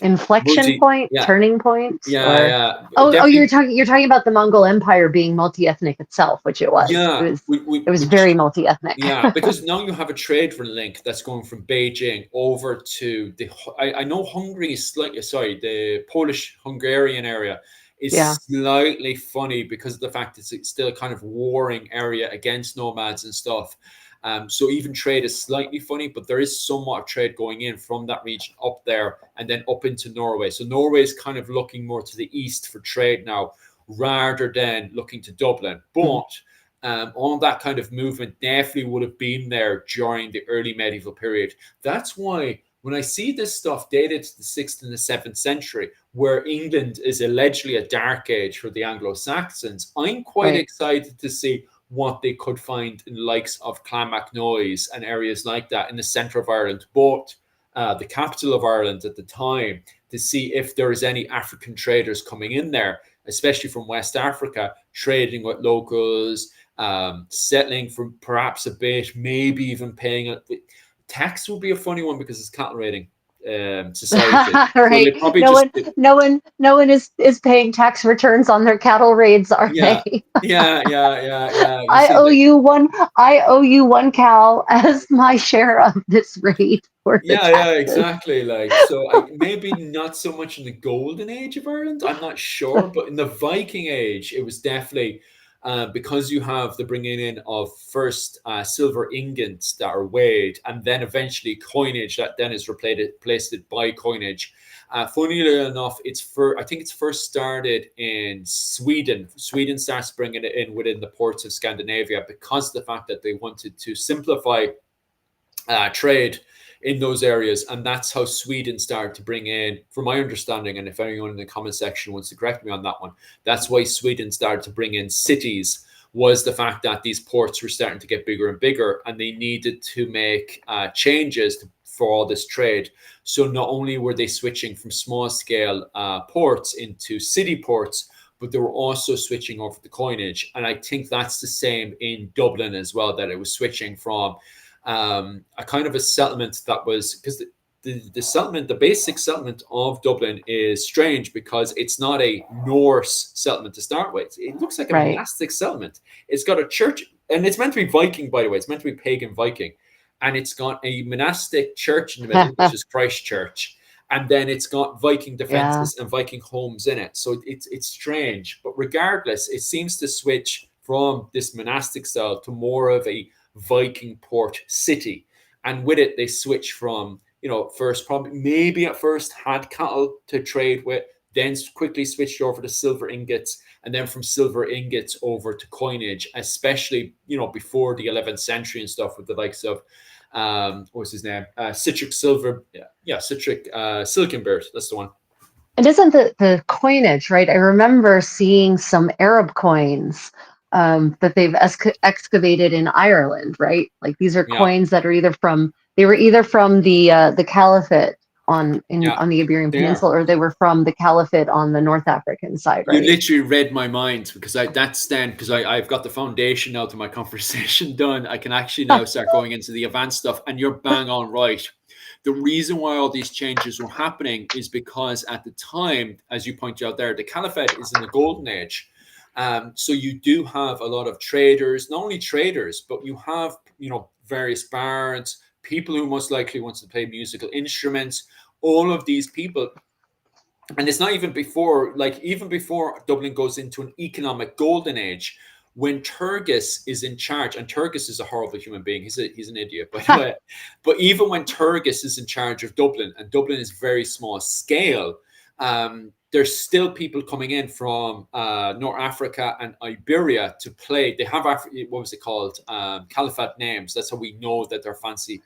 Speaker 1: Inflection
Speaker 2: multi,
Speaker 1: point,
Speaker 2: yeah,
Speaker 1: turning point,
Speaker 2: yeah,
Speaker 1: or
Speaker 2: yeah,
Speaker 1: oh, you're
Speaker 2: definitely,
Speaker 1: talking about the Mongol Empire being multi-ethnic itself, which it was. It
Speaker 2: yeah,
Speaker 1: was it was very multi-ethnic.
Speaker 2: yeah, because now you have a trade link that's going from Beijing over to I know Hungary is slightly, sorry, the Polish Hungarian area is
Speaker 1: Yeah.
Speaker 2: slightly funny because of the fact it's still a kind of warring area against nomads and stuff. So even trade is slightly funny, but there is somewhat of trade going in from that region up there and then up into Norway. So Norway is kind of looking more to the east for trade now rather than looking to Dublin.
Speaker 1: Mm.
Speaker 2: But all that kind of movement definitely would have been there during the early medieval period. That's why when I see this stuff dated to the 6th and the 7th century, where England is allegedly a dark age for the Anglo-Saxons, I'm quite
Speaker 1: Right.
Speaker 2: excited to see what they could find in the likes of Clonmacnoise and areas like that in the centre of Ireland, both the capital of Ireland at the time, to see if there is any African traders coming in there, especially from West Africa, trading with locals, settling for perhaps a bit, maybe even paying a tax. Would be a funny one because it's cattle raiding society. So
Speaker 1: Right.
Speaker 2: they probably just
Speaker 1: No one is paying tax returns on their cattle raids, are
Speaker 2: yeah,
Speaker 1: they?
Speaker 2: yeah. You
Speaker 1: I
Speaker 2: see
Speaker 1: owe
Speaker 2: that.
Speaker 1: you one. I owe you one cow as my share of this raid for the
Speaker 2: Yeah,
Speaker 1: taxes.
Speaker 2: exactly. Like, so maybe not so much in the golden age of Ireland, I'm not sure, but in the Viking age, it was definitely because you have the bringing in of first silver ingots that are weighed, and then eventually coinage that then is replaced by coinage. Funnily enough, I think it's first started in Sweden. Sweden starts bringing it in within the ports of Scandinavia because of the fact that they wanted to simplify trade in those areas, and that's how Sweden started to bring in, from my understanding, and if anyone in the comment section wants to correct me on that one, that's why Sweden started to bring in cities, was the fact that these ports were starting to get bigger and bigger, and they needed to make changes for all this trade. So not only were they switching from small scale ports into city ports, but they were also switching over the coinage. And I think that's the same in Dublin as well, that it was switching from a kind of a settlement that was, because the settlement, the basic settlement of Dublin is strange because it's not a Norse settlement to start with. It looks like a
Speaker 1: Right.
Speaker 2: monastic settlement. It's got a church, and it's meant to be Viking, by the way. It's meant to be pagan Viking, and it's got a monastic church in the middle, which is Christ Church, and then it's got Viking
Speaker 1: Yeah.
Speaker 2: defenses and Viking homes in it. So it's strange, but regardless, it seems to switch from this monastic style to more of a Viking port city. And with it, they switch from, first, probably maybe at first had cattle to trade with, then quickly switched over to silver ingots, and then from silver ingots over to coinage, especially, before the 11th century and stuff, with the likes of, what's his name? Citric silver. Yeah, Citric Silkenbeard. That's the one.
Speaker 1: And isn't the coinage, right? I remember seeing some Arab coins that they've excavated in Ireland, right? Like these are
Speaker 2: Yeah,
Speaker 1: coins that are they were either from the Caliphate
Speaker 2: yeah,
Speaker 1: on the Iberian
Speaker 2: they are.
Speaker 1: Peninsula, or they were from the Caliphate on the North African side,
Speaker 2: You
Speaker 1: right?
Speaker 2: literally read my mind, because I've got the foundation now to my conversation done. I can actually now start going into the advanced stuff, and you're bang on right. The reason why all these changes were happening is because at the time, as you point out there, the Caliphate is in the golden age. So you do have a lot of traders, not only traders, but you have, various bards, people who most likely wants to play musical instruments. All of these people, and it's not even before, like even before Dublin goes into an economic golden age, when Turgis is in charge, and Turgis is a horrible human being. He's an idiot, by the way. But even when Turgis is in charge of Dublin, and Dublin is very small scale, there's still people coming in from North Africa and Iberia to play. They have what was it called? Caliphate names. That's how we know that they're fancy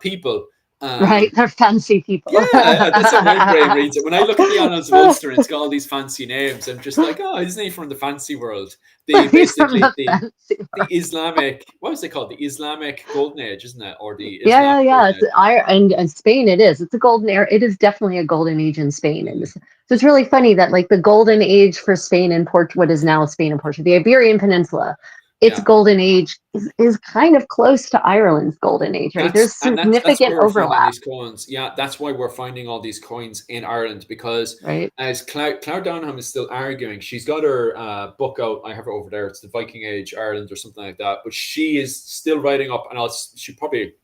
Speaker 2: people.
Speaker 1: Right, they're fancy people.
Speaker 2: Yeah, that's how my brain reads it. When I look at the Annals of Ulster and it's got all these fancy names, I'm just like, oh, isn't he from the fancy world? The
Speaker 1: He's from
Speaker 2: basically
Speaker 1: the fancy
Speaker 2: the Islamic, what was it called? The Islamic Golden Age, isn't it? Or the
Speaker 1: Yeah,
Speaker 2: Islamic
Speaker 1: yeah.
Speaker 2: Golden
Speaker 1: It's
Speaker 2: Age?
Speaker 1: and Spain. It is. It's a golden era. It is definitely a golden age in Spain, and so it's really funny that like the golden age for Spain and what is now Spain and Portugal, the Iberian Peninsula, its
Speaker 2: Yeah.
Speaker 1: golden age is kind of close to Ireland's golden age, right? There's
Speaker 2: That's
Speaker 1: significant
Speaker 2: where we're finding
Speaker 1: overlap,
Speaker 2: these coins. Yeah, that's why we're finding all these coins in Ireland, because
Speaker 1: right?
Speaker 2: as Claire Downham is still arguing, she's got her book out. I have it over there. It's the Viking Age Ireland or something like that. But she is still writing up, and she probably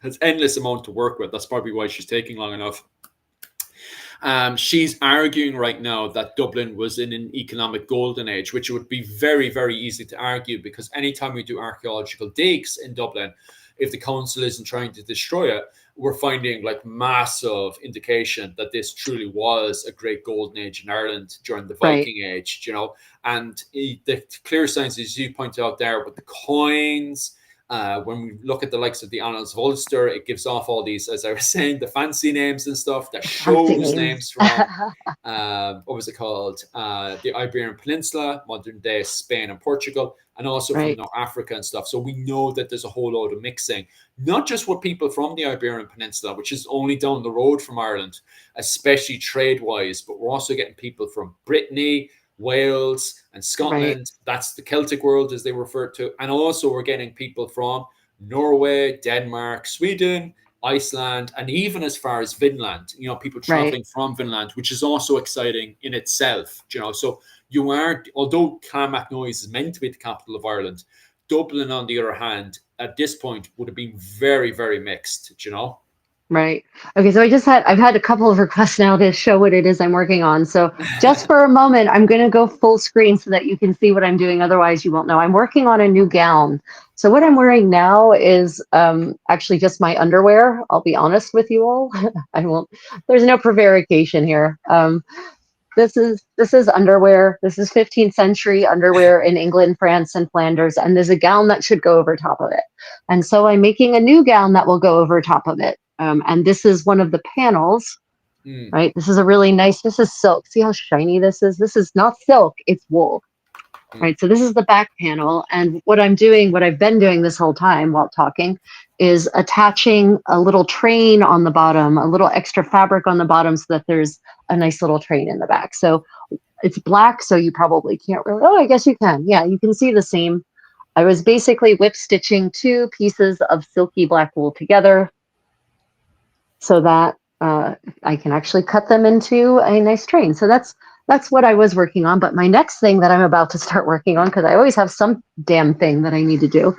Speaker 2: has endless amount to work with. That's probably why she's taking long enough. She's arguing right now that Dublin was in an economic golden age, which would be very, very easy to argue, because anytime we do archaeological digs in Dublin, if the council isn't trying to destroy it, we're finding like massive indication that this truly was a great golden age in Ireland during the
Speaker 1: Right.
Speaker 2: Viking Age, and the clear signs, as you point out there, with the coins, When we look at the likes of the Annals of Ulster, it gives off all these, as I was saying, the fancy names and stuff that
Speaker 1: Fancy
Speaker 2: shows
Speaker 1: names.
Speaker 2: names from what was it called? The Iberian Peninsula, modern day Spain and Portugal, and also from
Speaker 1: Right,
Speaker 2: North Africa and stuff. So we know that there's a whole load of mixing, not just with people from the Iberian Peninsula, which is only down the road from Ireland, especially trade wise, but we're also getting people from Brittany, Wales, and
Speaker 1: right,
Speaker 2: Scotland. That's the Celtic world, as they refer to. And also, we're getting people from Norway, Denmark, Sweden, Iceland, and even as far as Finland, people
Speaker 1: right,
Speaker 2: traveling from Finland, which is also exciting in itself, So you are, although Clonmacnoise is meant to be the capital of Ireland, Dublin, on the other hand, at this point would have been very, very mixed.
Speaker 1: right. Okay, so I've had a couple of requests now to show what it is I'm working on. So just for a moment, I'm going to go full screen so that you can see what I'm doing. Otherwise, you won't know. I'm working on a new gown. So what I'm wearing now is actually just my underwear. I'll be honest with you all. I won't. There's no prevarication here. This is underwear. This is 15th century underwear in England, France, and Flanders, and there's a gown that should go over top of it. And so I'm making a new gown that will go over top of it. And this is one of the panels,
Speaker 2: Mm,
Speaker 1: right? This is a really nice. This is silk. See how shiny this is? This is not silk. It's wool.
Speaker 2: mm,
Speaker 1: Right, so this is the back panel, and what I've been doing this whole time while talking, is attaching a little train on the bottom, a little extra fabric on the bottom, so that there's a nice little train in the back. So it's black, so you probably can't really. Oh, I guess you can. Yeah, you can see the seam. I was basically whip stitching two pieces of silky black wool together, so that I can actually cut them into a nice train. So that's what I was working on. But my next thing that I'm about to start working on, because I always have some damn thing that I need to do,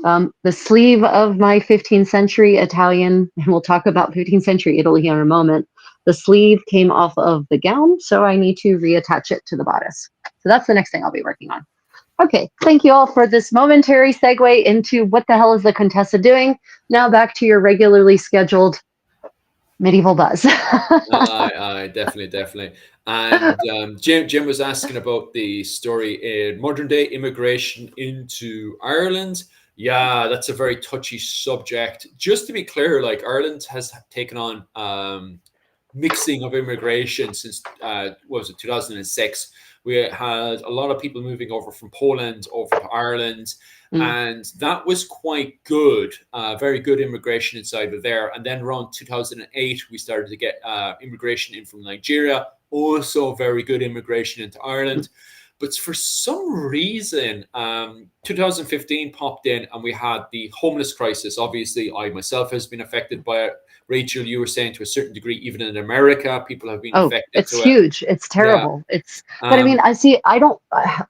Speaker 1: the sleeve of my 15th century Italian, and we'll talk about 15th century Italy in a moment. The sleeve came off of the gown, so I need to reattach it to the bodice. So that's the next thing I'll be working on. Okay, thank you all for this momentary segue into what the hell is the Contessa doing. Now back to your regularly scheduled medieval buzz.
Speaker 2: definitely, definitely. And Jim was asking about the story in modern day immigration into Ireland. Yeah, that's a very touchy subject. Just to be clear, like Ireland has taken on mixing of immigration since what was it, 2006. We had a lot of people moving over from Poland over to Ireland,
Speaker 1: Mm,
Speaker 2: and that was quite good, very good immigration inside of there. And then around 2008, we started to get immigration in from Nigeria, also very good immigration into
Speaker 1: mm.
Speaker 2: Ireland. But for some reason, 2015 popped in and we had the homeless crisis. Obviously, I myself has been affected by it. Rachel, you were saying to a certain degree, even in America, people have been
Speaker 1: Oh,
Speaker 2: affected
Speaker 1: it's
Speaker 2: to it.
Speaker 1: huge. It's
Speaker 2: Yeah.
Speaker 1: terrible. But I mean,
Speaker 2: Um,
Speaker 1: I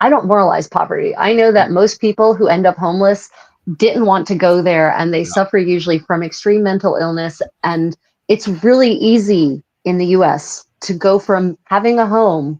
Speaker 1: don't moralize poverty. I know that most people who end up homeless didn't want to go there, and they
Speaker 2: yeah.
Speaker 1: suffer usually from extreme mental illness. And it's really easy in the US to go from having a home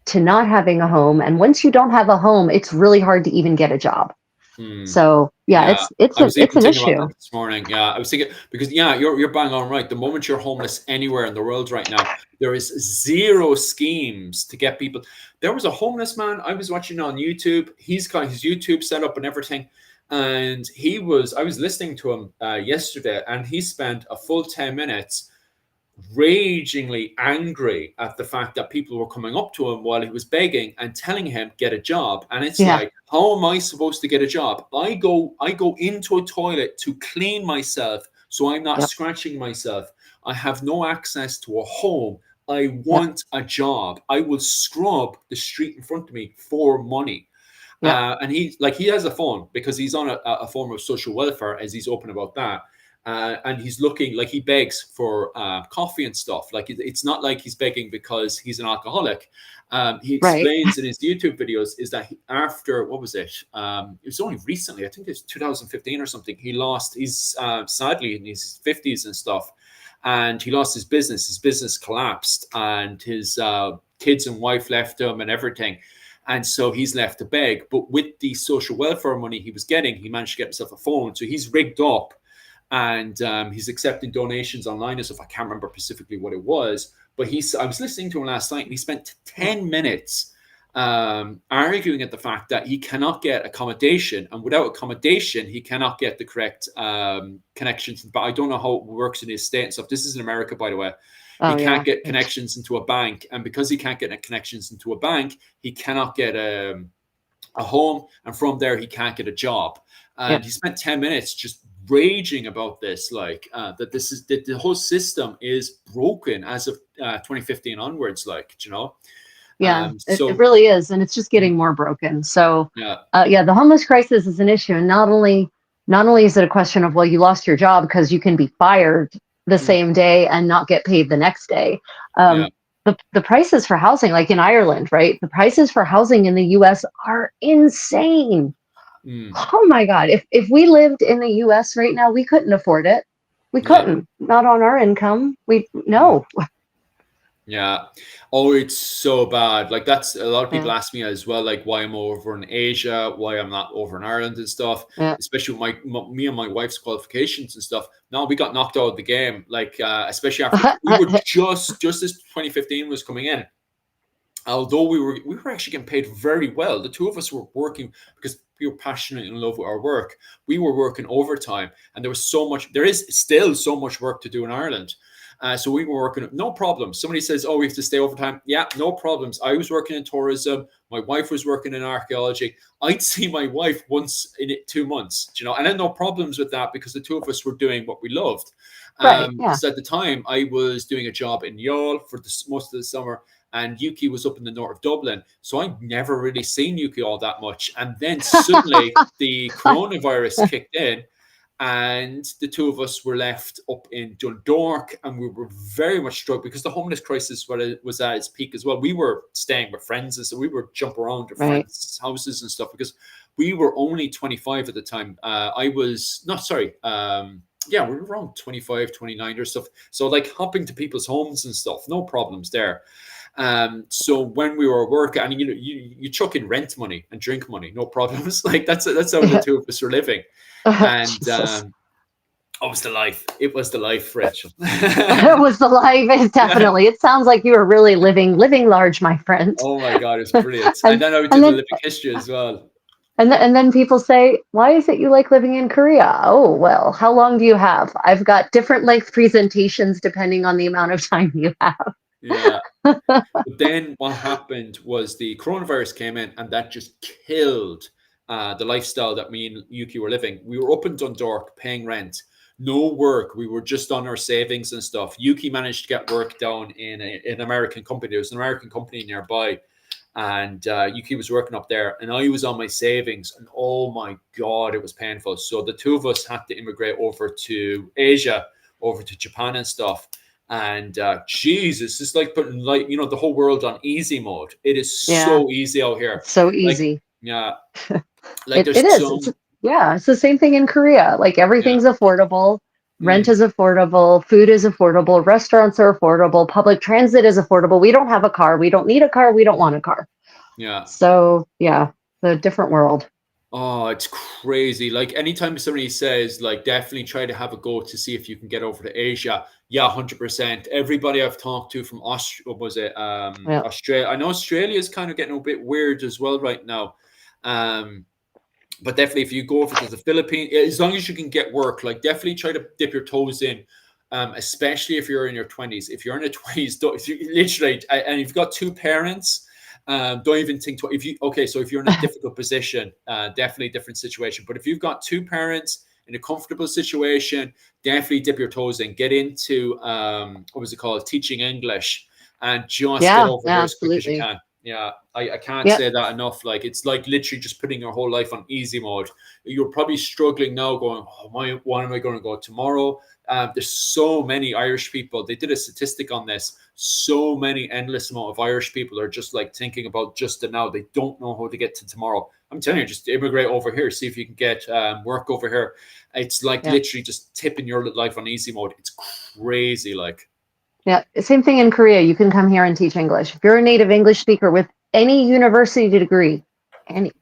Speaker 1: to not having a home. And once you don't have a home, it's really hard to even get a job.
Speaker 2: Hmm.
Speaker 1: So yeah,
Speaker 2: Yeah, I was
Speaker 1: it's
Speaker 2: even
Speaker 1: an
Speaker 2: thinking about
Speaker 1: issue.
Speaker 2: that this morning. Yeah, I was thinking because yeah, you're bang on right. The moment you're homeless anywhere in the world right now, there is zero schemes to get people. There was a homeless man I was watching on YouTube. He's got his YouTube set up and everything, and I was listening to him yesterday, and he spent a full 10 minutes ragingly angry at the fact that people were coming up to him while he was begging and telling him get a job. And it's
Speaker 1: Yeah,
Speaker 2: like, how am I supposed to get a job? I go into a toilet to clean myself so I'm not
Speaker 1: yep,
Speaker 2: scratching myself. I have no access to a home. I
Speaker 1: yep,
Speaker 2: want a job. I will scrub the street in front of me for money.
Speaker 1: yep,
Speaker 2: And he has a phone because he's on a form of social welfare, as he's open about that. And he's looking like he begs for coffee and stuff. Like it's not like he's begging because he's an alcoholic. He
Speaker 1: right.
Speaker 2: explains in his YouTube videos is that after what was it? It was only recently. I think it's 2015 or something. He's sadly in his 50s and stuff, and he lost his business. His business collapsed, and his kids and wife left him and everything. And so he's left to beg. But with the social welfare money he was getting, he managed to get himself a phone. So he's rigged up and he's accepting donations online and stuff. I can't remember specifically what it was, but I was listening to him last night and he spent 10 minutes arguing at the fact that he cannot get accommodation, and without accommodation, he cannot get the correct connections. But I don't know how it works in his state and stuff. This is in America, by the way. He
Speaker 1: Oh
Speaker 2: can't
Speaker 1: yeah.
Speaker 2: get connections into a bank, and because he can't get connections into a bank, he cannot get a home, and from there he can't get a job. And
Speaker 1: Yep.
Speaker 2: he spent 10 minutes just raging about this, like that this is that the whole system is broken as of 2015 onwards, like, you know.
Speaker 1: Yeah, it
Speaker 2: So
Speaker 1: really is, and it's just getting more broken. So,
Speaker 2: yeah.
Speaker 1: yeah, the homeless crisis is an issue, and not only is it a question of, well, you lost your job because you can be fired the
Speaker 2: Mm,
Speaker 1: same day and not get paid the next day.
Speaker 2: yeah.
Speaker 1: The prices for housing, like in Ireland, right? The prices for housing in the U.S. are insane.
Speaker 2: Mm,
Speaker 1: Oh my God! If we lived in the U.S. right now, we couldn't afford it. We
Speaker 2: yeah.
Speaker 1: couldn't. Not on our income. We
Speaker 2: Mm.
Speaker 1: no.
Speaker 2: Yeah. Oh, it's so bad. Like that's a lot of people
Speaker 1: Yeah,
Speaker 2: ask me as well, like why I'm over in Asia, why I'm not over in Ireland and stuff.
Speaker 1: yeah.
Speaker 2: Especially with me and my wife's qualifications and stuff. No, we got knocked out of the game. Like especially after we were just as 2015 was coming in. Although we were actually getting paid very well. The two of us were working because we were passionate and in love with our work. We were working overtime, and there is still so much work to do in Ireland. So we were working, no problem. Somebody says, "Oh, we have to stay overtime." Yeah, no problems. I was working in tourism. My wife was working in archaeology. I'd see my wife once in 2 months, you know, and I had no problems with that because the two of us were doing what we loved.
Speaker 1: Right. Yeah.
Speaker 2: Because at the time I was doing a job in Youghal for most of the summer, and Yuki was up in the north of Dublin. So I'd never really seen Yuki all that much. And then suddenly the coronavirus kicked in, and the two of us were left up in Dundalk, and we were very much struck because the homeless crisis was at its peak as well. We were staying with friends, and so we were jumping around to
Speaker 1: Right.
Speaker 2: friends' houses and stuff because we were only 25 at the time. I was not sorry. Yeah, we were around 25, 29 or stuff. So like hopping to people's homes and stuff, no problems there. So when we were working, and you chuck in rent money and drink money, no problems. Like that's how the two of us were living, and
Speaker 1: Jesus.
Speaker 2: it was the life. It was the life, Rachel.
Speaker 1: It was the life. It
Speaker 2: Yeah.
Speaker 1: definitely. It sounds like you were really living large, my friend.
Speaker 2: Oh my God, it's brilliant. And
Speaker 1: and
Speaker 2: then I
Speaker 1: and
Speaker 2: did the
Speaker 1: then
Speaker 2: living history as well.
Speaker 1: and then people say, "Why is it you like living in Korea?" Oh, well, how long do you have? I've got different length presentations depending on the amount of time you have.
Speaker 2: Yeah. But then what happened was the coronavirus came in, and that just killed the lifestyle that me and Yuki were living. We were up in Dundalk paying rent, no work. We were just on our savings and stuff. Yuki managed to get work down in an American company. There was an American company nearby, and Yuki was working up there, and I was on my savings. And oh my God, it was painful. So the two of us had to immigrate over to Asia, over to Japan and stuff. And Jesus, it's like putting the whole world on easy mode. It is
Speaker 1: Yeah,
Speaker 2: so easy out here.
Speaker 1: it's so
Speaker 2: Like
Speaker 1: easy.
Speaker 2: yeah, like
Speaker 1: It
Speaker 2: there's
Speaker 1: is.
Speaker 2: some
Speaker 1: Yeah, it's the same thing in Korea. Like
Speaker 2: yeah.
Speaker 1: everything's affordable. Rent
Speaker 2: Mm,
Speaker 1: is affordable, food is affordable, restaurants are affordable, public transit is affordable. We don't have a car, we don't need a car, we don't want a car.
Speaker 2: yeah.
Speaker 1: So, yeah, the different world.
Speaker 2: Oh, it's crazy. Like anytime somebody says, like, definitely try to have a go to see if you can get over to Asia. Yeah, 100%. Everybody I've talked to from Austria, was it
Speaker 1: Yeah.
Speaker 2: Australia? I know Australia is kind of getting a bit weird as well right now. Um, but definitely if you go over to the Philippines, as long as you can get work, like definitely try to dip your toes in. Especially if you're in your 20s. If you're in your 20s, if you, literally, and you've got two parents, don't even think if you okay. So if you're in a difficult position, definitely a different situation. But if you've got two parents in a comfortable situation, definitely dip your toes in. Get into what was it called, teaching English, and just get
Speaker 1: Yeah,
Speaker 2: over here as quick as you
Speaker 1: absolutely.
Speaker 2: can. Yeah, I can't
Speaker 1: Yep.
Speaker 2: say that enough. Like it's like literally just putting your whole life on easy mode. You're probably struggling now, going, "Oh, what am I going to go tomorrow?" There's so many Irish people. They did a statistic on this. So many endless amount of Irish people are just like thinking about just the now. They don't know how to get to tomorrow. I'm telling you, just immigrate over here. See if you can get work over here. It's like
Speaker 1: Yeah.
Speaker 2: literally just tipping your life on easy mode. It's crazy. Like,
Speaker 1: Yeah. Same thing in Korea. You can come here and teach English. If you're a native English speaker with any university degree, any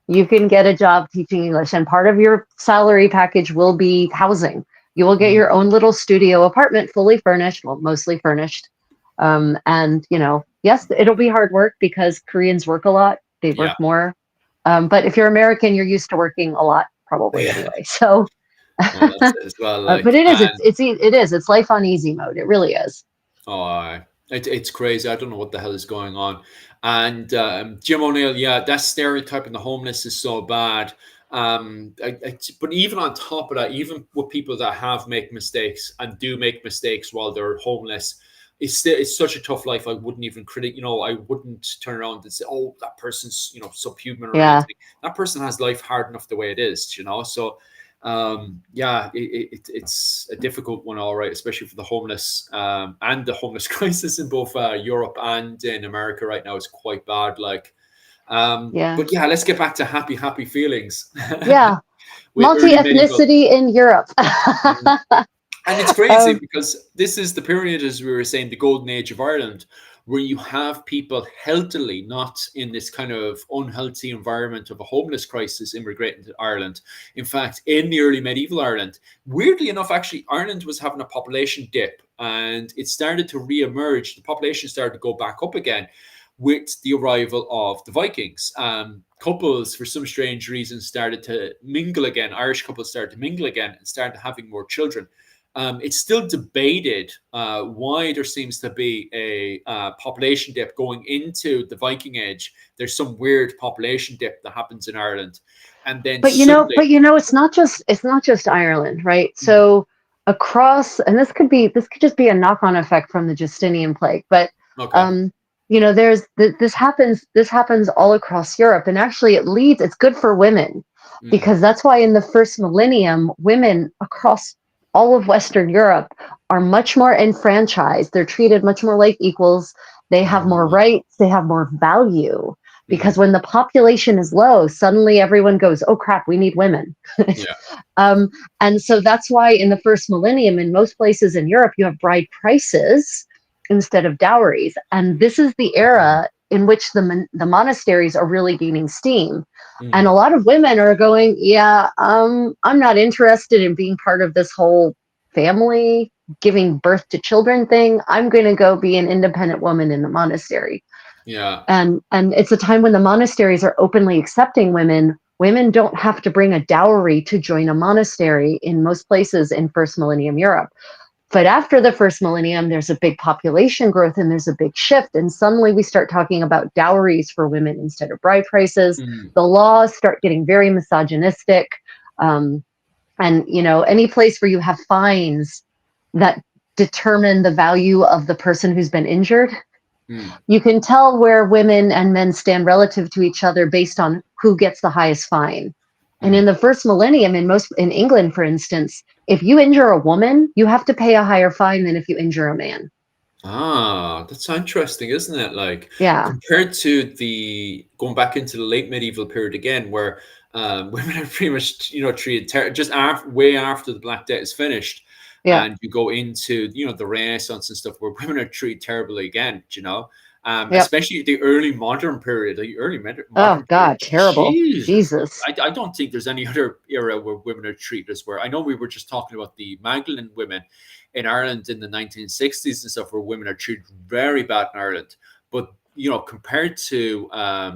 Speaker 1: you can get a job teaching English, and part of your salary package will be housing. You will get your own little studio apartment, fully furnished, well, mostly furnished. And, Yes, it'll be hard work because Koreans work a lot. They work
Speaker 2: Yeah.
Speaker 1: more. But if you're American, you're used to working a lot probably anyway. So,
Speaker 2: Well, that's it as well.
Speaker 1: but
Speaker 2: Like,
Speaker 1: it is,
Speaker 2: and
Speaker 1: it's life on easy mode. It really is.
Speaker 2: oh, it's crazy. I don't know what the hell is going on. And Jim O'Neill, yeah, that stereotype in the homeless is so bad. But even on top of that, even with people that have make mistakes and do make mistakes while they're homeless, it's such a tough life. I wouldn't even I wouldn't turn around and say, "Oh, that person's subhuman" or
Speaker 1: Yeah.
Speaker 2: anything. That person has life hard enough the way it is. So yeah, it's a difficult one, all right, especially for the homeless, and the homeless crisis in both Europe and in America right now is quite bad. Like,
Speaker 1: Yeah.
Speaker 2: but yeah, let's get back to happy feelings
Speaker 1: Yeah.
Speaker 2: with early medieval.
Speaker 1: Multi-ethnicity in Europe.
Speaker 2: Mm. And it's crazy
Speaker 1: um,
Speaker 2: because this is the period, as we were saying, the golden age of Ireland, where you have people healthily, not in this kind of unhealthy environment of a homeless crisis, immigrating to Ireland. In fact, in the early medieval Ireland, weirdly enough, actually, Ireland was having a population dip and it started to re-emerge. The population started to go back up again with the arrival of the Vikings. Couples, for some strange reason, started to mingle again. Irish couples started to mingle again and started having more children. It's still debated why there seems to be a population dip going into the Viking Age. There's some weird population dip that happens in Ireland, and then suddenly,
Speaker 1: it's not just Ireland, right?
Speaker 2: mm,
Speaker 1: So across, and this could just be a knock-on effect from the Justinian plague, but
Speaker 2: okay,
Speaker 1: um, this happens all across Europe, and actually it's good for women
Speaker 2: mm,
Speaker 1: because that's why in the first millennium, women across all of Western Europe are much more enfranchised. They're treated much more like equals. They have more rights. They have more value because
Speaker 2: mm,
Speaker 1: when the population is low, suddenly everyone goes, oh crap, we need women.
Speaker 2: yeah,
Speaker 1: um, and so that's why in the first millennium, in most places in Europe, you have bride prices instead of dowries. And this is the era in which the monasteries are really gaining steam. And a
Speaker 2: mm,
Speaker 1: lot of women are going, yeah, I'm not interested in being part of this whole family giving birth to children thing. I'm going to go be an independent woman in the monastery.
Speaker 2: yeah,
Speaker 1: And it's a time when the monasteries are openly accepting women. Women don't have to bring a dowry to join a monastery in most places in first millennium Europe. But after the first millennium, there's a big population growth and there's a big shift. And suddenly we start talking about dowries for women instead of bride prices.
Speaker 2: mm,
Speaker 1: The laws start getting very misogynistic. Um, and, any place where you have fines that determine the value of the person who's been injured,
Speaker 2: mm,
Speaker 1: you can tell where women and men stand relative to each other based on who gets the highest fine. And in
Speaker 2: mm.
Speaker 1: the first millennium, in England, for instance, if you injure a woman, you have to pay a higher fine than if you injure a man.
Speaker 2: Ah, that's interesting, isn't it? Like
Speaker 1: Yeah,
Speaker 2: compared to the going back into the late medieval period again, where women are pretty much treated just way after the Black Death is finished,
Speaker 1: yeah,
Speaker 2: and you go into the Renaissance and stuff where women are treated terribly again.
Speaker 1: yep.
Speaker 2: Especially the early modern period,
Speaker 1: Oh
Speaker 2: modern period.
Speaker 1: God, terrible.
Speaker 2: Jesus,
Speaker 1: Jesus.
Speaker 2: I don't think there's any other era where women are treated as where I know we were just talking about the Magdalene women in Ireland in the 1960s and stuff, where women are treated very bad in Ireland. But compared to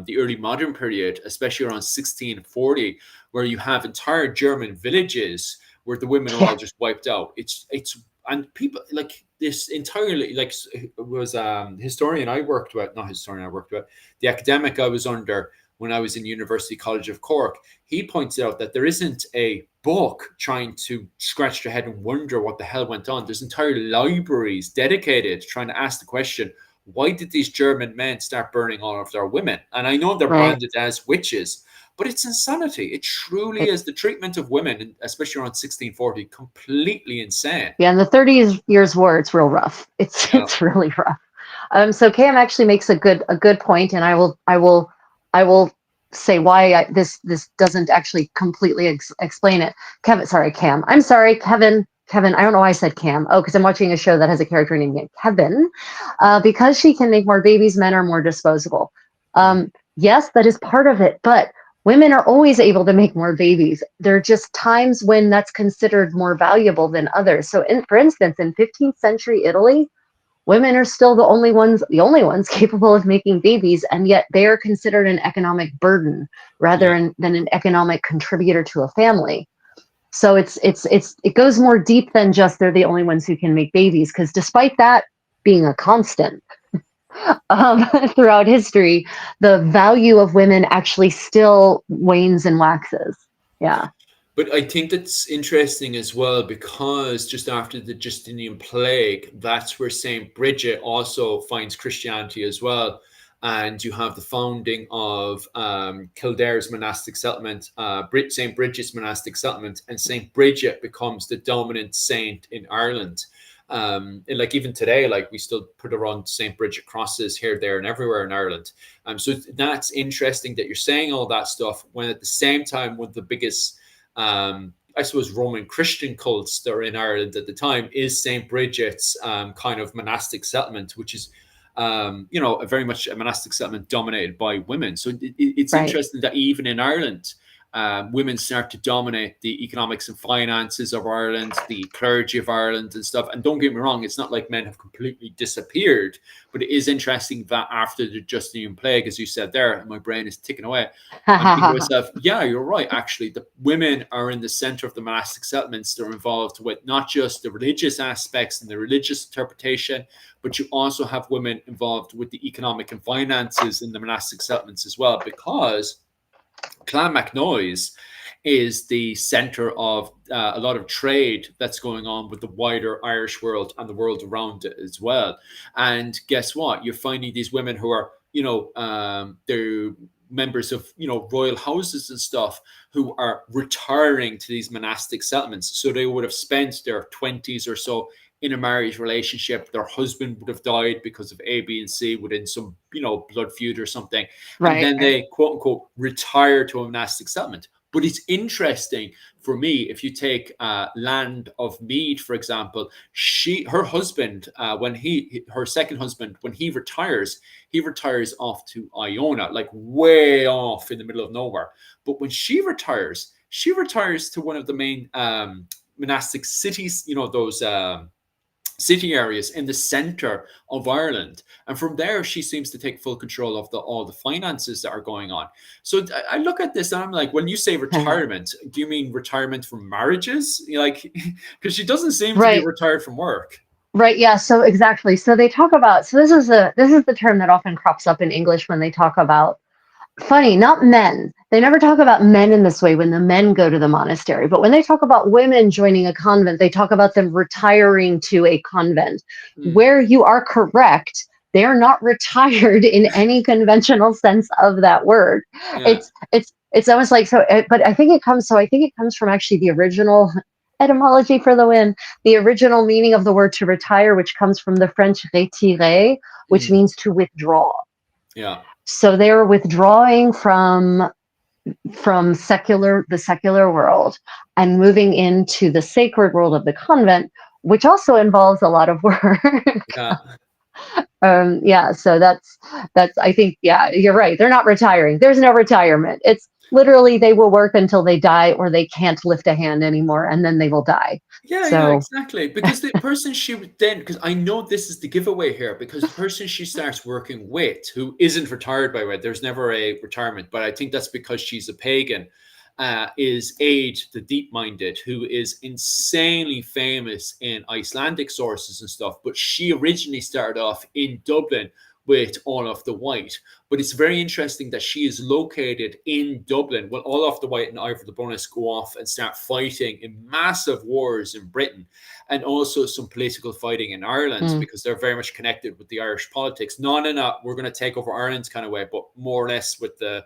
Speaker 2: the early modern period, especially around 1640, where you have entire German villages where the women are
Speaker 1: Yeah,
Speaker 2: all just wiped out. It's and people like this entirely like it was historian I worked with, not historian I worked with, the academic I was under when I was in University College of Cork. He points out that there isn't a book trying to scratch their head and wonder what the hell went on. There's entire libraries dedicated to trying to ask the question, why did these German men start burning all of their women? And I know they're
Speaker 1: right.
Speaker 2: branded as witches, but it's insanity. It truly
Speaker 1: It,
Speaker 2: is. The treatment of women, especially around 1640, completely insane.
Speaker 1: yeah, in the 30 years war, it's real rough. It's
Speaker 2: Yeah.
Speaker 1: it's really rough. So Cam actually makes a good point, and I will say why this doesn't actually completely explain it. Kevin, sorry, Cam. I'm sorry, Kevin. Kevin, I don't know why I said Cam. Oh, because I'm watching a show that has a character named Kevin. Because she can make more babies, men are more disposable.
Speaker 2: Mm.
Speaker 1: Yes, that is part of it, but women are always able to make more babies. There are just times when that's considered more valuable than others. So, for instance, in 15th century Italy, women are still the only ones capable of making babies, and yet they are considered an economic burden
Speaker 2: Yeah.
Speaker 1: than an economic contributor to a family. So it goes more deep than just they're the only ones who can make babies, because despite that being a constant throughout history, the value of women actually still wanes and waxes. Yeah.
Speaker 2: But I think that's interesting as well because just after the Justinian Plague, that's where Saint Bridget also finds Christianity as well. And you have the founding of Kildare's monastic settlement, Saint Bridget's monastic settlement, and Saint Bridget becomes the dominant saint in Ireland. And like even today, like we still put around Saint Bridget crosses here, there, and everywhere in Ireland. So that's interesting that you're saying all that stuff when at the same time one of the biggest I suppose Roman Christian cults that are in Ireland at the time is Saint Bridget's kind of monastic settlement, which is a very much a monastic settlement dominated by women. So it's
Speaker 1: Right.
Speaker 2: interesting that even in Ireland, women start to dominate the economics and finances of Ireland, the clergy of Ireland, and stuff. And don't get me wrong, it's not like men have completely disappeared, but it is interesting that after the Justinian Plague, as you said there, my brain is ticking away. I'm thinking to myself, yeah, you're right. Actually, the women are in the center of the monastic settlements. They're involved with not just the religious aspects and the religious interpretation, but you also have women involved with the economic and finances in the monastic settlements as well, because Clonmacnoise is the center of a lot of trade that's going on with the wider Irish world and the world around it as well. And guess what? You're finding these women who are, they're members of, royal houses and stuff who are retiring to these monastic settlements. So they would have spent their 20s or so in a marriage relationship. Their husband would have died because of A, B, and C within some, blood feud or something. And
Speaker 1: Right.
Speaker 2: then they quote unquote retire to a monastic settlement. But it's interesting for me if you take Land of Mead, for example. Her husband, her second husband, when he retires off to Iona, like way off in the middle of nowhere. But when she retires to one of the main monastic cities, those city areas in the center of Ireland. And from there, she seems to take full control of all the finances that are going on. So I look at this and I'm like, when you say retirement, do you mean retirement from marriages? Like, because she doesn't seem to be
Speaker 1: Right.
Speaker 2: retired from work.
Speaker 1: Right. Yeah. So exactly. So they talk about. So this is the term that often crops up in English when they talk about. Funny, not men. They never talk about men in this way when the men go to the monastery. But when they talk about women joining a convent, they talk about them retiring to a convent.
Speaker 2: Mm,
Speaker 1: Where you are correct, they're not retired in any conventional sense of that word.
Speaker 2: yeah.
Speaker 1: It's almost like so. But I think it comes. So I think it comes from actually the original etymology for the win. The original meaning of the word to retire, which comes from the French retirer, which
Speaker 2: Mm,
Speaker 1: means to withdraw.
Speaker 2: yeah.
Speaker 1: So they're withdrawing from the secular world and moving into the sacred world of the convent, which also involves a lot of work.
Speaker 2: Yeah.
Speaker 1: Yeah, so that's I think, yeah, you're right. They're not retiring. There's no retirement. It's literally they will work until they die or they can't lift a hand anymore, and then they will die.
Speaker 2: Yeah,
Speaker 1: So
Speaker 2: exactly. Because the person she would then, because I know this is the giveaway here, because the person she starts working with, who isn't retired by the way, there's never a retirement, but I think that's because she's a pagan, is Aid the Deep Minded, who is insanely famous in Icelandic sources and stuff. But she originally started off in Dublin with Olaf the White. But it's very interesting that she is located in Dublin. Well, Olaf the White and Ivor the Bonus go off and start fighting in massive wars in Britain and also some political fighting in Ireland
Speaker 1: mm,
Speaker 2: because they're very much connected with the Irish politics. Not in a we're going to take over Ireland kind of way, but more or less with the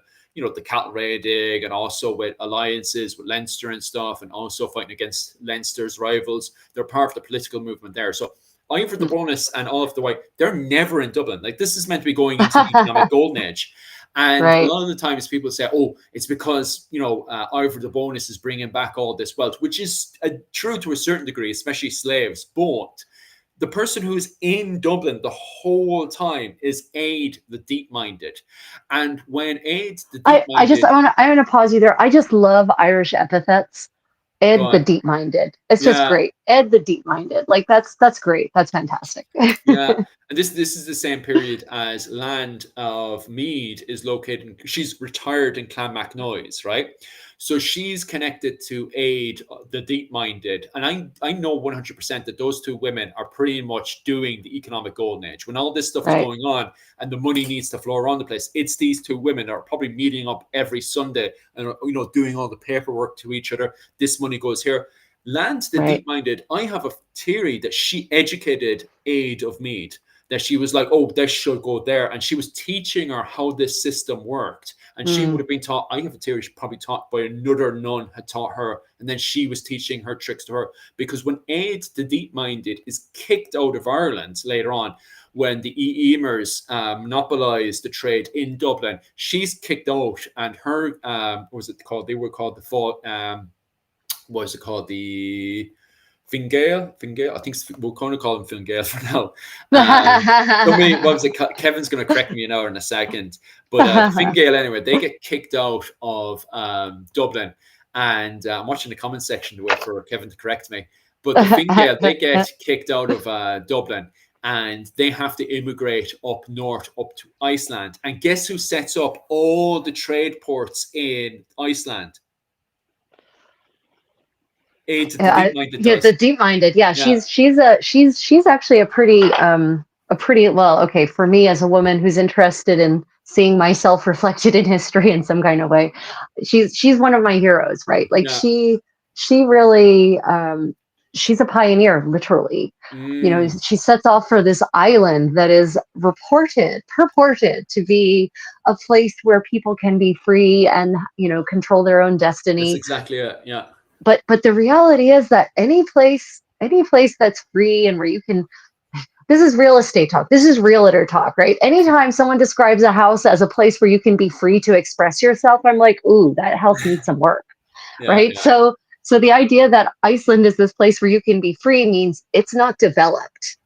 Speaker 2: cattle raiding and also with alliances with Leinster and stuff, and also fighting against Leinster's rivals. They're part of the political movement there. So Ivor the Bonus and Olaf the White, they're never in Dublin. Like this is meant to be going into the economic golden age. And a
Speaker 1: right.
Speaker 2: lot of the times people say, oh, it's because, Ivor the Bonus is bringing back all this wealth, which is true to a certain degree, especially slaves. But the person who's in Dublin the whole time is Aid the Deep Minded. And when Aid the Deep
Speaker 1: I just
Speaker 2: Minded,
Speaker 1: I want to pause you there. I just love Irish epithets.
Speaker 2: go
Speaker 1: Ed the
Speaker 2: on.
Speaker 1: deep minded. It's just
Speaker 2: Yeah,
Speaker 1: great. Ed the deep-minded. Like that's great. That's fantastic.
Speaker 2: Yeah, and this is the same period as Land of Mead is located. She's retired in Clonmacnoise, right? So she's connected to aid the deep-minded, and I know 100% that those two women are pretty much doing the economic golden age when all this stuff is
Speaker 1: Right,
Speaker 2: going on, and the money needs to flow around the place. It's these two women that are probably meeting up every Sunday and doing all the paperwork to each other. This money goes here. Land the
Speaker 1: right.
Speaker 2: deep minded, I have a theory that she educated Aid of Mead, that she was like, oh, this should go there. And she was teaching her how this system worked. And she would
Speaker 1: Mm,
Speaker 2: have been taught, I have a theory, she probably taught by another nun had taught her. And then she was teaching her tricks to her. Because when Aid the deep minded is kicked out of Ireland later on, when the Eamers monopolized the trade in Dublin, she's kicked out, and her what was it called? They were called the fall. What is it called? The Fingale. I think we'll kind of call them Fingale for now. Somebody, what was it? Kevin's going to correct me now in a second. But the Fingale, anyway, they get kicked out of Dublin, and I'm watching the comment section to wait for Kevin to correct me. But the Fingale, they get kicked out of Dublin, and they have to immigrate up north, up to Iceland. And guess who sets up all the trade ports in Iceland? Aid to the deep-minded
Speaker 1: yeah,
Speaker 2: does.
Speaker 1: the deep-minded. Yeah,
Speaker 2: Yeah,
Speaker 1: she's actually a pretty well, okay, for me as a woman who's interested in seeing myself reflected in history in some kind of way. She's one of my heroes, right? Like
Speaker 2: yeah.
Speaker 1: she really she's a pioneer, literally. You know,
Speaker 2: Mm,
Speaker 1: she sets off for this island that is purported to be a place where people can be free and, control their own
Speaker 2: that's
Speaker 1: destiny.
Speaker 2: exactly it. Yeah.
Speaker 1: But the reality is that any place that's free and where you can, this is real estate talk, this is realtor talk, right? Anytime someone describes a house as a place where you can be free to express yourself, I'm like, ooh, that house needs some work.
Speaker 2: Yeah,
Speaker 1: Right?
Speaker 2: yeah.
Speaker 1: So the idea that Iceland is this place where you can be free means it's not developed.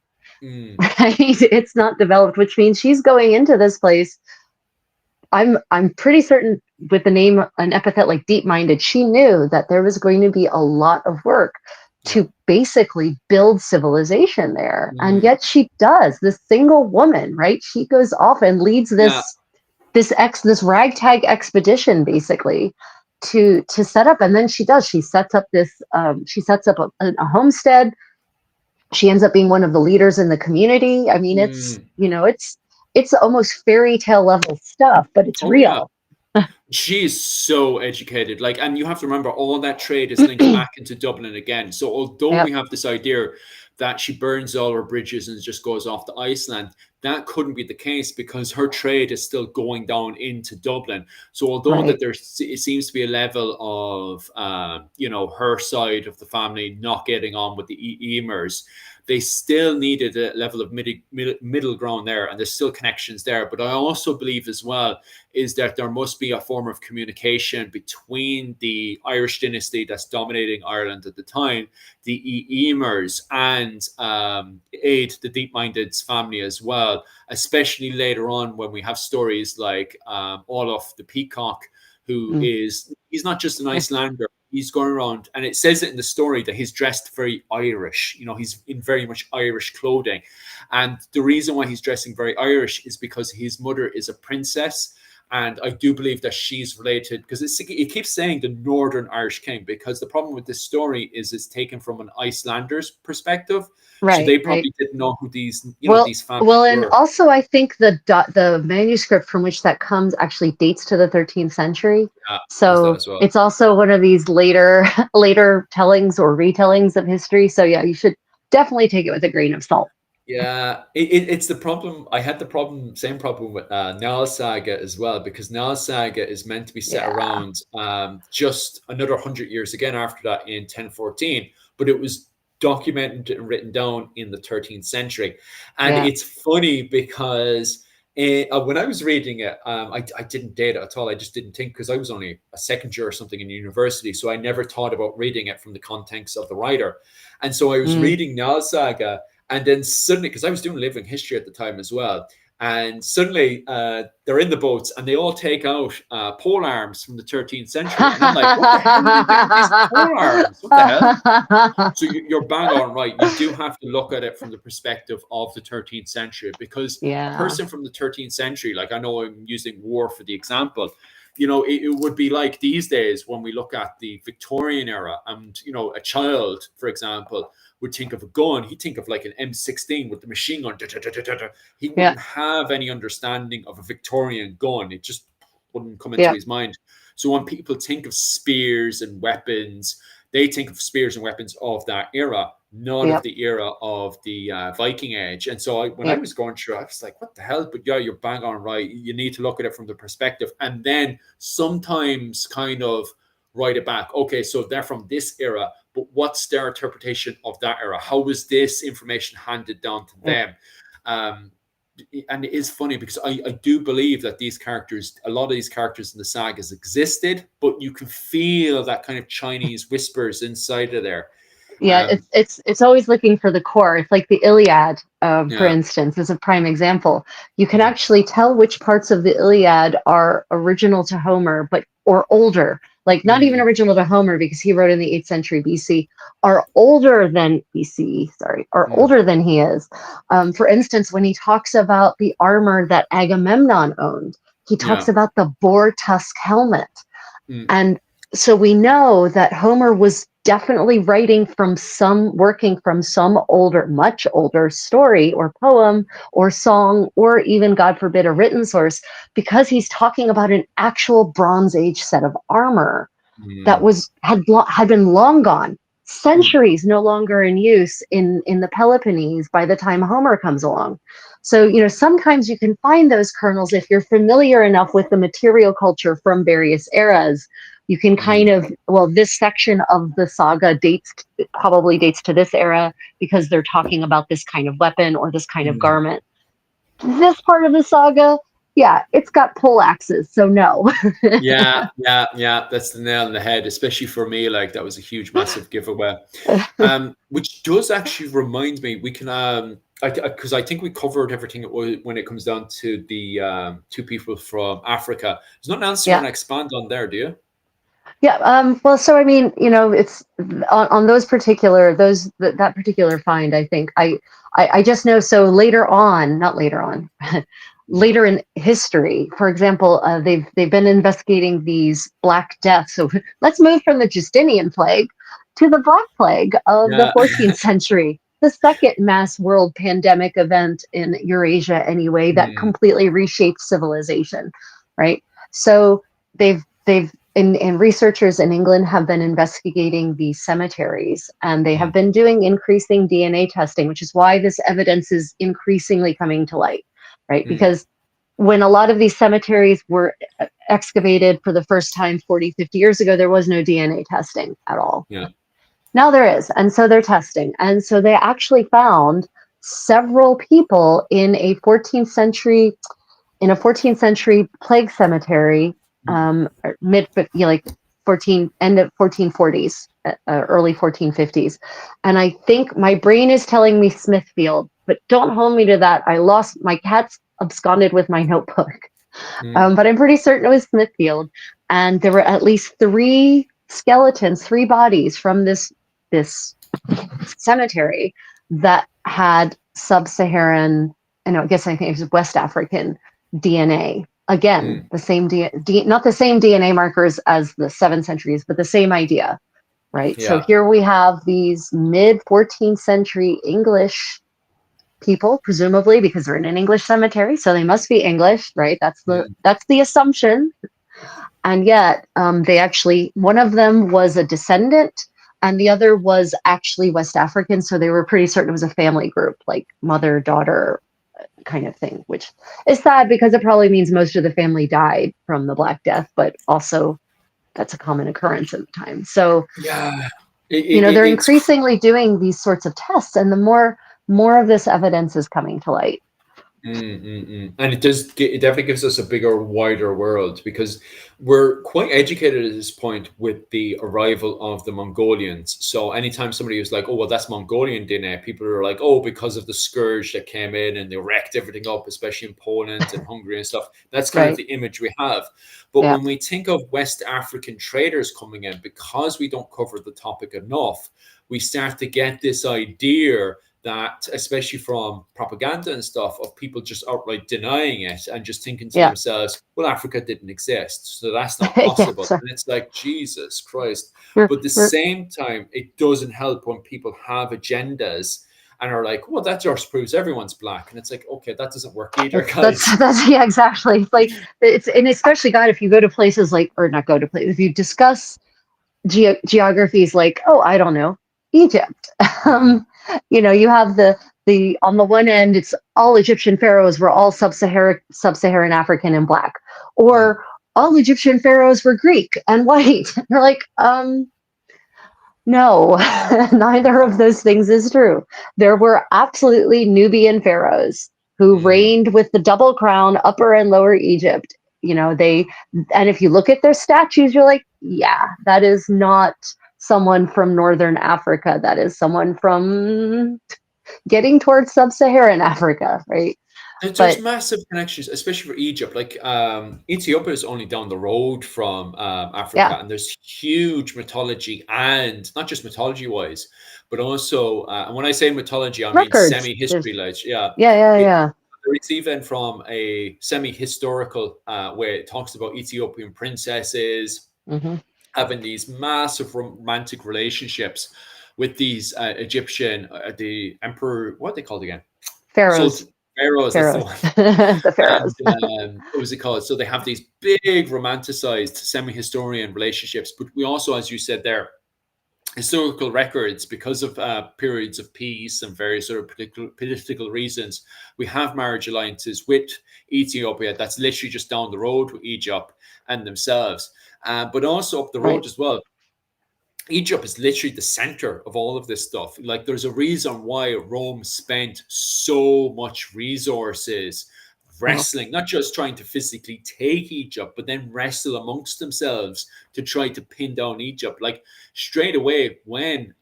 Speaker 2: Mm,
Speaker 1: Right? It's not developed, which means she's going into this place. I'm pretty certain with the name, an epithet like deep-minded, she knew that there was going to be a lot of work
Speaker 2: yeah.
Speaker 1: to basically build civilization there. And
Speaker 2: Mm,
Speaker 1: yet she does, this single woman, right? She goes off and leads
Speaker 2: yeah.
Speaker 1: this ragtag expedition basically to set up. And then she sets up a homestead. She ends up being one of the leaders in the community. I mean,
Speaker 2: Mm.
Speaker 1: it's almost fairy tale level stuff, but it's
Speaker 2: Oh, yeah.
Speaker 1: real.
Speaker 2: She is so educated. Like, and you have to remember, all that trade is linked back into Dublin again. So, although we
Speaker 1: Yep,
Speaker 2: have this idea that she burns all her bridges and just goes off to Iceland, that couldn't be the case because her trade is still going down into Dublin. So, although that
Speaker 1: right.
Speaker 2: it seems to be a level of, her side of the family not getting on with the Eamers, they still needed a level of middle ground there, and there's still connections there. But I also believe as well is that there must be a form of communication between the Irish dynasty that's dominating Ireland at the time, the Eamers, and Aid, the deep-minded's family as well, especially later on when we have stories like Olaf the Peacock, who
Speaker 1: Mm.
Speaker 2: he's not just an Icelander. He's going around, and it says it in the story that he's dressed very Irish. He's in very much Irish clothing. And the reason why he's dressing very Irish is because his mother is a princess. And I do believe that she's related because it keeps saying the Northern Irish King, because the problem with this story is it's taken from an Icelander's perspective. So
Speaker 1: Right,
Speaker 2: they
Speaker 1: right.
Speaker 2: probably didn't know who these families
Speaker 1: Well, and
Speaker 2: were.
Speaker 1: also I think the manuscript from which that comes actually dates to the 13th century.
Speaker 2: Yeah, there's that
Speaker 1: So
Speaker 2: as well.
Speaker 1: it's also one of these later tellings or retellings of history. So yeah, you should definitely take it with a grain of salt.
Speaker 2: Yeah, it's the problem. I had same problem with Nile Saga as well, because Nile Saga is meant to be set
Speaker 1: Yeah,
Speaker 2: around just another 100 years again after that in 1014, but it was documented and written down in the 13th century. And
Speaker 1: yeah.
Speaker 2: it's funny because when I was reading it, I didn't date it at all. I just didn't think, because I was only a second year or something in university, so I never thought about reading it from the context of the writer. And so I was
Speaker 1: Mm,
Speaker 2: reading Nile Saga. And then suddenly, because I was doing living history at the time as well, And suddenly they're in the boats and they all take out pole arms from the 13th century. And I'm like, what the hell are they doing with these pole arms? What the hell? So you're bang on right. You do have to look at it from the perspective of the 13th century, because a
Speaker 1: Yeah.
Speaker 2: person from the 13th century, like I know I'm using war for the example, it would be like these days when we look at the Victorian era and, a child, for example, would think of a gun. He'd think of like an M16 with the machine gun. Da, da, da, da, da. He
Speaker 1: Yeah.
Speaker 2: wouldn't have any understanding of a Victorian gun. It just wouldn't come into
Speaker 1: Yeah.
Speaker 2: his mind. So when people think of spears and weapons, they think of spears and weapons of that era, not of
Speaker 1: Yep.
Speaker 2: the era of the Viking Age. And so when I
Speaker 1: Yep.
Speaker 2: was going through, I was like, what the hell? But yeah, you're bang on right. You need to look at it from the perspective and then sometimes kind of write it back. Okay, so they're from this era, but what's their interpretation of that era? How was this information handed down to them? And it is funny because I do believe that these characters, a lot of these characters in the sagas existed, but you can feel that kind of Chinese whispers inside of there.
Speaker 1: Yeah, it's always looking for the core. It's like the Iliad, for
Speaker 2: Yeah.
Speaker 1: instance, is a prime example. You can
Speaker 2: Mhm.
Speaker 1: actually tell which parts of the Iliad are original to Homer, or older, like not even
Speaker 2: Mm.
Speaker 1: original to Homer because he wrote in the 8th century BC, are older than BCE, sorry, are
Speaker 2: Mm.
Speaker 1: older than he is. For instance, when he talks about the armor that Agamemnon owned, he talks
Speaker 2: Yeah.
Speaker 1: about the boar tusk helmet.
Speaker 2: Mm.
Speaker 1: And so we know that Homer was definitely working from some older, much older story or poem or song, or even, God forbid, a written source, because he's talking about an actual Bronze Age set of armor that
Speaker 2: Mm.
Speaker 1: had been long gone,
Speaker 2: Mm.
Speaker 1: centuries no longer in use in the Peloponnese by the time Homer comes along. So, sometimes you can find those kernels if you're familiar enough with the material culture from various eras. You can kind
Speaker 2: Mm.
Speaker 1: of, well, this section of the saga probably dates to this era because they're talking about this kind of weapon or this kind of
Speaker 2: Mm.
Speaker 1: garment. This part of the saga, yeah, it's got pole axes, so no.
Speaker 2: Yeah, yeah, yeah. That's the nail on the head, especially for me. Like that was a huge, massive giveaway. Which does actually remind me, we can because I think we covered everything when it comes down to the two people from Africa. There's nothing else you want
Speaker 1: Yeah.
Speaker 2: to expand on there, do you?
Speaker 1: Yeah. Well, so I mean, it's on those that particular find. I think I just know. So later on, not later on, later in history, for example, they've been investigating these Black Deaths. So let's move from the Justinian Plague to the Black Plague of the
Speaker 2: Yeah.
Speaker 1: 14th century. The second mass world pandemic event in Eurasia, anyway, that
Speaker 2: Mm.
Speaker 1: completely reshaped civilization, right? So they've and researchers in England have been investigating these cemeteries, and they have
Speaker 2: Mm.
Speaker 1: been doing increasing DNA testing, which is why this evidence is increasingly coming to light, right?
Speaker 2: Mm.
Speaker 1: Because when a lot of these cemeteries were excavated for the first time 40, 50 years ago, there was no DNA testing at all.
Speaker 2: Yeah.
Speaker 1: Now there is, and so they're testing. And so they actually found several people in a 14th century plague cemetery,
Speaker 2: Mm.
Speaker 1: mid, like 14, end of 1440s, early 1450s. And I think my brain is telling me Smithfield, but don't hold me to that. My cat's absconded with my notebook.
Speaker 2: Mm.
Speaker 1: But I'm pretty certain it was Smithfield. And there were at least three bodies from this cemetery that had sub-Saharan, and I guess I think it was West African DNA. Again,
Speaker 2: Mm.
Speaker 1: not the same DNA markers as the 7th centuries, but the same idea, right? So
Speaker 2: Yeah.
Speaker 1: here we have these mid 14th century English people, presumably because they're in an English cemetery, so they must be English, right?
Speaker 2: Mm.
Speaker 1: That's the assumption. And yet, one of them was a descendant and the other was actually West African. So they were pretty certain it was a family group, like mother, daughter kind of thing, which is sad because it probably means most of the family died from the Black Death, but also that's a common occurrence at the time. So,
Speaker 2: Yeah.
Speaker 1: they're
Speaker 2: It's
Speaker 1: increasingly doing these sorts of tests, and the more of this evidence is coming to light.
Speaker 2: And it definitely gives us a bigger, wider world because we're quite educated at this point with the arrival of the Mongolians. So anytime somebody was like, "Oh, well, that's Mongolian DNA," people are like, "Oh, because of the scourge that came in and they wrecked everything up, especially in Poland and Hungary and stuff." That's kind of
Speaker 1: Right.
Speaker 2: the image we have. But
Speaker 1: Yeah.
Speaker 2: when we think of West African traders coming in, because we don't cover the topic enough, we start to get this idea that, especially from propaganda and stuff, of people just outright denying it and just thinking to
Speaker 1: Yeah.
Speaker 2: themselves, well, Africa didn't exist, so that's not
Speaker 1: Yeah.
Speaker 2: possible.
Speaker 1: So
Speaker 2: And it's like, Jesus Christ.
Speaker 1: we're,
Speaker 2: But at the
Speaker 1: we're,
Speaker 2: same time, it doesn't help when people have agendas and are like, well, that just proves everyone's black. And it's like, okay, that doesn't work either, guys.
Speaker 1: that's yeah, exactly. It's like it's and especially God, if you go to places like, or not go to places, if you discuss geographies like, oh, I don't know, Egypt.
Speaker 2: Mm,
Speaker 1: um, you have the on the one end, it's all Egyptian pharaohs were all sub-Saharan African and black,
Speaker 2: mm.
Speaker 1: or all Egyptian pharaohs were Greek and white. You're like, no, neither of those things is true. There were absolutely Nubian pharaohs who
Speaker 2: Mm.
Speaker 1: reigned with the double crown, Upper and Lower Egypt. They, and if you look at their statues, you're like, yeah, that is not someone from Northern Africa. That is someone from getting towards Sub-Saharan Africa, right?
Speaker 2: There's
Speaker 1: But
Speaker 2: massive connections, especially for Egypt. Like Ethiopia is only down the road from Africa,
Speaker 1: yeah,
Speaker 2: and there's huge mythology, and not just mythology wise, but also, and when I say mythology, I mean
Speaker 1: records. There's,
Speaker 2: semi-history. Like, yeah,
Speaker 1: yeah, yeah,
Speaker 2: it,
Speaker 1: yeah.
Speaker 2: it's even from a semi-historical way. It talks about Ethiopian princesses
Speaker 1: Hmm.
Speaker 2: having these massive romantic relationships with these Egyptian, the emperor, what are they called again?
Speaker 1: Pharaohs,
Speaker 2: Sultan pharaohs, that's the
Speaker 1: pharaohs,
Speaker 2: one.
Speaker 1: the
Speaker 2: And
Speaker 1: pharaohs.
Speaker 2: what was it called? So they have these big romanticized semi-historian relationships, but we also, as you said there, historical records because of periods of peace and various sort of political reasons. We have marriage alliances with Ethiopia that's literally just down the road with Egypt and themselves, but also up the
Speaker 1: Right.
Speaker 2: road as well. Egypt is literally the center of all of this stuff. Like, there's a reason why Rome spent so much resources
Speaker 1: Well,
Speaker 2: wrestling, not just trying to physically take Egypt, but then wrestle amongst themselves to try to pin down Egypt. Like, straight away, when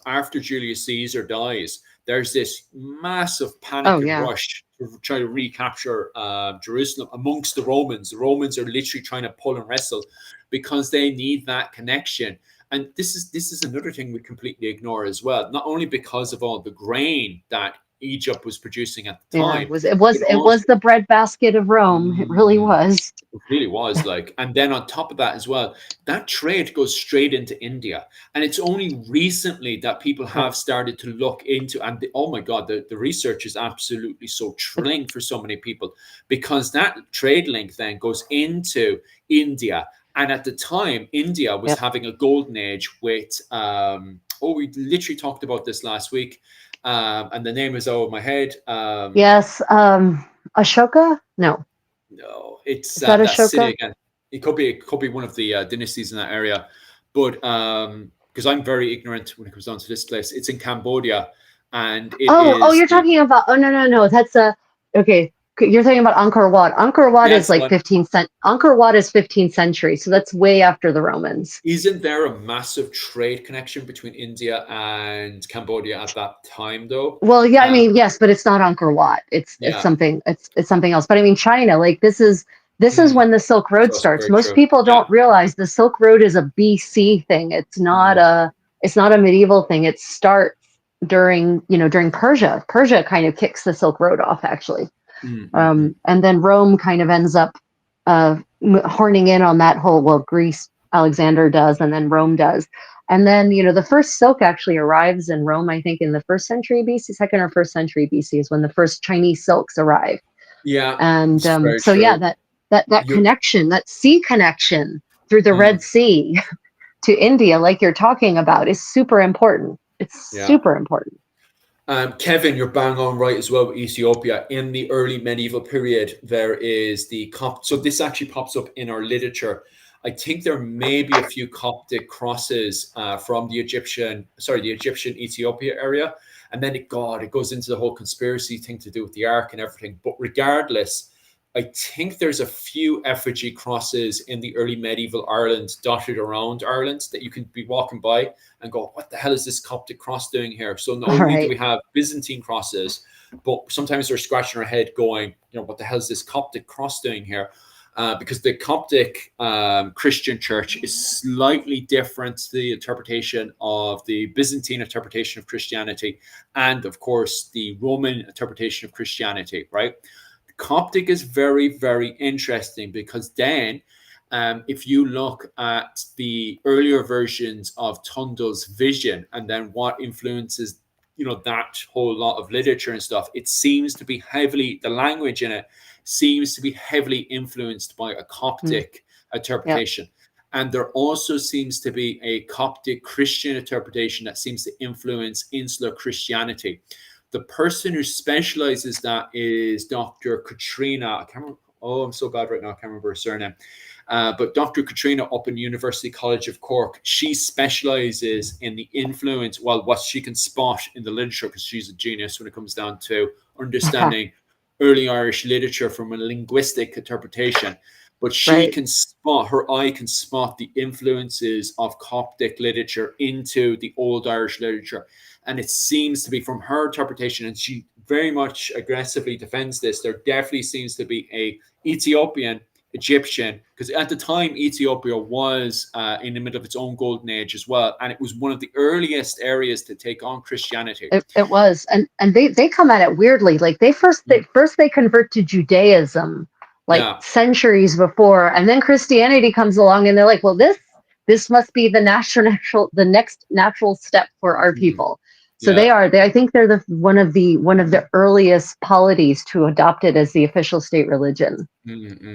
Speaker 2: after Julius Caesar dies, there's this massive
Speaker 1: oh
Speaker 2: panic and
Speaker 1: yeah.
Speaker 2: rush to try to recapture Jerusalem amongst the Romans. The Romans are literally trying to pull and wrestle because they need that connection. And this is another thing we completely ignore as well. Not only because of all the grain that Egypt was producing at the
Speaker 1: Yeah,
Speaker 2: time,
Speaker 1: it was
Speaker 2: but
Speaker 1: it was
Speaker 2: also
Speaker 1: the breadbasket of Rome. It really
Speaker 2: mm,
Speaker 1: was.
Speaker 2: it really was like, and then on top of that as well, that trade goes straight into India. And it's only recently that people
Speaker 1: Right.
Speaker 2: have started to look into, and oh my God, the research is absolutely so
Speaker 1: It's,
Speaker 2: thrilling for so many people because that trade link then goes into India. And at the time, India was
Speaker 1: yep.
Speaker 2: having a golden age with, we literally talked about this last week. And the name is out of my head.
Speaker 1: Yes. Ashoka? No.
Speaker 2: No, it's
Speaker 1: Is that
Speaker 2: that city
Speaker 1: Ashoka?
Speaker 2: again. It could be one of the dynasties in that area, but because I'm very ignorant when it comes down to this place, it's in Cambodia, and it
Speaker 1: Oh,
Speaker 2: is
Speaker 1: you're talking about. Oh no, no, no. That's a okay. You're talking about Angkor Wat. Angkor Wat is
Speaker 2: that's the
Speaker 1: like
Speaker 2: one.
Speaker 1: 15th cent. Angkor Wat is 15th century, so that's way after the Romans.
Speaker 2: Isn't there a massive trade connection between India and Cambodia at that time, though?
Speaker 1: Well, yeah, I
Speaker 2: Uh,
Speaker 1: mean, yes, but it's not Angkor Wat. It's
Speaker 2: yeah,
Speaker 1: something it's something else. But I mean, China, like this is
Speaker 2: mm,
Speaker 1: when the Silk Road
Speaker 2: that's
Speaker 1: starts.
Speaker 2: very
Speaker 1: Most
Speaker 2: true.
Speaker 1: people
Speaker 2: Yeah,
Speaker 1: don't realize the Silk Road is a BC thing.
Speaker 2: mm,
Speaker 1: It's not a medieval thing. It starts during Persia. Persia kind of kicks the Silk Road off, actually.
Speaker 2: mm.
Speaker 1: And then Rome kind of ends up horning in on that whole, well, Greece, Alexander does, and then Rome does. And then, the first silk actually arrives in Rome, I think, in the first century BC, second or first century BC is when the first Chinese silks arrive.
Speaker 2: Yeah,
Speaker 1: And
Speaker 2: it's very
Speaker 1: so, yeah,
Speaker 2: true.
Speaker 1: that
Speaker 2: You,
Speaker 1: connection, that sea connection through the
Speaker 2: mm,
Speaker 1: Red Sea to India, like you're talking about, is super important. It's
Speaker 2: yeah.
Speaker 1: super important.
Speaker 2: Kevin, you're bang on right as well with Ethiopia. In the early medieval period, there is the Copt. So this actually pops up in our literature. I think there may be a few Coptic crosses from the Egyptian Ethiopia area. And then it goes into the whole conspiracy thing to do with the ark and everything. But regardless, I think there's a few effigy crosses in the early medieval Ireland dotted around Ireland that you can be walking by and go, what the hell is this Coptic cross doing here? So not
Speaker 1: All
Speaker 2: only do
Speaker 1: right.
Speaker 2: we have Byzantine crosses, but sometimes they're scratching their head going, what the hell is this Coptic cross doing here? Because the Coptic Christian church is slightly different to the interpretation of the Byzantine interpretation of Christianity and, of course, the Roman interpretation of Christianity, right? Coptic is very, very interesting because then if you look at the earlier versions of Tundle's vision and then what influences, that whole lot of literature and stuff, it seems to be heavily, the language in it seems to be heavily influenced by a Coptic
Speaker 1: Yep.
Speaker 2: interpretation. And there also seems to be a Coptic Christian interpretation that seems to influence insular Christianity. The person who specializes that is Dr. Katrina. I can't remember. Oh, I'm so bad right now. I can't remember her surname. But Dr. Katrina up in University College of Cork, she specializes in the influence, well, what she can spot in the literature, because she's a genius when it comes down to understanding early Irish literature from a linguistic interpretation. But she
Speaker 1: Right.
Speaker 2: can spot, her eye can spot the influences of Coptic literature into the Old Irish literature. And it seems to be from her interpretation, and she very much aggressively defends this, there definitely seems to be a Ethiopian, Egyptian, because at the time Ethiopia was in the middle of its own golden age as well, and it was one of the earliest areas to take on Christianity.
Speaker 1: It was, and they come at it weirdly. Like they convert to Judaism like
Speaker 2: Yeah.
Speaker 1: centuries before, and then Christianity comes along, and they're like, well, this must be the next natural step for our
Speaker 2: Mm.
Speaker 1: people. So
Speaker 2: Yeah.
Speaker 1: I think they're one of the earliest polities to adopt it as the official state religion.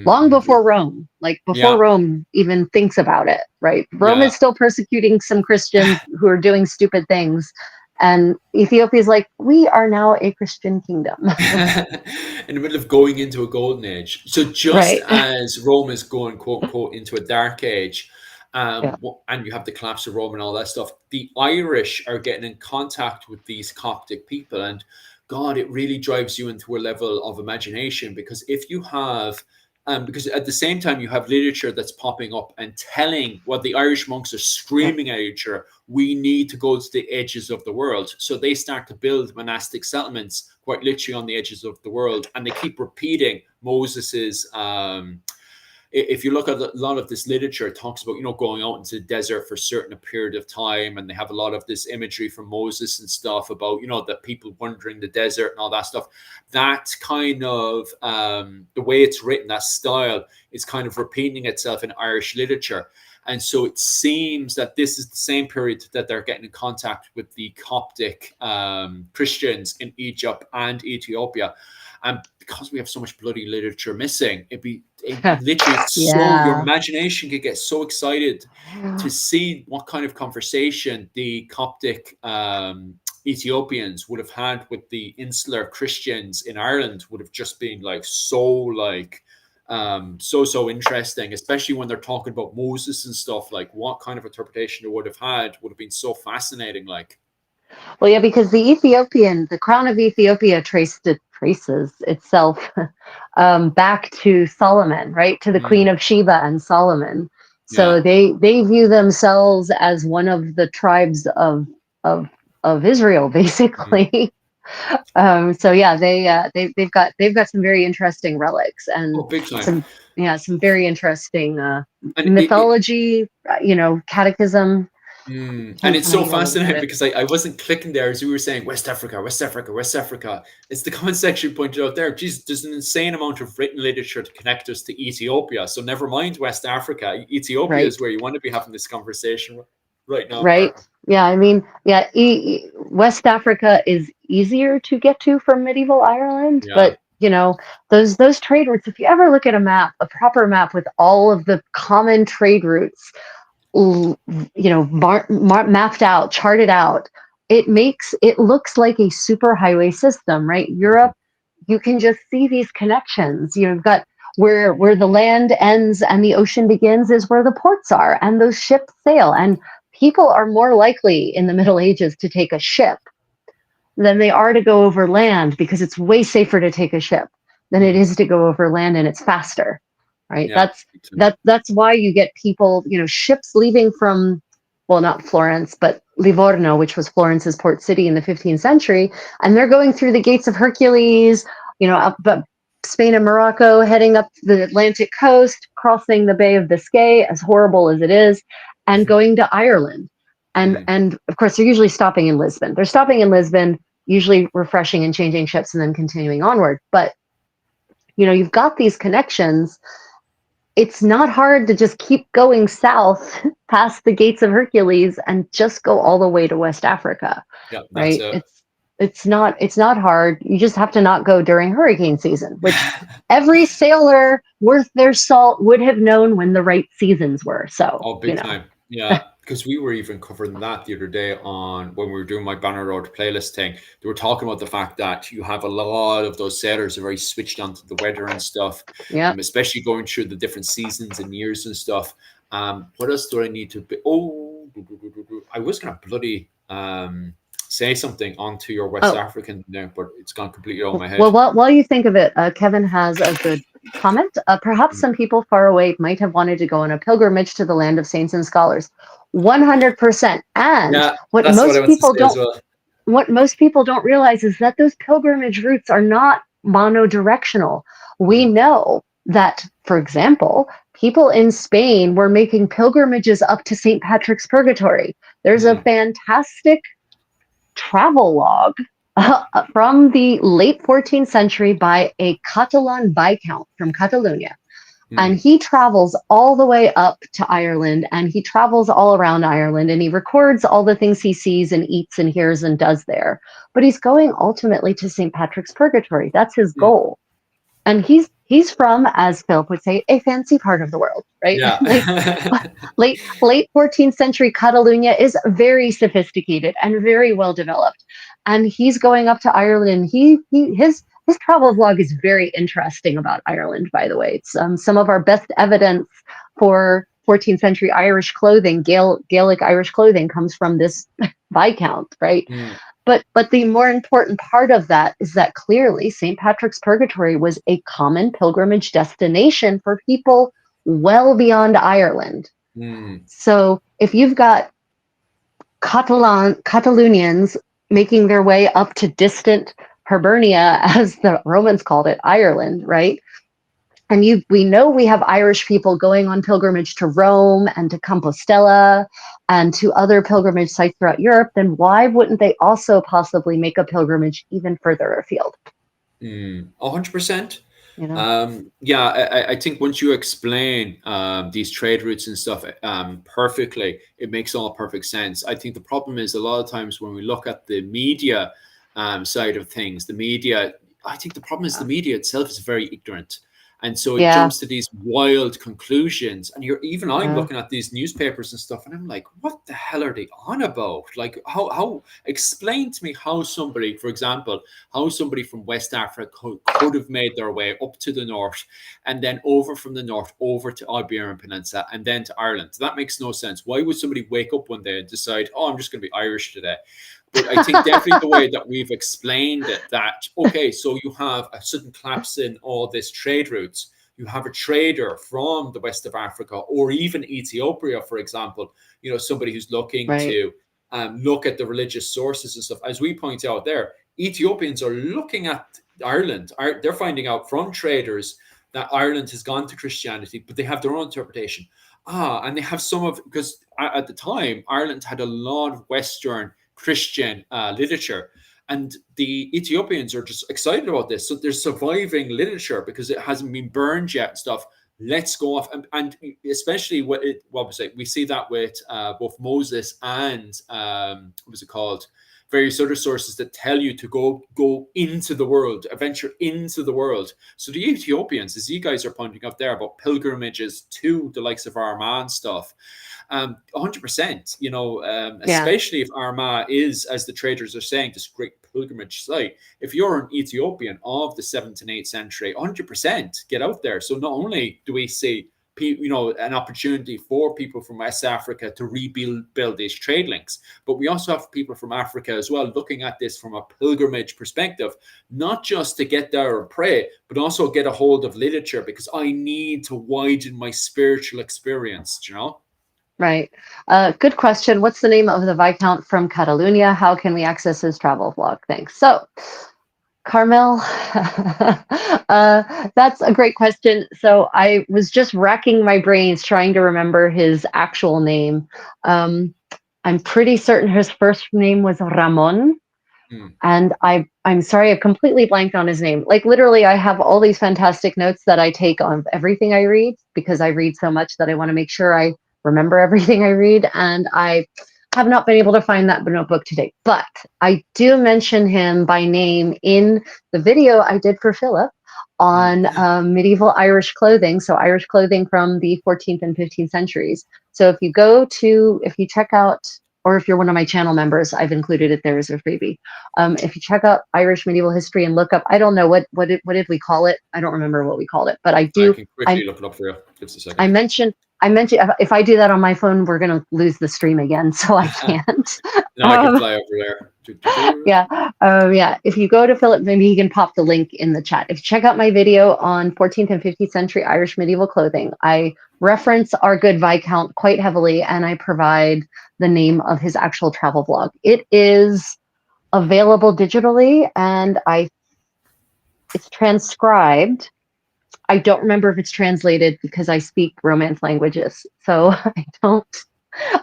Speaker 1: Long before Rome, like before
Speaker 2: Yeah.
Speaker 1: Rome even thinks about it, right? Rome
Speaker 2: Yeah.
Speaker 1: is still persecuting some Christians who are doing stupid things. And Ethiopia is like, we are now a Christian kingdom.
Speaker 2: In the middle of going into a golden age. So just
Speaker 1: Right.
Speaker 2: as Rome is going, quote unquote, into a dark age,
Speaker 1: Yeah.
Speaker 2: and you have the collapse of Rome and all that stuff, the Irish are getting in contact with these Coptic people. And God, it really drives you into a level of imagination because if you have because at the same time you have literature that's popping up and telling what the Irish monks are screaming at each other, we need to go to the edges of the world. So they start to build monastic settlements quite literally on the edges of the world, and they keep repeating Moses's if you look at a lot of this literature, it talks about, going out into the desert for a certain period of time. And they have a lot of this imagery from Moses and stuff about, the people wandering the desert and all that stuff. That kind of, the way it's written, that style is kind of repeating itself in Irish literature. And so it seems that this is the same period that they're getting in contact with the Coptic Christians in Egypt and Ethiopia. And because we have so much bloody literature missing, it literally your imagination could get so excited to see what kind of conversation the Coptic Ethiopians would have had with the insular Christians in Ireland would have just been so interesting, especially when they're talking about Moses and stuff. Like what kind of interpretation they would have had would have been so fascinating. Like,
Speaker 1: well, yeah, because the crown of Ethiopia traces itself back to Solomon, right? To the Queen of Sheba and Solomon. So
Speaker 2: yeah.
Speaker 1: they view themselves as one of the tribes of Israel, basically. So yeah, they've got some very interesting relics and
Speaker 2: Big time.
Speaker 1: some very interesting
Speaker 2: And
Speaker 1: mythology, catechism.
Speaker 2: and it's so fascinating because I wasn't clicking there as you were saying West Africa, West Africa, West Africa. It's the comment section pointed out there. Geez, there's an insane amount of written literature to connect us to Ethiopia. So never mind West Africa. Ethiopia is where you want to be having this conversation right now.
Speaker 1: Right. Yeah. I mean, yeah. West Africa is easier to get to from medieval Ireland, but those trade routes. If you ever look at a proper map with all of the common trade routes, mapped out, charted out, it looks like a super highway system, right? Europe, you can just see these connections. You've got where the land ends and the ocean begins is where the ports are, and those ships sail. And people are more likely in the Middle Ages to take a ship than they are to go over land, because it's way safer to take a ship than it
Speaker 2: Mm.
Speaker 1: is to go over land, and it's faster, right?
Speaker 2: Yeah.
Speaker 1: That's why you get people, ships leaving from, well, not Florence, but Livorno, which was Florence's port city in the 15th century, and they're going through the Gates of Hercules, up but Spain and Morocco, heading up the Atlantic coast, crossing the Bay of Biscay, as horrible as it is, and going to Ireland. And
Speaker 2: Mm.
Speaker 1: and of course, they're usually stopping in Lisbon. They're stopping in Lisbon, usually refreshing and changing ships and then continuing onward. But you've got these connections. It's not hard to just keep going south past the Gates of Hercules and just go all the way to West Africa,
Speaker 2: Yeah, that's
Speaker 1: right?
Speaker 2: it.
Speaker 1: It's not hard. You just have to not go during hurricane season, which every sailor worth their salt would have known when the right seasons were. So,
Speaker 2: Oh, big time. Yeah, because we were even covering that the other day on when we were doing my Banner Road playlist thing. They were talking about the fact that you have a lot of those sailors are very switched on to the weather and stuff,
Speaker 1: yeah.
Speaker 2: especially going through the different seasons and years and stuff. What else do I need to be? Oh, I was gonna bloody say something onto your West
Speaker 1: Oh,
Speaker 2: African there, but it's gone completely over my
Speaker 1: well,
Speaker 2: head.
Speaker 1: while you think of it, Kevin has a good comment. Perhaps
Speaker 2: Mm.
Speaker 1: some people far away might have wanted to go on a pilgrimage to the land of saints and scholars. 100%. And
Speaker 2: Yeah, that's what I want to say as well.
Speaker 1: what most people don't realize is that those pilgrimage routes are not monodirectional. We
Speaker 2: Mm.
Speaker 1: know that, for example, people in Spain were making pilgrimages up to St. Patrick's Purgatory. There's a
Speaker 2: Mm.
Speaker 1: fantastic travel log from the late 14th century by a Catalan Viscount from Catalonia. And
Speaker 2: Mm.
Speaker 1: he travels all the way up to Ireland, and he travels all around Ireland, and he records all the things he sees and eats and hears and does there. But he's going ultimately to St. Patrick's Purgatory. That's his
Speaker 2: Mm.
Speaker 1: goal. And he's from, as Philip would say, a fancy part of the world, right? like
Speaker 2: Yeah.
Speaker 1: late 14th century Catalonia is very sophisticated and very well developed. And he's going up to Ireland, and his travel vlog is very interesting about Ireland, by the way. It's some of our best evidence for 14th century Irish clothing, Gaelic Irish clothing, comes from this Viscount, right?
Speaker 2: Mm.
Speaker 1: But the more important part of that is that clearly St. Patrick's Purgatory was a common pilgrimage destination for people well beyond Ireland.
Speaker 2: Mm.
Speaker 1: So if you've got Catalonians making their way up to distant Hibernia, as the Romans called it, Ireland, right? And we know we have Irish people going on pilgrimage to Rome and to Compostela and to other pilgrimage sites throughout Europe, then why wouldn't they also possibly make a pilgrimage even further afield?
Speaker 2: 100%.
Speaker 1: You know?
Speaker 2: Yeah, I think once you explain these trade routes and stuff perfectly, it makes all perfect sense. I think the problem is a lot of times when we look at the media side of things, the media, I think the problem is the media itself is very ignorant. And so it
Speaker 1: Yeah.
Speaker 2: jumps to these wild conclusions. And I'm
Speaker 1: Yeah.
Speaker 2: looking at these newspapers and stuff, and I'm like, what the hell are they on about? Like, explain to me how somebody, for example, how somebody from West Africa could have made their way up to the north and then over from the north over to Iberian Peninsula and then to Ireland. That makes no sense. Why would somebody wake up one day and decide, oh, I'm just going to be Irish today? But I think definitely the way that we've explained it, that, okay, so you have a sudden collapse in all this trade routes. You have a trader from the west of Africa or even Ethiopia, for example, somebody who's looking
Speaker 1: Right.
Speaker 2: to look at the religious sources and stuff. As we point out there, Ethiopians are looking at Ireland. They're finding out from traders that Ireland has gone to Christianity, but they have their own interpretation. And they have because at the time, Ireland had a lot of Western Christian literature. And the Ethiopians are just excited about this. So there's surviving literature because it hasn't been burned yet and stuff. Let's go off. And especially what was it? We see that with both Moses and what was it called? Various other sources that tell you to go into the world, venture into the world. So the Ethiopians, as you guys are pointing out there about pilgrimages to the likes of Armagh and stuff, 100%,
Speaker 1: Yeah.
Speaker 2: especially if Armagh is, as the traders are saying, this great pilgrimage site. If you're an Ethiopian of the 7th and 8th century, 100% get out there. So not only do we see an opportunity for people from West Africa to rebuild these trade links. But we also have people from Africa as well looking at this from a pilgrimage perspective, not just to get there and pray, but also get a hold of literature, because I need to widen my spiritual experience,
Speaker 1: Right. Good question. What's the name of the Viscount from Catalonia? How can we access his travel vlog? Thanks. So, Carmel, that's a great question. So I was just racking my brains trying to remember his actual name. I'm pretty certain his first name was Ramon. And I'm sorry, I completely blanked on his name. Like literally, I have all these fantastic notes that I take on everything I read, because I read so much that I want to make sure I remember everything I read. And I have not been able to find that notebook today. But I do mention him by name in the video I did for Philip on medieval Irish clothing. So Irish clothing from the 14th and 15th centuries. So if you check out, or if you're one of my channel members, I've included it there as a freebie. If you check out Irish medieval history and look up, I don't know what did we call it? I don't remember what we called it, but I
Speaker 2: can quickly look it up for you. Just a second.
Speaker 1: I mentioned if I do that on my phone, we're gonna lose the stream again, so I can't.
Speaker 2: No, I can fly over there.
Speaker 1: Yeah. If you go to Philip, maybe he can pop the link in the chat. If you check out my video on 14th and 15th century Irish medieval clothing, I reference our good Viscount quite heavily, and I provide the name of his actual travel vlog. It is available digitally, and it's transcribed. I don't remember if it's translated because I speak Romance languages, so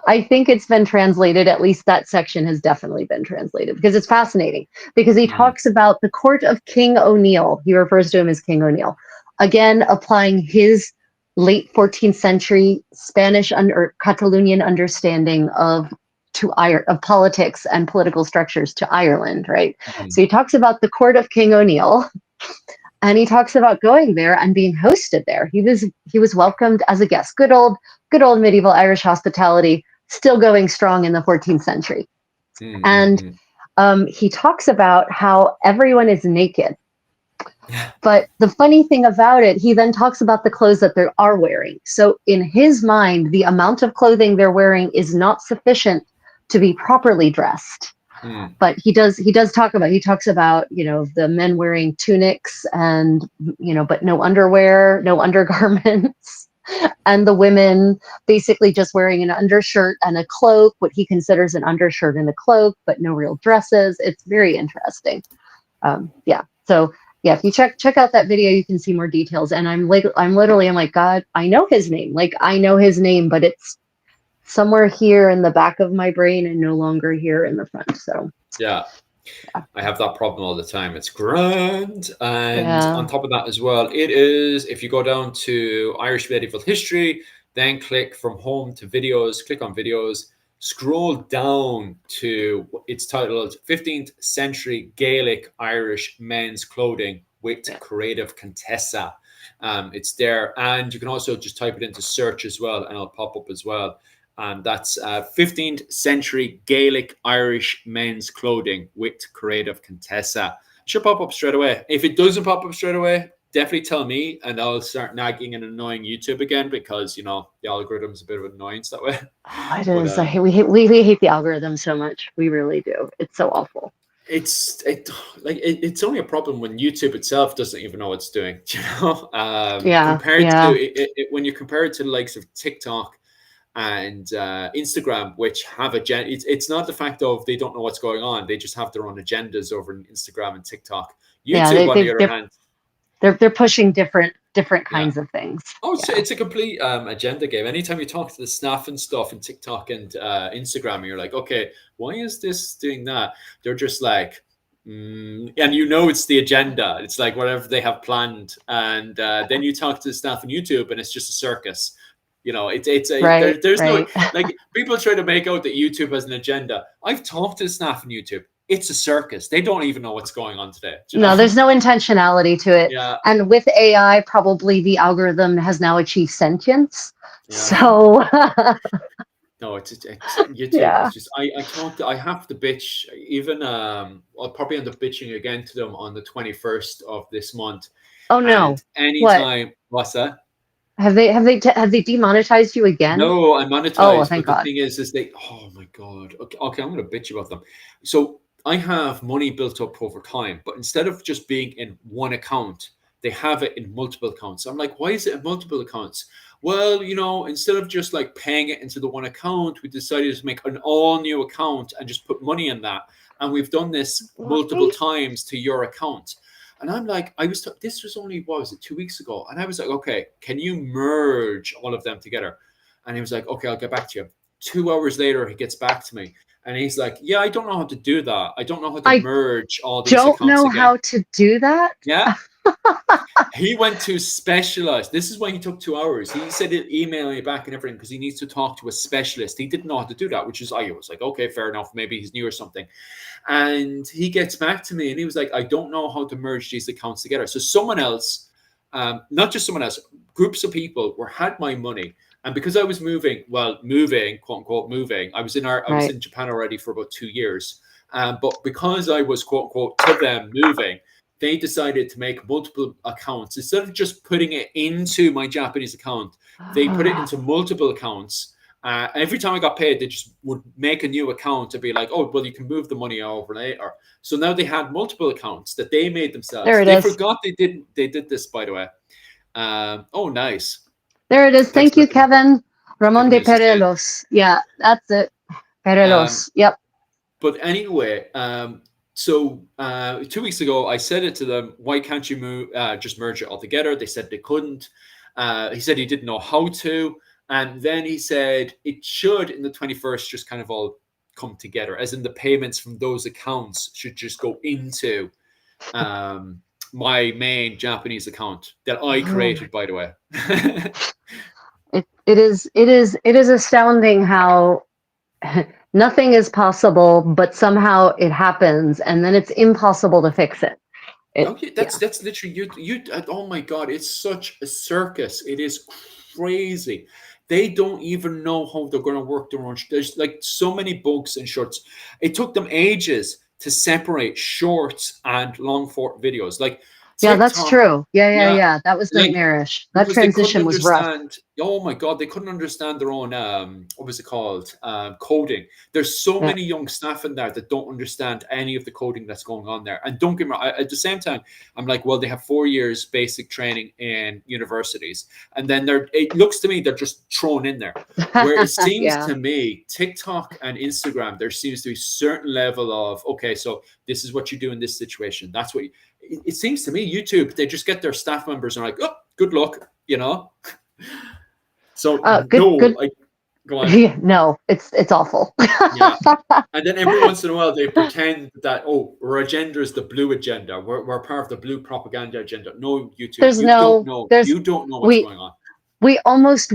Speaker 1: I think it's been translated. At least that section has definitely been translated, because it's fascinating, because he talks about the court of King O'Neill. He refers to him as King O'Neill. Again, applying his late 14th century Spanish or Catalonian understanding of politics and political structures to Ireland, right? So he talks about the court of King O'Neill, and he talks about going there and being hosted there. He was welcomed as a guest. Good old medieval Irish hospitality, still going strong in the 14th century. And he talks about how everyone is naked. But the funny thing about it, he then talks about the clothes that they are wearing. So in his mind, the amount of clothing they're wearing is not sufficient to be properly dressed. But he talks about, the men wearing tunics and, but no underwear, no undergarments, and the women basically just wearing an undershirt and a cloak, what he considers an undershirt and a cloak, but no real dresses. It's very interesting. So if you check out that video, you can see more details. And I'm like, God, I know his name. Like, I know his name, but it's somewhere here in the back of my brain and no longer here in the front. So
Speaker 2: I have that problem all the time. It's grand. And on top of that as well, it is, if you go down to Irish medieval history, then click from home to videos, click on videos, scroll down to, it's titled 15th century Gaelic Irish men's clothing with Creative Contessa. It's there. And you can also just type it into search as well, and it'll pop up as well. And that's 15th century Gaelic Irish men's clothing with Creative Contessa. It should pop up straight away. If it doesn't pop up straight away, definitely tell me, and I'll start nagging and annoying YouTube again, because the algorithm's a bit of an annoyance that way.
Speaker 1: It is. We hate the algorithm so much. We really do. It's so awful.
Speaker 2: It's only a problem when YouTube itself doesn't even know what it's doing. Compared to it, when you compare it to the likes of TikTok and Instagram, which have it's not the fact of they don't know what's going on, they just have their own agendas over Instagram and TikTok. YouTube, on the other hand,
Speaker 1: they're pushing different kinds of things.
Speaker 2: It's a complete agenda game. Anytime you talk to the staff and stuff in TikTok and Instagram, you're like, okay, why is this doing that? They're just like, and it's the agenda. It's like whatever they have planned. And then you talk to the staff on YouTube, and it's just a circus. There's no, like, people try to make out that YouTube has an agenda. I've talked to the staff on YouTube. It's a circus. They don't even know what's going on today.
Speaker 1: No, there's no intentionality to it. Yeah. And with AI, probably the algorithm has now achieved sentience. Yeah. So
Speaker 2: no, it's YouTube. Yeah. It's just I have to bitch. Even I'll probably end up bitching again to them on the 21st of this month.
Speaker 1: Oh no!
Speaker 2: And anytime, what's that?
Speaker 1: Have they demonetized you again?
Speaker 2: No, I'm
Speaker 1: Oh,
Speaker 2: monetized,
Speaker 1: thank
Speaker 2: but the
Speaker 1: God.
Speaker 2: thing is they. Oh my god. Okay, okay, I'm gonna bitch about them. So I have money built up over time, but instead of just being in one account, they have it in multiple accounts. I'm like, why is it in multiple accounts? Well, instead of just like paying it into the one account, we decided to make an all new account and just put money in that. And we've done this multiple
Speaker 1: Why?
Speaker 2: times to your account. And I'm like, this was only, what was it, 2 weeks ago? And I was like, okay, can you merge all of them together? And he was like, okay, I'll get back to you. 2 hours later, he gets back to me and he's like, yeah, I don't know how to do that. I don't know how to
Speaker 1: I
Speaker 2: merge all these
Speaker 1: don't
Speaker 2: accounts
Speaker 1: know
Speaker 2: again.
Speaker 1: how to do that.
Speaker 2: Yeah. He went to specialized. This is why he took 2 hours. He said he'd email me back and everything because he needs to talk to a specialist. He didn't know how to do that, which is, I was like, okay, fair enough. Maybe he's new or something. And he gets back to me and he was like, I don't know how to merge these accounts together. So someone else, not just someone else, groups of people had my money. And because I was moving, quote unquote, moving, I was
Speaker 1: Right.
Speaker 2: in Japan already for about 2 years. But because I was, quote unquote, to them moving, they decided to make multiple accounts. Instead of just putting it into my Japanese account, they put it into multiple accounts. Every time I got paid, they just would make a new account to be like, oh, well, you can move the money over later. So now they had multiple accounts that they made
Speaker 1: There
Speaker 2: themselves.
Speaker 1: it
Speaker 2: They
Speaker 1: is.
Speaker 2: forgot they did this, by the way. Oh, nice.
Speaker 1: There it is.
Speaker 2: Text
Speaker 1: Thank you,
Speaker 2: message.
Speaker 1: Kevin. Ramon de
Speaker 2: Kevin is saying.
Speaker 1: Perelos. Yeah, that's it.
Speaker 2: Um,
Speaker 1: Perelos. Yep.
Speaker 2: but anyway, so 2 weeks ago, I said it to them. Why can't you just merge it all together? They said they couldn't. He said he didn't know how to, and then he said it should in the 21st just kind of all come together, as in the payments from those accounts should just go into um, my main Japanese account that I
Speaker 1: Oh
Speaker 2: created, by the way.
Speaker 1: it is astounding how nothing is possible, but somehow it happens, and then it's impossible to fix it.
Speaker 2: Okay,
Speaker 1: Yeah.
Speaker 2: that's literally you. Oh my god, it's such a circus. It is crazy. They don't even know how they're going to work their own. There's like so many bugs in shorts. It took them ages to separate shorts and long form videos. Like
Speaker 1: Yeah, that's
Speaker 2: TikTok,
Speaker 1: true. Yeah, yeah,
Speaker 2: yeah,
Speaker 1: yeah. That was
Speaker 2: like
Speaker 1: nightmarish. That
Speaker 2: because they couldn't
Speaker 1: transition was rough.
Speaker 2: understand. Oh my god, they couldn't understand their own what was it called, coding. There's so
Speaker 1: Yeah.
Speaker 2: many young staff in there that don't understand any of the coding that's going on there. And don't get me wrong, at the same time, I'm like, well, they have 4 years basic training in universities, and then it looks to me they're just thrown in there. Where it seems
Speaker 1: Yeah.
Speaker 2: to me, TikTok and Instagram, there seems to be a certain level of, okay, so this is what you do in this situation. That's what it seems to me. YouTube, they just get their staff members and are like, oh, good luck. So
Speaker 1: Good,
Speaker 2: no,
Speaker 1: good.
Speaker 2: I go on.
Speaker 1: Yeah, no, it's awful.
Speaker 2: Yeah. And then every once in a while they pretend that, oh, our agenda is the blue agenda. We're part of the blue propaganda agenda. No, YouTube,
Speaker 1: there's
Speaker 2: you don't
Speaker 1: no,
Speaker 2: know.
Speaker 1: there's
Speaker 2: You don't know what's
Speaker 1: we
Speaker 2: going on.
Speaker 1: I almost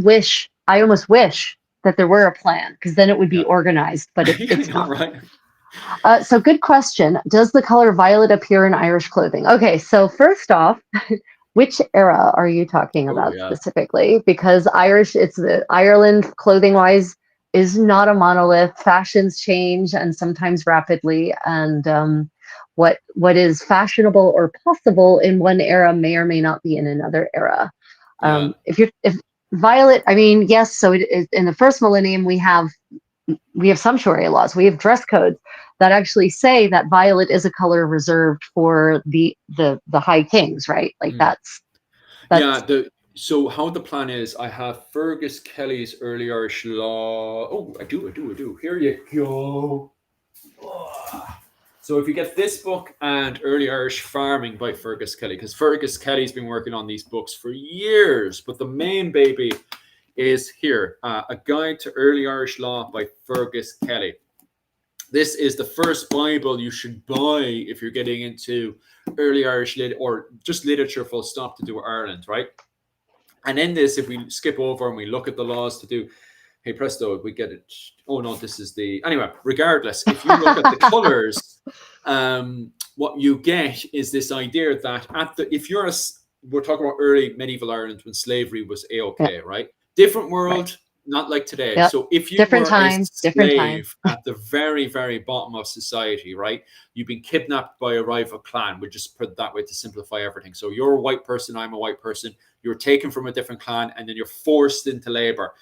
Speaker 1: wish that there were a plan, because then it would be
Speaker 2: Yeah.
Speaker 1: organized, but
Speaker 2: I
Speaker 1: it's
Speaker 2: know,
Speaker 1: not.
Speaker 2: right?
Speaker 1: So good question. Does the color violet appear in Irish clothing? Okay, so first off, which era are you talking
Speaker 2: Oh
Speaker 1: about
Speaker 2: yeah.
Speaker 1: specifically? Because it's the Ireland clothing wise is not a monolith. Fashions change, and sometimes rapidly, and what is fashionable or possible in one era may or may not be in another era.
Speaker 2: Yeah.
Speaker 1: If violet, I mean, yes. So it is in the first millennium we have sumptuary laws. We have dress codes that actually say that violet is a color reserved for the high kings, right? Like
Speaker 2: Mm. Yeah,
Speaker 1: that's
Speaker 2: so how the plan is, I have Fergus Kelly's Early Irish Law. Oh, I do. Here you go. Oh. So if you get this book and Early Irish Farming by Fergus Kelly, because Fergus Kelly's been working on these books for years, but the main baby is here, A Guide to Early Irish Law by Fergus Kelly. This is the first Bible you should buy if you're getting into early Irish or just literature full stop to do with Ireland, right? And in this, if we skip over and we look at the laws to do, hey presto, we get it. Oh no, this is anyway. Regardless, if you look at the colors, what you get is this idea that if we're talking about early medieval Ireland when slavery was
Speaker 1: yeah,
Speaker 2: a-okay, right? Different
Speaker 1: right.
Speaker 2: world, not like today.
Speaker 1: Yep.
Speaker 2: So if you
Speaker 1: Different
Speaker 2: were a
Speaker 1: time, different time.
Speaker 2: slave at the very, very bottom of society, right? You've been kidnapped by a rival clan. We just put it that way to simplify everything. So you're a white person, I'm a white person. You're taken from a different clan, and then you're forced into labor.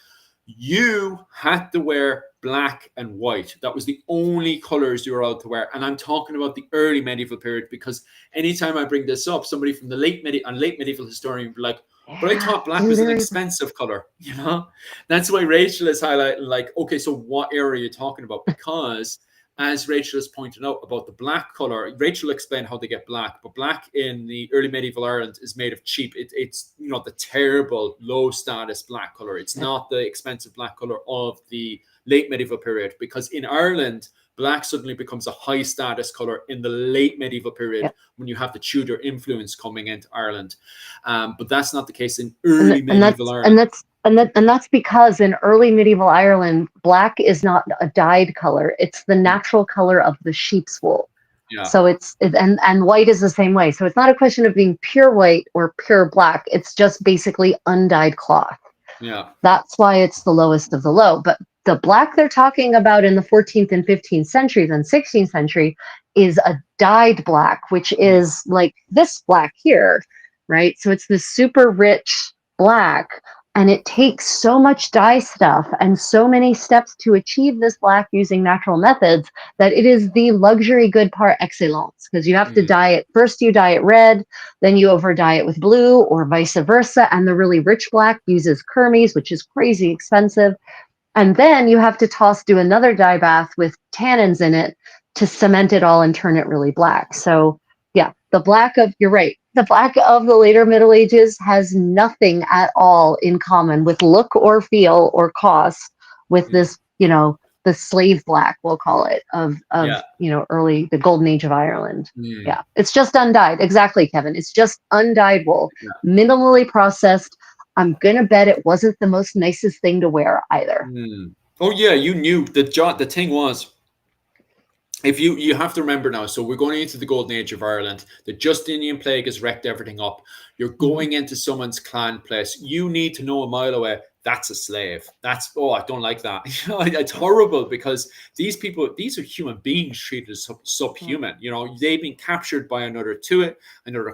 Speaker 2: You had to wear black and white. That was the only colors you were allowed to wear. And I'm talking about the early medieval period, because anytime I bring this up, somebody from the late medieval historian would be like, but I
Speaker 1: Yeah,
Speaker 2: thought black was an
Speaker 1: dude.
Speaker 2: expensive color, you know? That's why Rachel is highlighting, like, okay, so what era are you talking about? Because as Rachel has pointed out about the black color, Rachel explained how they get black, but black in the early medieval Ireland is made of cheap. It's the terrible low status black color. It's not the expensive black color of the late medieval period, because in Ireland, black suddenly becomes a high status color in the late medieval period when you have the Tudor influence coming into Ireland. But that's not the case in early medieval Ireland.
Speaker 1: And that's because in early medieval Ireland, black is not a dyed color. It's the natural color of the sheep's wool.
Speaker 2: Yeah.
Speaker 1: So and white is the same way. So it's not a question of being pure white or pure black. It's just basically undyed cloth.
Speaker 2: Yeah.
Speaker 1: That's why it's the lowest of the low. But the black they're talking about in the 14th and 15th centuries and 16th century is a dyed black, which is like this black here, right? So it's this super rich black, and it takes so much dye stuff and so many steps to achieve this black using natural methods that it is the luxury good par excellence, because you have to dye it. First you dye it red, then you over dye it with blue, or vice versa. And the really rich black uses kermes, which is crazy expensive. And then you have to do another dye bath with tannins in it to cement it all and turn it really black. So yeah, you're right. The black of the later Middle Ages has nothing at all in common with look or feel or cost with this, the slave black, we'll call it, of the golden age of Ireland. Yeah, it's just undyed. Exactly, Kevin. It's just undyed wool, minimally processed. I'm gonna bet it wasn't the most nicest thing to wear either.
Speaker 2: Oh yeah, you knew the thing was, if you have to remember now, so we're going into the golden age of Ireland. The Justinian Plague has wrecked everything up. You're going into someone's clan place. You need to know a mile away, that's a slave. I don't like that. It's horrible, because these are human beings treated as subhuman. They've been captured by another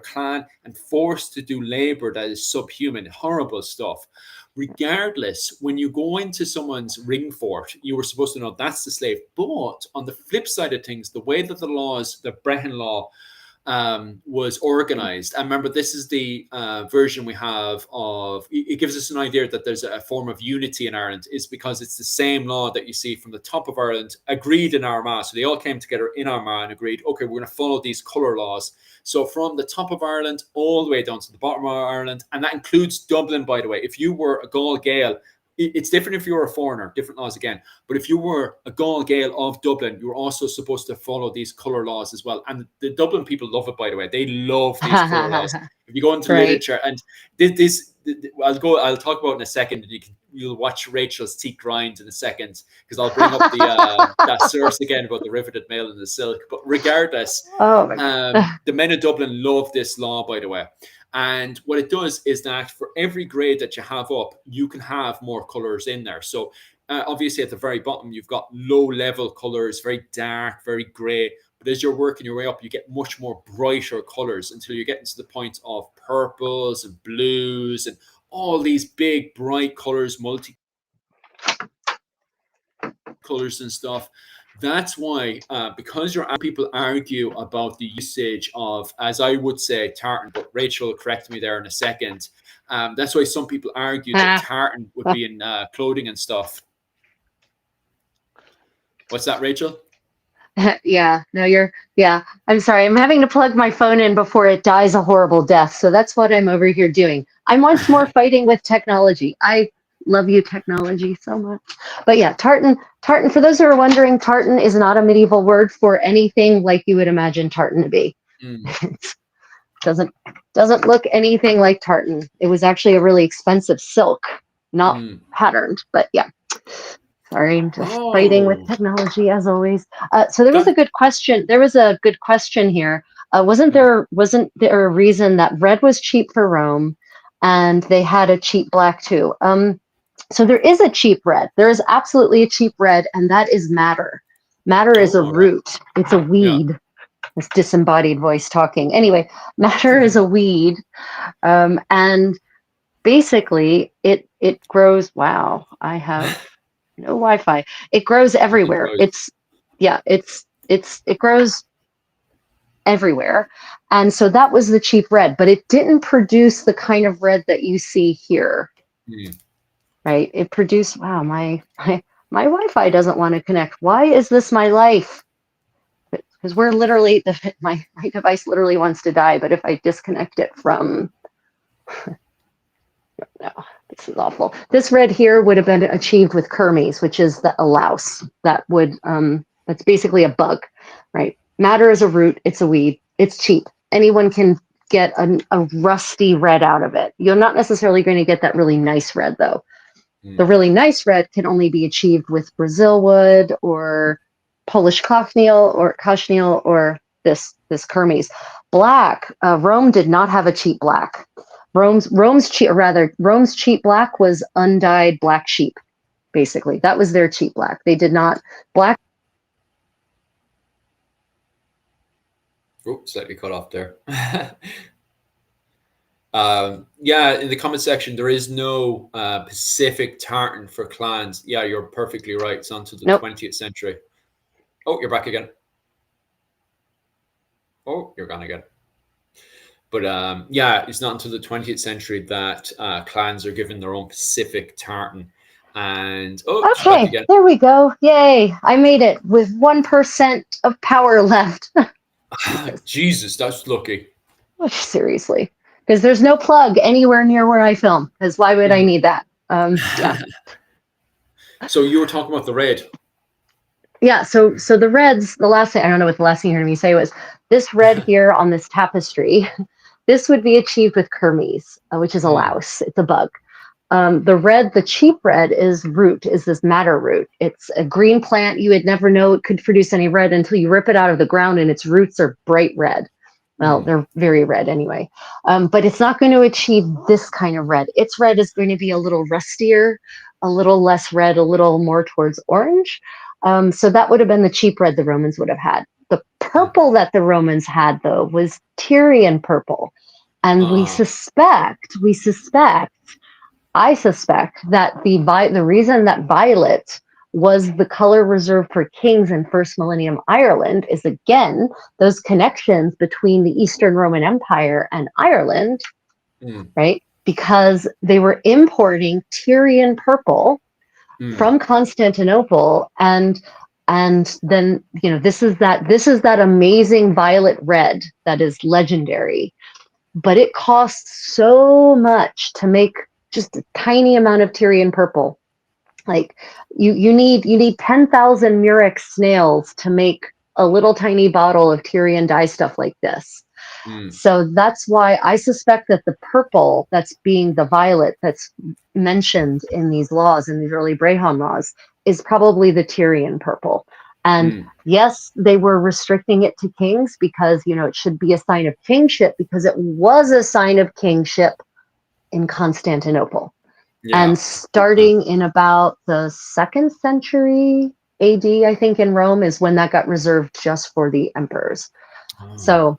Speaker 2: clan, and forced to do labor that is subhuman. Horrible stuff. Regardless, when you go into someone's ring fort, you were supposed to know that's the slave. But on the flip side of things, the way that the Brehon law was organized. And remember, this is the version we have of, it gives us an idea that there's a form of unity in Ireland, is because it's the same law that you see from the top of Ireland, agreed in Armagh. So they all came together in Armagh and agreed, okay, we're going to follow these colour laws. So from the top of Ireland all the way down to the bottom of Ireland, and that includes Dublin, by the way. If you were a Gael Gael, it's different if you were a foreigner, different laws again. But if you were a Gael Gael of Dublin, you were also supposed to follow these colour laws as well. And the Dublin people love it, by the way. They love these colour laws. If you go into literature, and I'll talk about it in a second, and you'll watch Rachel's teeth grind in a second, because I'll bring up that source again about the riveted mail and the silk. But regardless, the men of Dublin love this law, by the way. And what it does is that for every grade that you have up, you can have more colors in there. So obviously at the very bottom, you've got low level colors, very dark, very gray. But as you're working your way up, you get much more brighter colors until you're getting to the point of purples and blues and all these big bright colors, multi colors and stuff. That's why, because people argue about the usage of, as I would say, tartan, but Rachel will correct me there in a second. That's why some people argue that tartan would be in clothing and stuff. What's that, Rachel?
Speaker 1: Yeah, no, I'm sorry. I'm having to plug my phone in before it dies a horrible death. So that's what I'm over here doing. I'm once more fighting with technology. I love you, technology, so much. But yeah, tartan, for those who are wondering, tartan is not a medieval word for anything like you would imagine tartan to be. Doesn't look anything like tartan. It was actually a really expensive silk, not patterned, but yeah. Sorry, I'm just fighting with technology as always. So there was a good question. There was a good question here. Wasn't there a reason that red was cheap for Rome, and they had a cheap black too? So there is a cheap red. There is absolutely a cheap red, and that is madder. Madder is a
Speaker 2: all right.
Speaker 1: root. It's a
Speaker 2: Yeah.
Speaker 1: weed. This disembodied voice talking. Anyway, madder is a weed, and basically it grows. Wow, I have no Wi-Fi. It grows everywhere. It grows everywhere, and so that was the cheap red. But it didn't produce the kind of red that you see here.
Speaker 2: Mm.
Speaker 1: Right? It produced, wow, my Wi-Fi doesn't want to connect. Why is this my life? Because we're literally my device literally wants to die. But if I disconnect it from, no, this is awful. This red here would have been achieved with kermes, which is a louse that would that's basically a bug, right? Madder is a root. It's a weed. It's cheap. Anyone can get a rusty red out of it. You're not necessarily going to get that really nice red though. The really nice red can only be achieved with Brazil wood or Polish cochineal or this kermes. Black, Rome did not have a cheap black. Rome's cheap black was undyed black sheep. Basically, that was their cheap black. They did not black.
Speaker 2: Oh, slightly cut off there. Yeah, in the comment section, there is no Pacific tartan for clans. Yeah, you're perfectly right. It's until the
Speaker 1: Nope.
Speaker 2: 20th century. Oh, you're back again. Oh, you're gone again. But yeah, it's not until the 20th century that clans are given their own Pacific tartan. And oh, she's back
Speaker 1: Okay,
Speaker 2: again.
Speaker 1: there we go. Yay! I made it with 1% of power left.
Speaker 2: Jesus, that's lucky.
Speaker 1: Seriously, because there's no plug anywhere near where I film. Because why would I need that? Yeah.
Speaker 2: So you were talking about the red.
Speaker 1: Yeah. So the reds. The last thing I don't know what the last thing you heard me say was this red here on this tapestry. This would be achieved with kermes, which is a louse. It's a bug. The cheap red is this madder root. It's a green plant. You would never know it could produce any red until you rip it out of the ground and its roots are bright red. Well, they're very red anyway. But it's not going to achieve this kind of red. Its red is going to be a little rustier, a little less red, a little more towards orange. So that would have been the cheap red the Romans would have had. The purple that the Romans had, though, was Tyrian purple. And I suspect that the reason that violet was the color reserved for kings in first millennium Ireland is, again, those connections between the Eastern Roman Empire and Ireland, right? Because they were importing Tyrian purple from Constantinople, and then this is that amazing violet red that is legendary, but it costs so much to make just a tiny amount of Tyrian purple. Like you need 10,000 murex snails to make a little tiny bottle of Tyrian dye stuff like this. So that's why I suspect that the purple that's being the violet that's mentioned in these laws, in these early Brehon laws, is probably the Tyrian purple. And yes, they were restricting it to kings because, it should be a sign of kingship, because it was a sign of kingship in Constantinople. Yeah. And starting in about the 2nd century AD, I think, in Rome is when that got reserved just for the emperors. So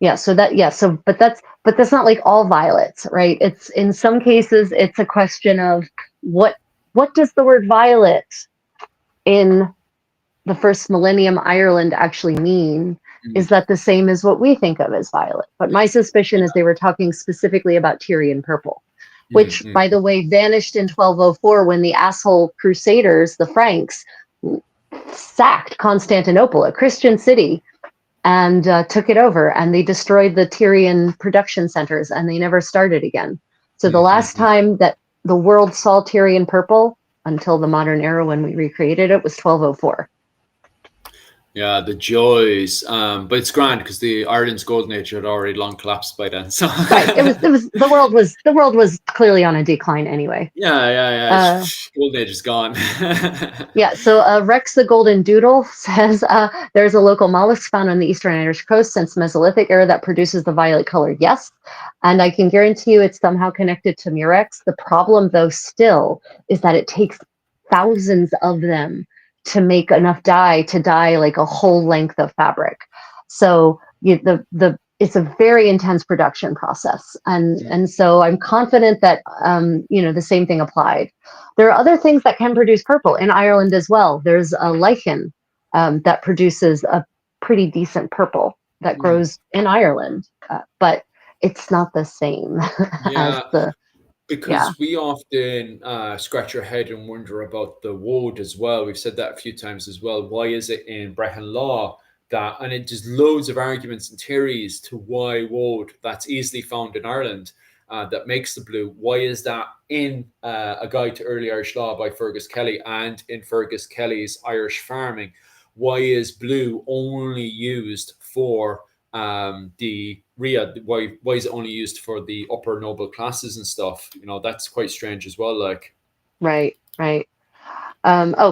Speaker 1: but that's not like all violets, right? It's in some cases it's a question of what does the word violet in the first millennium Ireland actually mean? Is that the same as what we think of as violet? But my suspicion is they were talking specifically about Tyrian purple, which, by the way, vanished in 1204 when the asshole crusaders, the Franks, sacked Constantinople, a Christian city, and took it over, and they destroyed the Tyrian production centers, and they never started again. So the last time that the world saw Tyrian purple until the modern era when we recreated it was 1204.
Speaker 2: Yeah, the joys. But it's grand because the Ireland's golden age had already long collapsed by then. So
Speaker 1: Right. It was the world was clearly on a decline anyway.
Speaker 2: yeah, yeah, yeah.
Speaker 1: Uh,
Speaker 2: Golden age is gone.
Speaker 1: Yeah, so Rex the Golden Doodle says there's a local mollusk found on the eastern Irish coast since Mesolithic era that produces the violet color. Yes, and I can guarantee you it's somehow connected to Murex. The problem, though, still is that it takes thousands of them to make enough dye to dye like a whole length of fabric. So the it's a very intense production process, and so I'm confident that the same thing applied. There are other things that can produce purple in Ireland as well. There's a lichen that produces a pretty decent purple that
Speaker 2: Mm.
Speaker 1: grows in Ireland, but it's not the same as
Speaker 2: Yeah,
Speaker 1: the, yeah,
Speaker 2: because we often scratch our head and wonder about the woad as well. We've said that a few times as well. Why is it in Brehon law that, and it just loads of arguments and theories to why woad that's easily found in Ireland that makes the blue. Why is that in A Guide to Early Irish Law by Fergus Kelly and in Fergus Kelly's Irish Farming? Why is blue only used for the RIA? Why is it only used for the upper noble classes and stuff? That's quite strange as well. Like,
Speaker 1: right, right.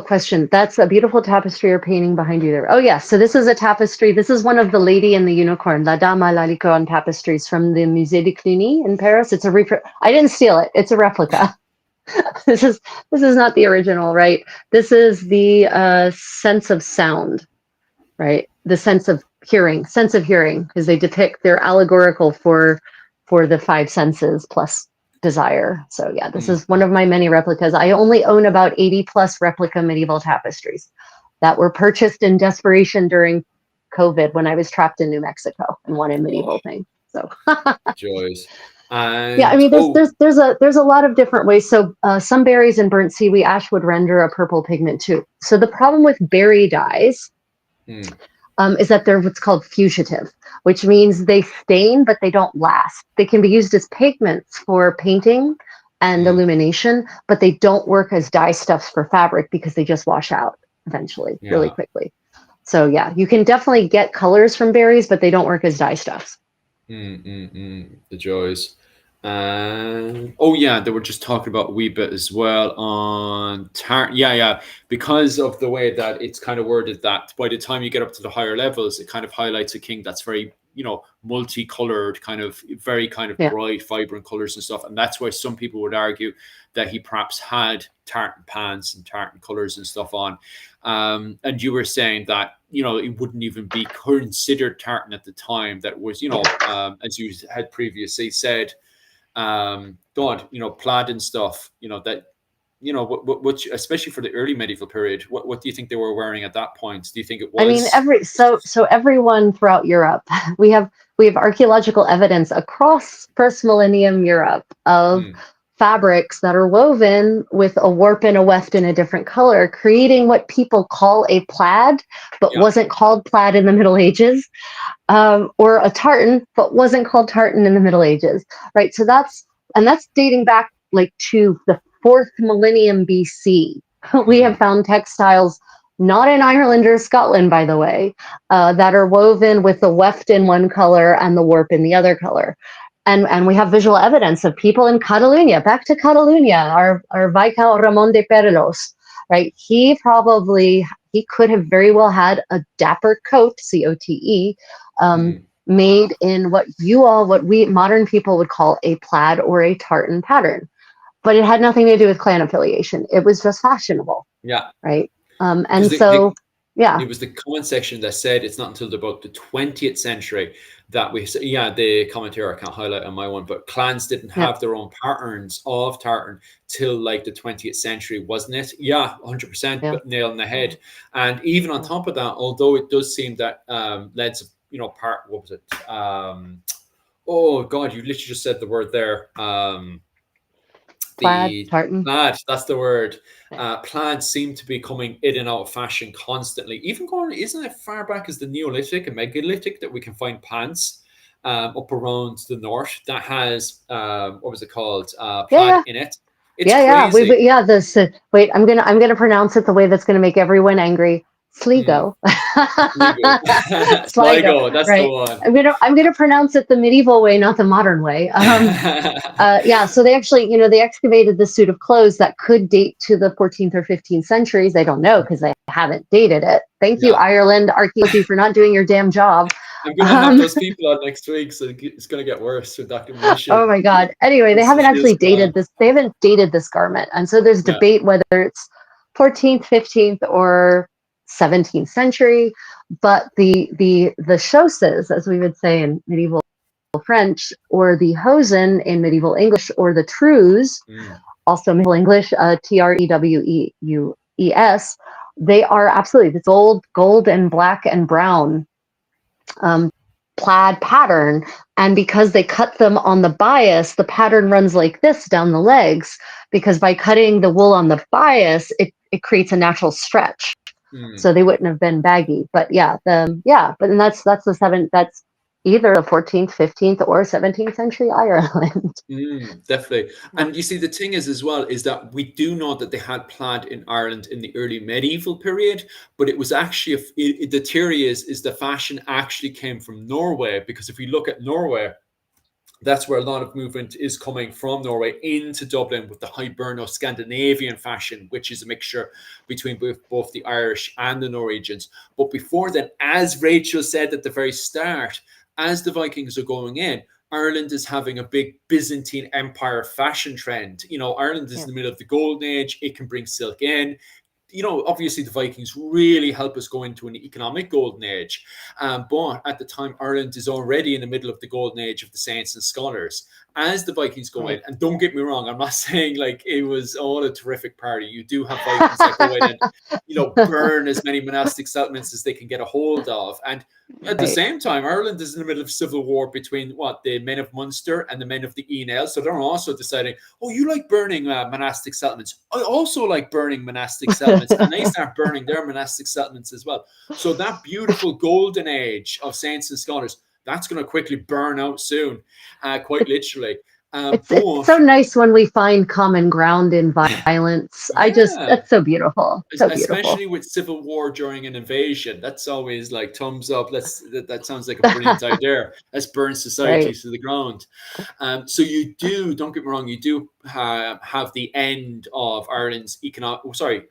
Speaker 1: Question. That's a beautiful tapestry or painting behind you there. Oh, yes. So this is a tapestry. This is one of the Lady and the Unicorn, La Dame à la Licorne tapestries from the Musée de Cluny in Paris. It's a I didn't steal it. It's a replica. This is not the original, right? This is the sense of sound, right? The sense of hearing, because they depict, they're allegorical for the five senses plus desire. So yeah, this is one of my many replicas. I only own about 80 plus replica medieval tapestries that were purchased in desperation during COVID when I was trapped in New Mexico and wanted medieval things. So
Speaker 2: joys.
Speaker 1: yeah, I
Speaker 2: And
Speaker 1: mean, there's a lot of different ways. So some berries and burnt seaweed ash would render a purple pigment too. So the problem with berry dyes is that they're what's called fugitive, which means they stain but they don't last. They can be used as pigments for painting and illumination, but they don't work as dye stuffs for fabric because they just wash out eventually, really
Speaker 2: yeah.
Speaker 1: quickly. So yeah, you can definitely get colors from berries, but they don't work as dye stuffs.
Speaker 2: The joys. And oh yeah, they were just talking about a wee bit as well on yeah, yeah, because of the way that it's kind of worded that by the time you get up to the higher levels, it kind of highlights a king that's very, multicolored, kind of very kind of
Speaker 1: Yeah.
Speaker 2: bright, vibrant colors and stuff. And that's why some people would argue that he perhaps had tartan pants and tartan colors and stuff on. And you were saying that, it wouldn't even be considered tartan at the time. That was, as you had previously said, God, plaid and stuff, that, what, especially for the early medieval period, what do you think they were wearing at that point? Do you think it
Speaker 1: I mean,
Speaker 2: was?
Speaker 1: so everyone throughout Europe, we have archaeological evidence across first millennium Europe of fabrics that are woven with a warp and a weft in a different color, creating what people call a plaid, but wasn't called plaid in the Middle Ages, or a tartan, but wasn't called tartan in the Middle Ages, right? So that's dating back like to the fourth millennium BC. We have found textiles, not in Ireland or Scotland, by the way, that are woven with the weft in one color and the warp in the other color. And we have visual evidence of people in Catalonia, back to Catalonia, our Viscount Ramon de Perlos, right? He could have very well had a dapper coat, COTE, made in what we modern people would call a plaid or a tartan pattern. But it had nothing to do with clan affiliation. It was just fashionable.
Speaker 2: Yeah.
Speaker 1: Right. And so, yeah.
Speaker 2: It was the comment section that said it's not until about the 20th century that the commentator I can't highlight on my one, but clans didn't have their own patterns of tartan till like the 20th century, wasn't it? Yeah, 100%, but nail on the head. And even on top of that, although it does seem that what was it? Oh God, you literally just said the word there.
Speaker 1: Plaid, tartan.
Speaker 2: Plaid, that's the word. Plaid seem to be coming in and out of fashion constantly. Even isn't it far back as the Neolithic and Megalithic that we can find pants up around the north that has what was it called? Plaid in it. It's crazy.
Speaker 1: Wait, I'm gonna pronounce it the way that's gonna make everyone angry. Sligo.
Speaker 2: Sligo.
Speaker 1: Sligo,
Speaker 2: Sligo, that's the
Speaker 1: right?
Speaker 2: one.
Speaker 1: I'm gonna pronounce it the medieval way, not the modern way. Yeah, so they actually, they excavated this suit of clothes that could date to the 14th or 15th centuries. They don't know because they haven't dated it. Thank you,
Speaker 2: Yeah.
Speaker 1: Ireland archaeology, for not doing your damn job.
Speaker 2: I'm going to have those people on next week, so it's going to get worse with
Speaker 1: Oh
Speaker 2: documentation.
Speaker 1: my God. Anyway, they
Speaker 2: This
Speaker 1: haven't
Speaker 2: is
Speaker 1: actually
Speaker 2: gone.
Speaker 1: dated this. They haven't dated this garment. And so there's
Speaker 2: Yeah.
Speaker 1: debate whether it's 14th, 15th, or 17th century. But the chausses, as we would say in medieval French, or the hosen in medieval English, or the trews,
Speaker 2: Mm.
Speaker 1: also medieval English, Trewues, they are absolutely this gold and black and brown um, plaid pattern. And because they cut them on the bias, the pattern runs like this down the legs, because by cutting the wool on the bias, it creates a natural stretch.
Speaker 2: Mm.
Speaker 1: So they wouldn't have been baggy. But but then that's the seventh, that's either the 14th, 15th, or 17th century Ireland.
Speaker 2: Definitely. And you see, the thing is as well, is that we do know that they had plaid in Ireland in the early medieval period, but it was actually, the theory is the fashion actually came from Norway, because if we look at Norway, that's where a lot of movement is coming from Norway into Dublin with the Hiberno-Scandinavian fashion, which is a mixture between both the Irish and the Norwegians. But before then, as Rachel said at the very start, as the Vikings are going in, Ireland is having a big Byzantine Empire fashion trend. Ireland is in the middle of the Golden Age. It can bring silk in. Obviously the Vikings really help us go into an economic golden age. But at the time, Ireland is already in the middle of the golden age of the saints and scholars. As the Vikings go in, and don't get me wrong, I'm not saying like it was all a terrific party. You do have Vikings that go in and, burn as many monastic settlements as they can get a hold of. And at the same time, Ireland is in the middle of civil war between the men of Munster and the men of the Enel. So they're also deciding, oh, you like burning monastic settlements. I also like burning monastic settlements. And they start burning their monastic settlements as well. So that beautiful golden age of saints and scholars, that's going to quickly burn out soon, quite literally.
Speaker 1: It's so nice when we find common ground in violence.
Speaker 2: Yeah,
Speaker 1: That's so beautiful. So beautiful.
Speaker 2: especially with civil war during an invasion, that's always like thumbs up. That sounds like a brilliant idea. Let's burn society
Speaker 1: Right.
Speaker 2: to the ground. So don't get me wrong, you do have the end of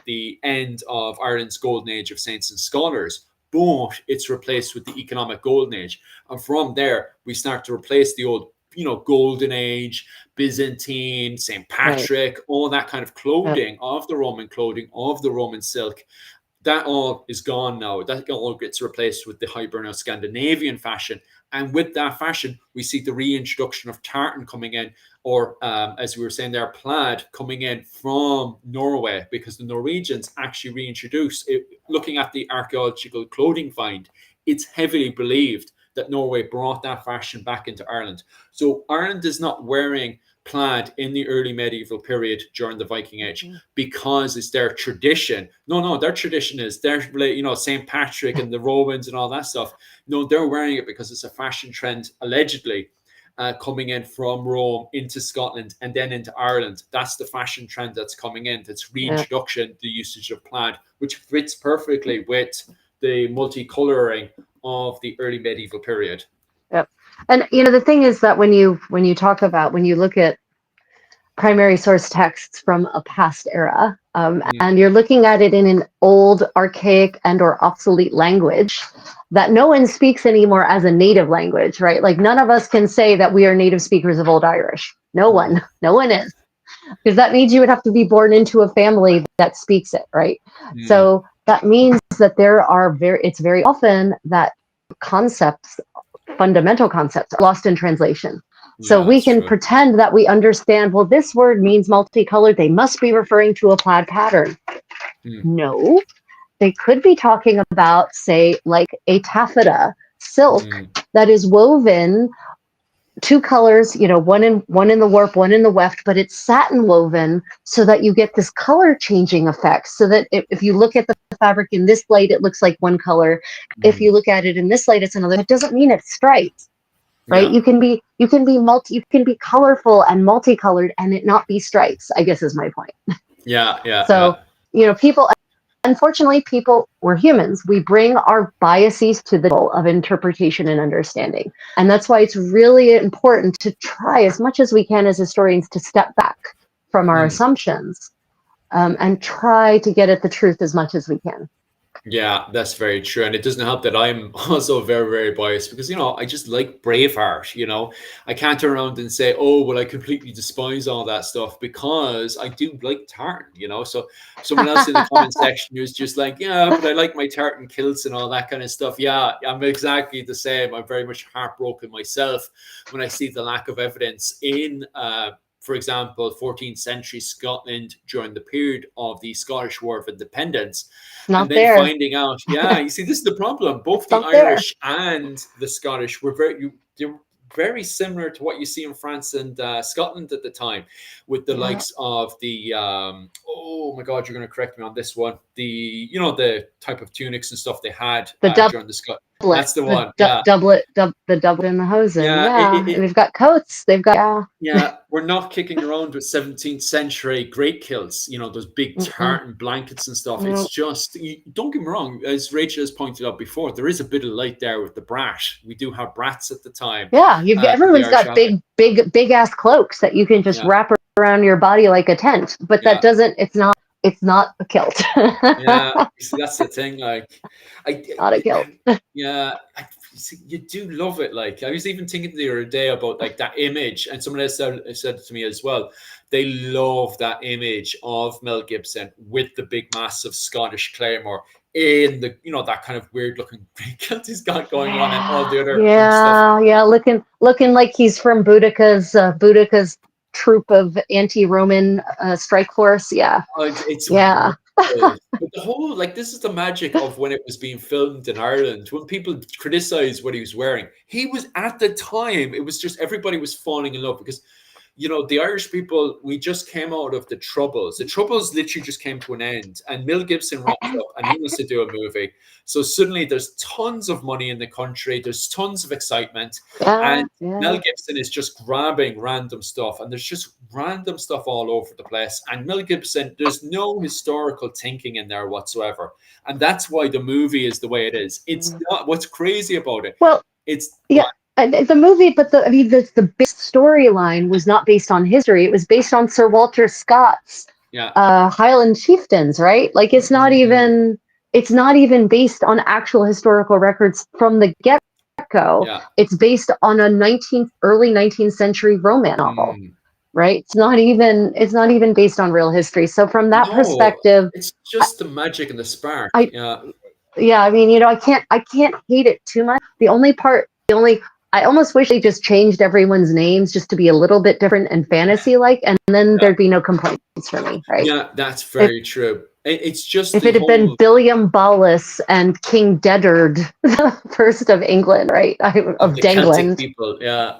Speaker 2: the end of Ireland's golden age of saints and scholars, but it's replaced with the economic golden age. And from there, we start to replace the old, golden age, Byzantine, St. Patrick, all that kind of clothing of the Roman clothing, of the Roman silk. That all is gone now. That all gets replaced with the Hiberno-Scandinavian fashion. And with that fashion, we see the reintroduction of tartan coming in, or as we were saying there, plaid coming in from Norway, because the Norwegians actually reintroduced it. Looking at the archaeological clothing find, it's heavily believed that Norway brought that fashion back into Ireland. So Ireland is not wearing plaid in the early medieval period during the Viking Age because it's their tradition. No, their tradition is St. Patrick and the Romans and all that stuff. No, they're wearing it because it's a fashion trend, allegedly, coming in from Rome into Scotland and then into Ireland. That's the fashion trend that's coming in. That's reintroduction, the usage of plaid, which fits perfectly with the multicoloring of the early medieval period.
Speaker 1: Yep. And the thing is that when you look at primary source texts from a past era, and you're looking at it in an old, archaic, and or obsolete language that no one speaks anymore as a native language, right? Like none of us can say that we are native speakers of Old Irish. No one is, because that means you would have to be born into a family that speaks it, right? So that means that it's very often that fundamental concepts are lost in translation. So we can pretend that we understand, well, this word means multicolored. They must be referring to a plaid pattern. No, they could be talking about, say, like a taffeta silk that is woven two colors, one in the warp, one in the weft, but it's satin woven so that you get this color changing effect. So that if you look at the fabric in this light, it looks like one color. If you look at it in this light, it's another. It doesn't mean it's stripes. Right? You can be colorful and multicolored and it not be stripes, I guess is my point.
Speaker 2: Yeah.
Speaker 1: So, people unfortunately, we're humans. We bring our biases to the table of interpretation and understanding. And that's why it's really important to try as much as we can as historians to step back from our
Speaker 2: Mm.
Speaker 1: assumptions, and try to get at the truth as much as we can.
Speaker 2: Yeah, that's very true. And it doesn't help that I'm also very, very biased because, I just like Braveheart. I can't turn around and say, oh, well, I completely despise all that stuff because I do like tartan. So someone else in the comment section who's just like, yeah, but I like my tartan kilts and all that kind of stuff. Yeah, I'm exactly the same. I'm very much heartbroken myself when I see the lack of evidence in, for example, 14th century Scotland during the period of the Scottish War of Independence.
Speaker 1: It's
Speaker 2: And
Speaker 1: not
Speaker 2: then
Speaker 1: there.
Speaker 2: finding out, yeah, you see, this is the problem. Both
Speaker 1: It's
Speaker 2: the
Speaker 1: not there.
Speaker 2: Irish and the Scottish were they're very similar to what you see in France and Scotland at the time, with the
Speaker 1: Yeah.
Speaker 2: likes of the oh my God, you're going to correct me on this one. The type of tunics and stuff they had
Speaker 1: The
Speaker 2: during the Scot.
Speaker 1: doublet,
Speaker 2: That's the one. Yeah,
Speaker 1: the doublet and the hosen.
Speaker 2: yeah.
Speaker 1: Yeah. And they've got coats. They've got, yeah.
Speaker 2: Yeah, we're not kicking around with 17th century great kilts, those big
Speaker 1: Mm-mm.
Speaker 2: tartan blankets and stuff. It's
Speaker 1: No.
Speaker 2: just, don't get me wrong, as Rachel has pointed out before, there is a bit of light there with the brat. We do have brats at the time.
Speaker 1: Yeah,
Speaker 2: The
Speaker 1: everyone's
Speaker 2: Irish
Speaker 1: got
Speaker 2: have it.
Speaker 1: big ass cloaks that you can just
Speaker 2: Yeah,
Speaker 1: wrap around your body like a tent. But that
Speaker 2: yeah.
Speaker 1: doesn't. It's not a kilt.
Speaker 2: Yeah, you see, that's the thing. Like,
Speaker 1: Not a kilt.
Speaker 2: yeah, you see, you do love it. Like, I was even thinking the other day about like that image, and someone else said to me as well. They love that image of Mel Gibson with the big, massive Scottish claymore in the, that kind of weird looking grey kilt he's got going on, and all
Speaker 1: Yeah,
Speaker 2: the other stuff.
Speaker 1: yeah. Looking like he's from Boudica's troop of anti-Roman strike force. Yeah,
Speaker 2: It's
Speaker 1: yeah.
Speaker 2: wonderful. But the whole, like, this is the magic of when it was being filmed in Ireland. When people criticize what he was wearing, he was at the time, it was just everybody was falling in love because, the Irish people, we just came out of the Troubles. The Troubles literally just came to an end, and Mel Gibson rocks up and he wants to do a movie. So suddenly there's tons of money in the country, there's tons of excitement,
Speaker 1: Yeah,
Speaker 2: and Mel
Speaker 1: yeah.
Speaker 2: Gibson is just grabbing random stuff, and there's just random stuff all over the place. And Mel Gibson, there's no historical thinking in there whatsoever, and that's why the movie is the way it is. It's not what's crazy about it.
Speaker 1: Well,
Speaker 2: It's
Speaker 1: yeah. The movie, but the big storyline was not based on history. It was based on Sir Walter Scott's
Speaker 2: yeah,
Speaker 1: Highland chieftains, right? Like
Speaker 2: mhm,
Speaker 1: it's not even based on actual historical records from the get-go.
Speaker 2: yeah,
Speaker 1: It's based on a early 19th century romance novel,
Speaker 2: mm.
Speaker 1: right? It's not even based on real history. So from that
Speaker 2: No,
Speaker 1: perspective,
Speaker 2: it's
Speaker 1: I,
Speaker 2: just the magic and the spark.
Speaker 1: I
Speaker 2: Yeah,
Speaker 1: yeah, I mean, I can't hate it too much. I almost wish they just changed everyone's names just to be a little bit different and fantasy like, and then
Speaker 2: yeah,
Speaker 1: there'd be no complaints for me, right?
Speaker 2: yeah. That's
Speaker 1: If
Speaker 2: very true. It's just
Speaker 1: if
Speaker 2: the
Speaker 1: it had been
Speaker 2: whole
Speaker 1: Billiam Ballas and King Deddard, the first of England, right?
Speaker 2: of
Speaker 1: Of
Speaker 2: the Celtic
Speaker 1: Dangland,
Speaker 2: people. Yeah.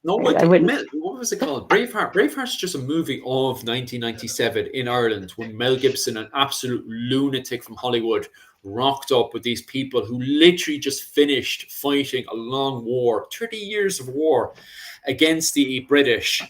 Speaker 2: No,
Speaker 1: I wouldn't.
Speaker 2: What was it called? Braveheart. Braveheart's just a movie of 1997 in Ireland when Mel Gibson, an absolute lunatic from Hollywood, rocked up with these people who literally just finished fighting a long war, 30 years of war against the British,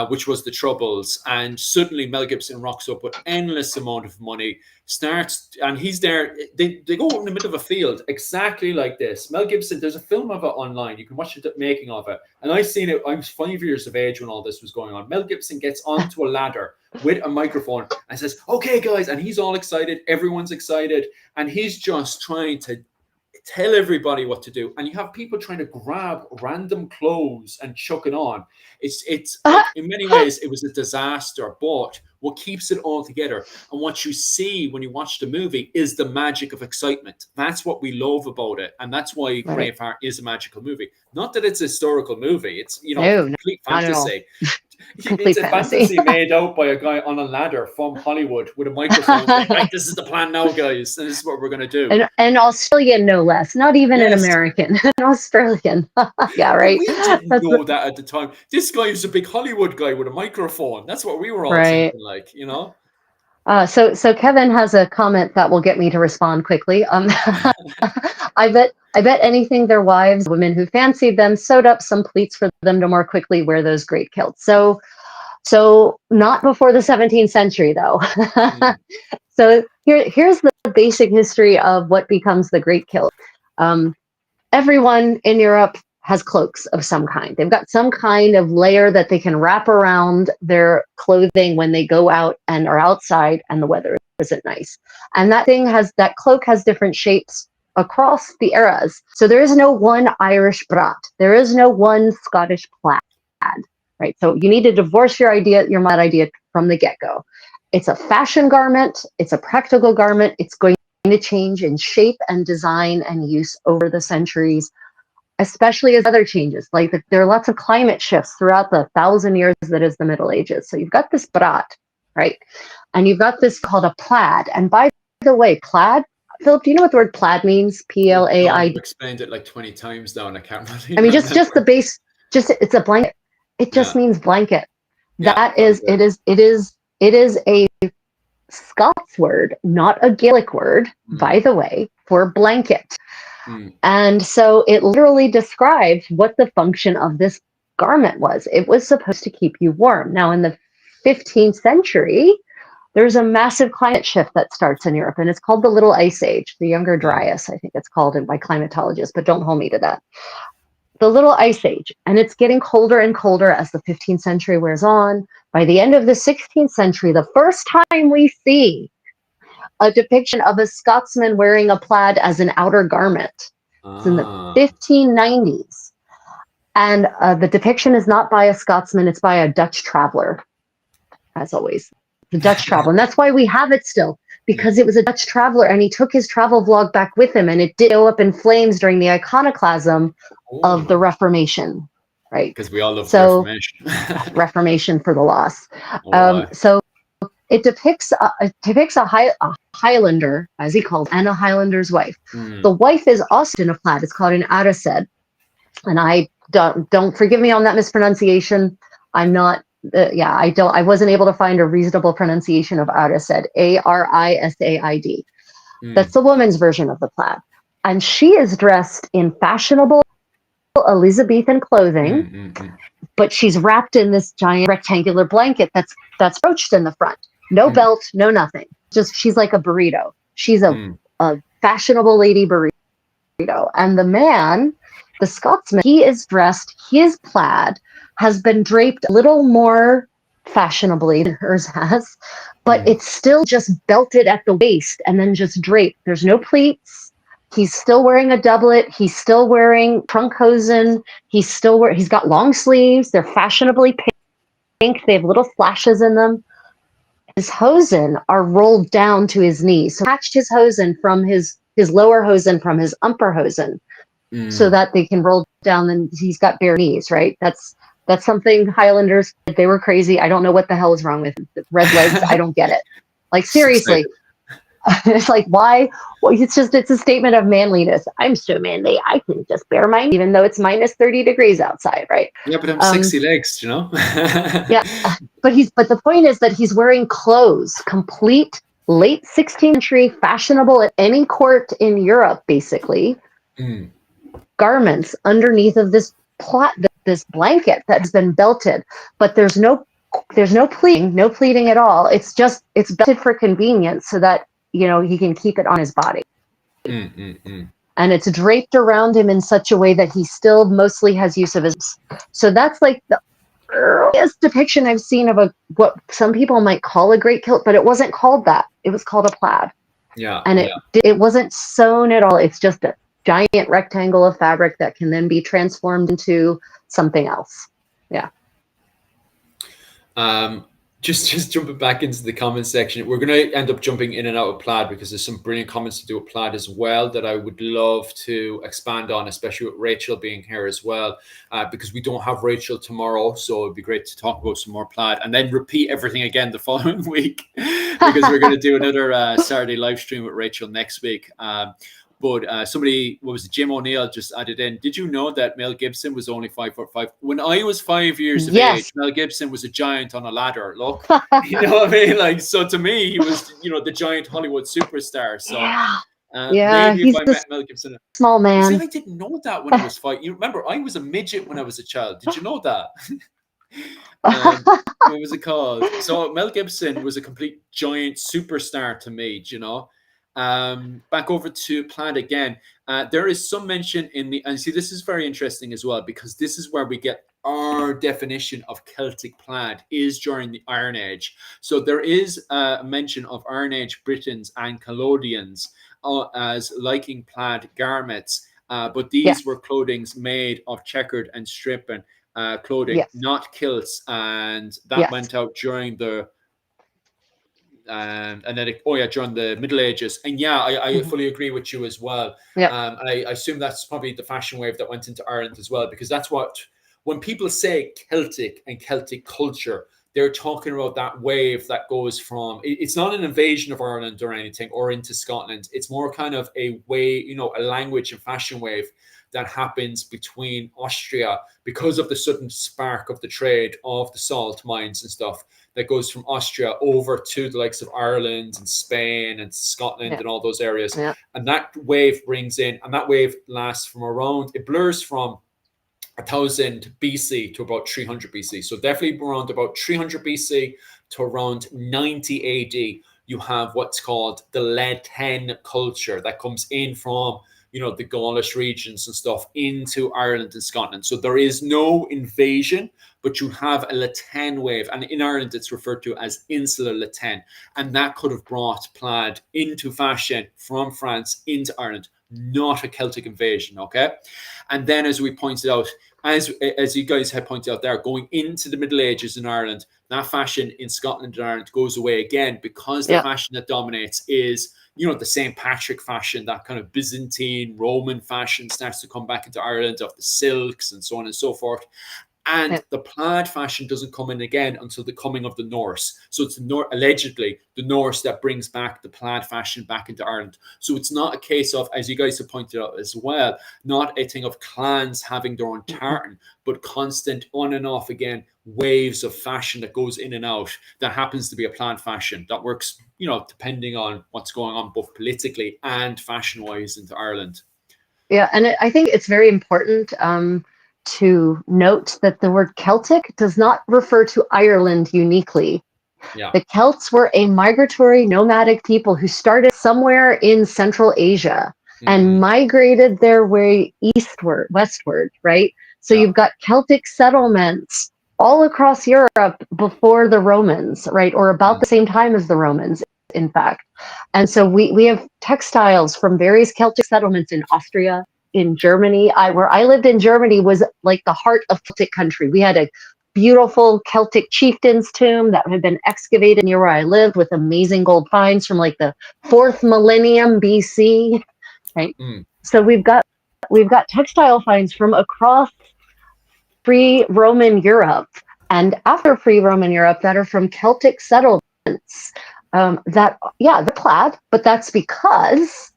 Speaker 2: which was the Troubles. And suddenly Mel Gibson rocks up with endless amount of money, starts, and he's there. They go in the middle of a field exactly like this. Mel Gibson, there's a film of it online. You can watch the making of it. And I seen it. I was 5 years of age when all this was going on. Mel Gibson gets onto a ladder with a microphone and says, "Okay, guys," and he's all excited. Everyone's excited, and he's just trying to tell everybody what to do. And you have people trying to grab random clothes and chuck it on. It's like in many ways it was a disaster, but what keeps it all together and what you see when you watch the movie is the magic of excitement. That's what we love about it, and that's why
Speaker 1: Right.
Speaker 2: Braveheart is a magical movie. Not that it's a historical movie; it's
Speaker 1: No,
Speaker 2: complete
Speaker 1: not at all.
Speaker 2: fantasy. It's
Speaker 1: Complete
Speaker 2: a
Speaker 1: fantasy.
Speaker 2: fantasy made out by a guy on a ladder from Hollywood with a microphone saying, "Right, this is the plan now, guys, and this is what we're going to do."
Speaker 1: And Australian, no less. Not even an
Speaker 2: Yes,
Speaker 1: American, an Australian. Yeah,
Speaker 2: but
Speaker 1: right.
Speaker 2: we didn't
Speaker 1: That's
Speaker 2: know that at the time. This guy is a big Hollywood guy with a microphone. That's what we were all
Speaker 1: right.
Speaker 2: thinking, like.
Speaker 1: So Kevin has a comment that will get me to respond quickly. I bet anything their wives, women who fancied them, sewed up some pleats for them to more quickly wear those great kilts. So not before the 17th century though.
Speaker 2: Mm,
Speaker 1: so Here's the basic history of what becomes the great kilt. Um, Everyone in Europe has cloaks of some kind. They've got some kind of layer that they can wrap around their clothing when they go out and are outside and the weather isn't nice. And that cloak has different shapes across the eras. So there is no one Irish brat. There is no one Scottish plaid, right? So you need to divorce your mod idea from the get-go. It's a fashion garment. It's a practical garment. It's going to change in shape and design and use over the centuries, especially as other changes. Like there are lots of climate shifts throughout the 1,000 years that is the Middle Ages. So you've got this brat, right? And you've got this called a plaid. And by the way, plaid, Philip, do you know what the word plaid means? Plaid.
Speaker 2: I've explained it like 20 times now and I can't really
Speaker 1: I mean, just the base, it's a blanket. It just means blanket. That is, it is a Scots word, not a Gaelic word, by the way, for blanket. And so it literally describes what the function of this garment was. It was supposed to keep you warm. Now, in the 15th century, there's a massive climate shift that starts in Europe, and it's called the Little Ice Age, the Younger Dryas, I think it's called by climatologists, but don't hold me to that. The Little Ice Age, and it's getting colder and colder as the 15th century wears on. By the end of the 16th century, the first time we see a depiction of a Scotsman wearing a plaid as an outer garment. It's in the 1590s. And the depiction is not by a Scotsman, it's by a Dutch traveler, as always. The Dutch traveler. And that's why we have it still, because it was a Dutch traveler and he took his travel vlog back with him, and it did go up in flames during the iconoclasm of the Reformation, right?
Speaker 2: Because we all love the Reformation.
Speaker 1: Reformation for the loss. So it depicts a Highlander, as he calls, and a Highlander's wife. The wife is also in a plaid. It's called an ariced, and I don't forgive me on that mispronunciation. I'm not. I wasn't able to find a reasonable pronunciation of ariced. Arisaid. That's the woman's version of the plaid, and she is dressed in fashionable Elizabethan clothing, but she's wrapped in this giant rectangular blanket that's brooched in the front. No belt, no nothing. Just she's like a burrito. She's a fashionable lady burrito. And the man, the Scotsman, he is dressed, his plaid has been draped a little more fashionably than hers has, but it's still just belted at the waist and then just draped. There's no pleats. He's still wearing a doublet. He's still wearing trunkhosen. He's got long sleeves. They're fashionably pink. They have little flashes in them. His hosen are rolled down to his knees. So he attached his hosen from his lower hosen from his upper hosen, so that they can roll down. And he's got bare knees, right? That's something Highlanders, they were crazy. I don't know what the hell is wrong with red legs. I don't get it. Like, seriously. It's like, why? Well, it's a statement of manliness. I'm so manly, I can just bear mine, even though it's minus 30 degrees outside, right?
Speaker 2: Yeah, but I'm 60 legs, you know?
Speaker 1: Yeah, but the point is that he's wearing clothes, complete late 16th century, fashionable at any court in Europe, basically, garments underneath of this blanket that has been belted, but there's no pleating at all. It's belted for convenience so that he can keep it on his body. And it's draped around him in such a way that he still mostly has use of his. So that's like the earliest depiction I've seen of what some people might call a great kilt, but it wasn't called that. It was called a plaid.
Speaker 2: Yeah.
Speaker 1: And it wasn't sewn at all. It's just a giant rectangle of fabric that can then be transformed into something else. Yeah.
Speaker 2: Just jumping back into the comment section, we're going to end up jumping in and out of plaid because there's some brilliant comments to do with plaid as well that I would love to expand on, especially with Rachel being here as well, because we don't have Rachel tomorrow, so it'd be great to talk about some more plaid and then repeat everything again the following week because we're going to do another Saturday live stream with Rachel next week. But somebody, what was it, Jim O'Neill just added in, did you know that Mel Gibson was only 5'5"? When I was 5 years of age, Mel Gibson was a giant on a ladder. Look, you know what I mean? Like, so to me, he was, the giant Hollywood superstar. So maybe if I met Mel Gibson.
Speaker 1: Small man.
Speaker 2: See, I didn't know that when I was 5. You remember, I was a midget when I was a child. Did you know that? What was it called? So Mel Gibson was a complete giant superstar to me, do you know. Back over to plaid again. There is some mention in the, and see, this is very interesting as well, because this is where we get our definition of Celtic plaid is during the Iron Age. So there is a mention of Iron Age Britons and Collodians as liking plaid garments, but these were
Speaker 1: Yes.
Speaker 2: clothings made of checkered and stripping clothing,
Speaker 1: Yes.
Speaker 2: not kilts, and that
Speaker 1: Yes.
Speaker 2: went out during the and then during the Middle Ages. And yeah, I
Speaker 1: Mhm.
Speaker 2: fully agree with you as well.
Speaker 1: Yep.
Speaker 2: And I assume that's probably the fashion wave that went into Ireland as well, because that's what, when people say Celtic and Celtic culture, they're talking about that wave that goes from, it's not an invasion of Ireland or anything or into Scotland. It's more kind of a way, you know, a language and fashion wave that happens between Austria because of the sudden spark of the trade of the salt mines and stuff that goes from Austria over to the likes of Ireland and Spain and Scotland
Speaker 1: Yeah.
Speaker 2: and all those areas.
Speaker 1: Yeah.
Speaker 2: And that wave brings in, and that wave lasts from around, it blurs from 1000 BC to about 300 BC. So definitely around about 300 BC to around 90 AD, you have what's called the Latin culture that comes in from, you know, the Gaulish regions and stuff into Ireland and Scotland. So there is no invasion, but you have a Latin wave. And in Ireland, it's referred to as Insular Latin. And that could have brought plaid into fashion from France into Ireland, not a Celtic invasion, okay? And then, as we pointed out, as you guys had pointed out there, going into the Middle Ages in Ireland, that fashion in Scotland and Ireland goes away again, because the
Speaker 1: Yep.
Speaker 2: fashion that dominates is, you know, the St. Patrick fashion, that kind of Byzantine Roman fashion starts to come back into Ireland, of the silks and so on and so forth. And
Speaker 1: Yep.
Speaker 2: the plaid fashion doesn't come in again until the coming of the Norse. So it's allegedly the Norse that brings back the plaid fashion back into Ireland. So it's not a case of, as you guys have pointed out as well, not a thing of clans having their own
Speaker 1: Mhm.
Speaker 2: tartan, but constant on and off again waves of fashion that goes in and out. That happens to be a plaid fashion that works, you know, depending on what's going on both politically and fashion-wise into Ireland.
Speaker 1: Yeah, and I think it's very important to note that the word Celtic does not refer to Ireland uniquely.
Speaker 2: Yeah.
Speaker 1: The Celts were a migratory nomadic people who started somewhere in Central Asia and
Speaker 2: Mm-hmm.
Speaker 1: migrated their way westward, right? So
Speaker 2: Yeah.
Speaker 1: you've got Celtic settlements all across Europe before the Romans, right? Or about the same time as the Romans, in fact. And so we have textiles from various Celtic settlements in Austria, in Germany. Where I lived in Germany was like the heart of Celtic country. We had a beautiful Celtic chieftain's tomb that had been excavated near where I lived with amazing gold finds from like the fourth millennium BC, right?
Speaker 2: Mm.
Speaker 1: So we've got textile finds from across pre-Roman Europe and after pre-Roman Europe that are from Celtic settlements. They're plaid, but that's because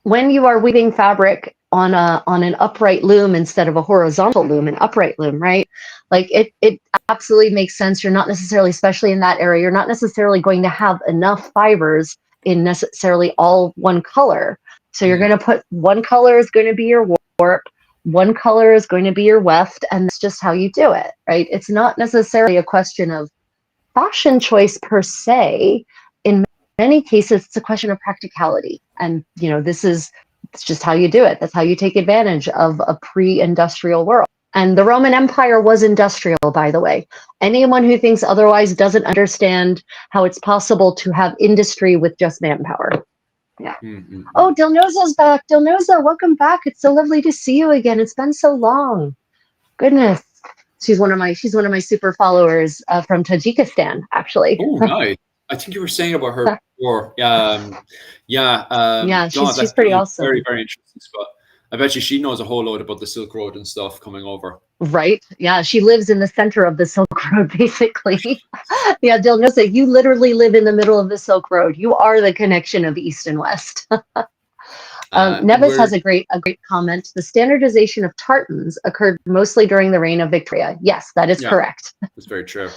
Speaker 1: when you are weaving fabric on an upright loom instead of a horizontal loom, an upright loom, right? Like it absolutely makes sense. You're not necessarily, especially in that area, you're not necessarily going to have enough fibers in necessarily all one color. So you're
Speaker 2: Mm.
Speaker 1: going to put one color is going to be your warp, one color is going to be your weft, and that's just how you do it, right? It's not necessarily a question of fashion choice per se. In many cases, it's a question of practicality. And, it's just how you do it. That's how you take advantage of a pre-industrial world. And the Roman Empire was industrial, by the way. Anyone who thinks otherwise doesn't understand how it's possible to have industry with just manpower. Yeah. Oh,
Speaker 2: Mm-hmm.
Speaker 1: Dilnoza's back. Dilnoza, welcome back. It's so lovely to see you again. It's been so long. Goodness. She's one of my super followers from Tajikistan, actually.
Speaker 2: Oh, nice. I think you were saying about her before. Yeah.
Speaker 1: Yeah,
Speaker 2: God,
Speaker 1: she's
Speaker 2: that's
Speaker 1: pretty
Speaker 2: a very,
Speaker 1: awesome.
Speaker 2: very interesting spot. I bet you she knows a whole load about the Silk Road and stuff coming over.
Speaker 1: Right? Yeah, she lives in the center of the Silk Road, basically. Yeah, Dilnosa, you literally live in the middle of the Silk Road. You are the connection of East and West. Nevis
Speaker 2: We're
Speaker 1: has a great comment. The standardization of tartans occurred mostly during the reign of Victoria. Yes, that is
Speaker 2: Yeah,
Speaker 1: correct.
Speaker 2: that's very true.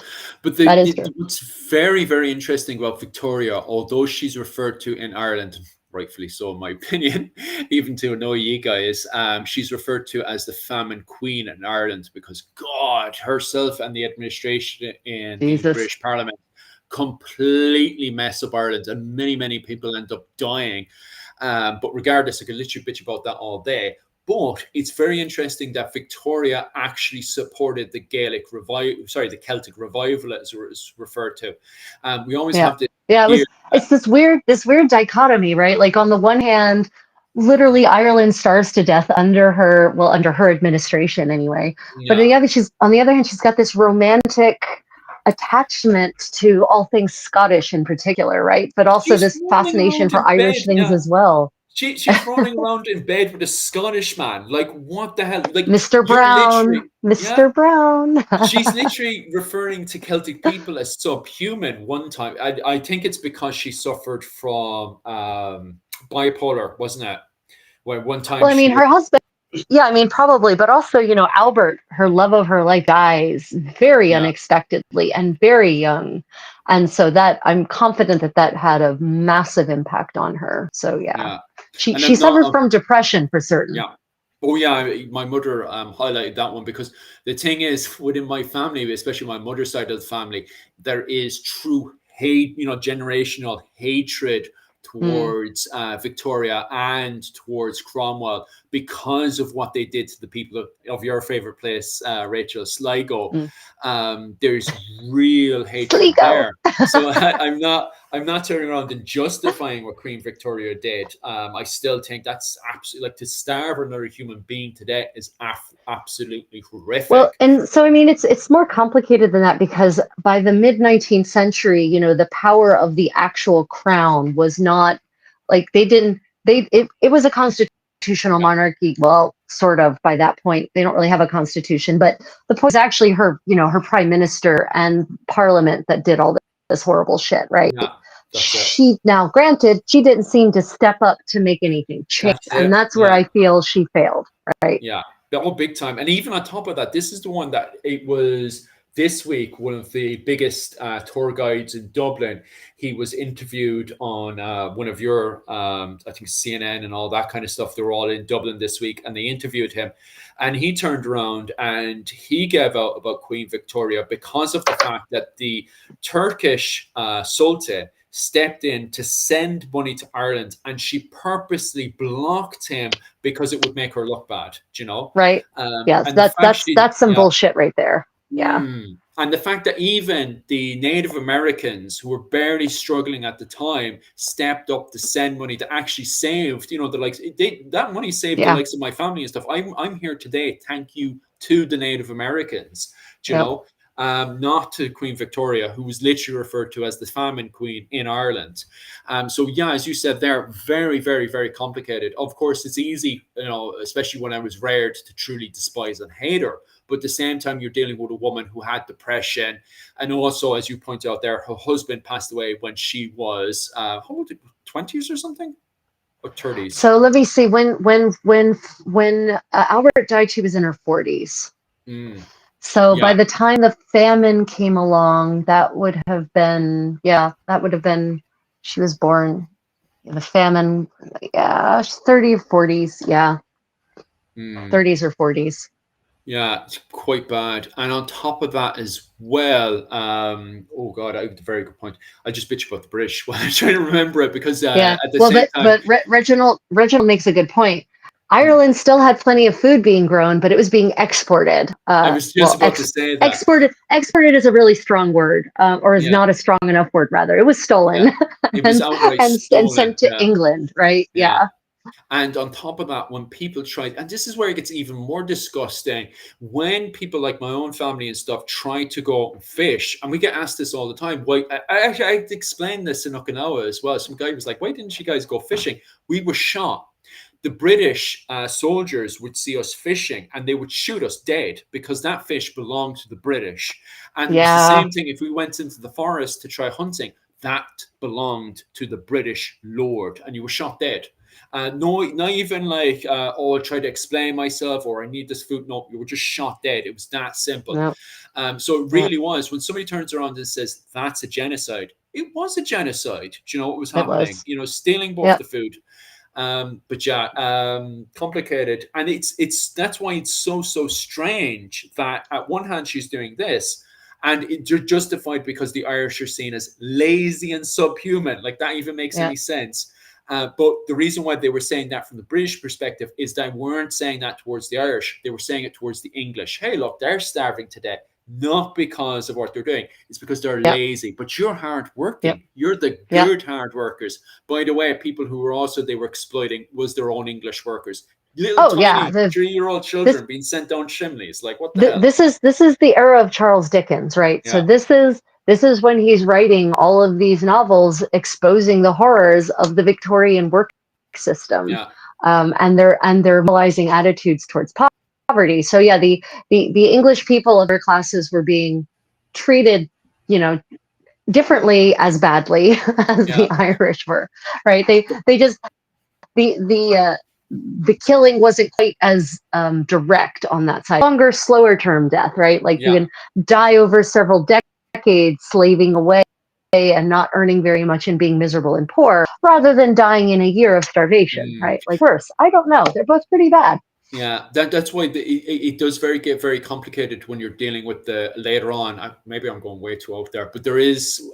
Speaker 2: But
Speaker 1: That is true.
Speaker 2: what's very, very interesting about Victoria, although she's referred to in Ireland, rightfully so, in my opinion, even to annoy you guys. She's referred to as the famine queen in Ireland because, God, herself and the administration in the
Speaker 1: Jesus.
Speaker 2: British Parliament completely mess up Ireland, and many, many people end up dying. But regardless, I could literally bitch about that all day. But it's very interesting that Victoria actually supported the the Celtic revival, as it was referred to. We always
Speaker 1: Yeah.
Speaker 2: have this
Speaker 1: Yeah,
Speaker 2: here.
Speaker 1: it's this weird dichotomy, right? Like on the one hand, literally Ireland starves to death under her administration anyway. But
Speaker 2: Yeah,
Speaker 1: on the other hand, she's got this romantic attachment to all things Scottish in particular, right? But also
Speaker 2: she's
Speaker 1: this
Speaker 2: rolling
Speaker 1: fascination
Speaker 2: around
Speaker 1: for
Speaker 2: in bed.
Speaker 1: Irish things
Speaker 2: Yeah,
Speaker 1: as well.
Speaker 2: she's rolling around in bed with a Scottish man. Like, what the hell? Like,
Speaker 1: Mr.
Speaker 2: you're
Speaker 1: Brown,
Speaker 2: literally, yeah.
Speaker 1: Mr. Brown.
Speaker 2: She's literally referring to Celtic people as subhuman one time. I think it's because she suffered from bipolar, wasn't it? Where one time
Speaker 1: Well, I
Speaker 2: she
Speaker 1: mean,
Speaker 2: was,
Speaker 1: her husband, yeah, I mean, probably, but also, Albert, her love of her life, dies very
Speaker 2: yeah,
Speaker 1: unexpectedly and very young. And so that I'm confident that that had a massive impact on her. So yeah,
Speaker 2: yeah. And
Speaker 1: she
Speaker 2: I'm not,
Speaker 1: suffered from depression for certain.
Speaker 2: yeah. Oh yeah, my mother highlighted that one because the thing is within my family, especially my mother's side of the family, there is true hate, generational hatred
Speaker 1: Mm,
Speaker 2: towards Victoria and towards Cromwell because of what they did to the people of your favorite place, Rachel, Sligo.
Speaker 1: mm.
Speaker 2: There's real hatred
Speaker 1: Sligo.
Speaker 2: there. So I'm not turning around and justifying what Queen Victoria did. I still think that's absolutely like to starve another human being to death is absolutely
Speaker 1: Well,
Speaker 2: horrific.
Speaker 1: and so I mean, it's more complicated than that because by the mid 19th century, the power of the actual crown was not like they didn't they it was a constitutional
Speaker 2: Yeah,
Speaker 1: monarchy. Well, sort of by that point, they don't really have a constitution, but the point is actually her prime minister and parliament that did all this horrible shit, right?
Speaker 2: yeah, that's it.
Speaker 1: She now, granted, she didn't seem to step up to make anything change,
Speaker 2: That's
Speaker 1: and
Speaker 2: it.
Speaker 1: that's where
Speaker 2: Yeah.
Speaker 1: I feel she failed, right?
Speaker 2: Yeah, the whole big time. And even on top of that, this is the one that it was this week, one of the biggest tour guides in Dublin. He was interviewed on one of your, I think, CNN and all that kind of stuff. They were all in Dublin this week and they interviewed him. And he turned around and he gave out about Queen Victoria because of the fact that the Turkish Sultan stepped in to send money to Ireland and she purposely blocked him because it would make her look bad,
Speaker 1: Right. Yes,
Speaker 2: and the fact she,
Speaker 1: that's some
Speaker 2: yeah,
Speaker 1: bullshit right there. Yeah.
Speaker 2: and the fact that even the Native Americans who were barely struggling at the time stepped up to send money to actually saved, the likes that money saved the
Speaker 1: Yeah.
Speaker 2: likes of my family and stuff. I'm here today, thank you to the Native Americans,
Speaker 1: Yep.
Speaker 2: not to Queen Victoria, who was literally referred to as the famine queen in Ireland. So yeah, as you said, they're very, very, very complicated. Of course, it's easy, especially when I was reared, to truly despise and hate her. But at the same time, you're dealing with a woman who had depression, and also, as you pointed out there, her husband passed away when she was how old? 20s or something, or 30s.
Speaker 1: So let me see. When Albert died, she was in her 40s.
Speaker 2: Mm,
Speaker 1: So by
Speaker 2: yeah.
Speaker 1: the time the famine came along, that would have been, yeah, that would have been, she was born in the famine, yeah, 30 or 40s, yeah,
Speaker 2: Mm.
Speaker 1: 30s or 40s.
Speaker 2: Yeah, it's quite bad. And on top of that as well, oh God, I have a very good point. I just bitch about the British while I'm trying to remember it because
Speaker 1: Yeah.
Speaker 2: at the
Speaker 1: Well,
Speaker 2: same time,
Speaker 1: Reginald makes a good point.
Speaker 2: mm,
Speaker 1: Ireland still had plenty of food being grown, but it was being exported.
Speaker 2: I was just about to say that.
Speaker 1: Exported is a really strong word, or is
Speaker 2: Yeah,
Speaker 1: not a strong enough word. Rather, it was
Speaker 2: yeah.
Speaker 1: stolen
Speaker 2: It was
Speaker 1: and
Speaker 2: outright
Speaker 1: and
Speaker 2: stolen.
Speaker 1: sent to
Speaker 2: Yeah,
Speaker 1: England. Right?
Speaker 2: yeah.
Speaker 1: Yeah.
Speaker 2: And on top of that, when people tried, and this is where it gets even more disgusting, when people like my own family and stuff try to go out and fish, and we get asked this all the time. Why? I explained this in Okinawa as well. Some guy was like, "Why didn't you guys go fishing?" We were shot. The British soldiers would see us fishing and they would shoot us dead because that fish belonged to the British. And it was the
Speaker 1: Yeah.
Speaker 2: same thing if we went into the forest to try hunting, that belonged to the British lord and you were shot dead. No, not even like, oh, I try to explain myself or I need this food. No, you were just shot dead. It was that simple.
Speaker 1: Yep.
Speaker 2: So it
Speaker 1: Yep.
Speaker 2: really was. When somebody turns around and says that's a genocide, it was a genocide. Do you know what was
Speaker 1: It
Speaker 2: happening?
Speaker 1: was.
Speaker 2: Stealing both
Speaker 1: Yep.
Speaker 2: the food. But yeah, complicated, and it's that's why it's so strange that at one hand she's doing this, and it's justified because the Irish are seen as lazy and subhuman. Like that even makes
Speaker 1: Yeah.
Speaker 2: any sense. But the reason why they were saying that from the British perspective is they weren't saying that towards the Irish. They were saying it towards the English. Hey, look, they're starving today, not because of what they're doing. It's because they're
Speaker 1: Yep.
Speaker 2: lazy. But you're hard
Speaker 1: Yep.
Speaker 2: working. You're the
Speaker 1: Yep.
Speaker 2: good hard workers. By the way, people who were also they were exploiting was their own English workers. Little
Speaker 1: Oh yeah.
Speaker 2: tiny 3-year-old
Speaker 1: This
Speaker 2: children being sent down chimneys. Like what the hell?
Speaker 1: this is the era of Charles Dickens, right? So
Speaker 2: Yeah,
Speaker 1: this is when he's writing all of these novels exposing the horrors of the Victorian work system,
Speaker 2: yeah,
Speaker 1: and they're realizing attitudes towards poverty. So yeah, the English people of their classes were being treated, you know, differently as badly as
Speaker 2: yeah.
Speaker 1: the Irish were, right? They just the killing wasn't quite as direct on that side. Longer, slower term death, right? Like you
Speaker 2: Yeah.
Speaker 1: can die over several decades slaving away and not earning very much and being miserable and poor, rather than dying in a year of starvation,
Speaker 2: Mm.
Speaker 1: right? Like worse. I don't know. They're both pretty bad.
Speaker 2: Yeah, that's why it does get very complicated when you're dealing with the later on. Maybe I'm going way too out there, but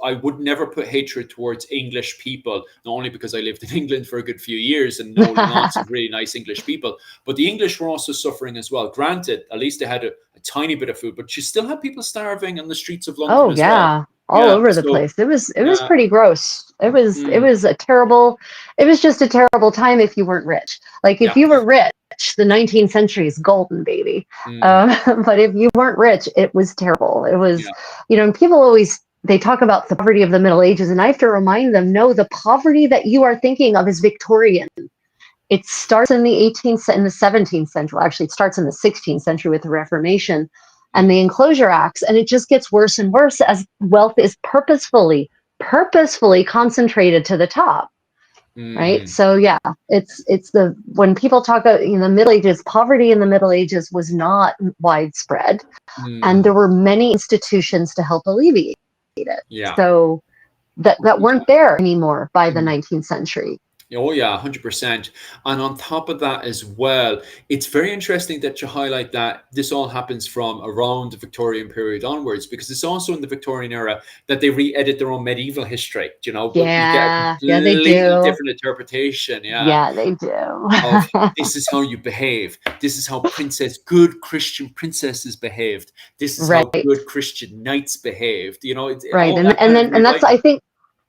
Speaker 2: I would never put hatred towards English people, not only because I lived in England for a good few years and know lots of really nice English people, but the English were also suffering as well. Granted, at least they had a tiny bit of food, but you still had people starving on the streets of London
Speaker 1: Oh
Speaker 2: as well.
Speaker 1: yeah, all
Speaker 2: Yeah,
Speaker 1: over the
Speaker 2: so
Speaker 1: place. It was
Speaker 2: yeah,
Speaker 1: pretty gross. It
Speaker 2: mm,
Speaker 1: was a terrible. It was just a terrible time if you weren't rich. Like if
Speaker 2: yeah,
Speaker 1: you were rich, the 19th century is golden, baby.
Speaker 2: mm,
Speaker 1: But if you weren't rich, it was terrible. It was,
Speaker 2: yeah,
Speaker 1: and people always they talk about the poverty of the Middle Ages, and I have to remind them, no, the poverty that you are thinking of is Victorian. It starts in the 18th and the 17th century. Actually, it starts in the 16th century with the Reformation and
Speaker 2: mm,
Speaker 1: the Enclosure Acts, and it just gets worse and worse as wealth is purposefully concentrated to the top. Right.
Speaker 2: mm,
Speaker 1: So yeah, it's the when people talk about the Middle Ages, poverty in the Middle Ages was not widespread, and there
Speaker 2: mm,
Speaker 1: were many institutions to help alleviate it.
Speaker 2: yeah.
Speaker 1: So that weren't there anymore by the
Speaker 2: Mm.
Speaker 1: 19th century.
Speaker 2: Oh yeah, 100%. And on top of that as well, it's very interesting that you highlight that this all happens from around the Victorian period onwards, because it's also in the Victorian era that they re-edit their own medieval history, but you get a
Speaker 1: Yeah, they
Speaker 2: completely
Speaker 1: do.
Speaker 2: different interpretation, yeah,
Speaker 1: Yeah, they do.
Speaker 2: of this is how you behave. This is how good Christian princesses behaved. This is how
Speaker 1: Right,
Speaker 2: good Christian knights behaved.
Speaker 1: right,
Speaker 2: All that kind of
Speaker 1: and that's
Speaker 2: rewriting.
Speaker 1: I think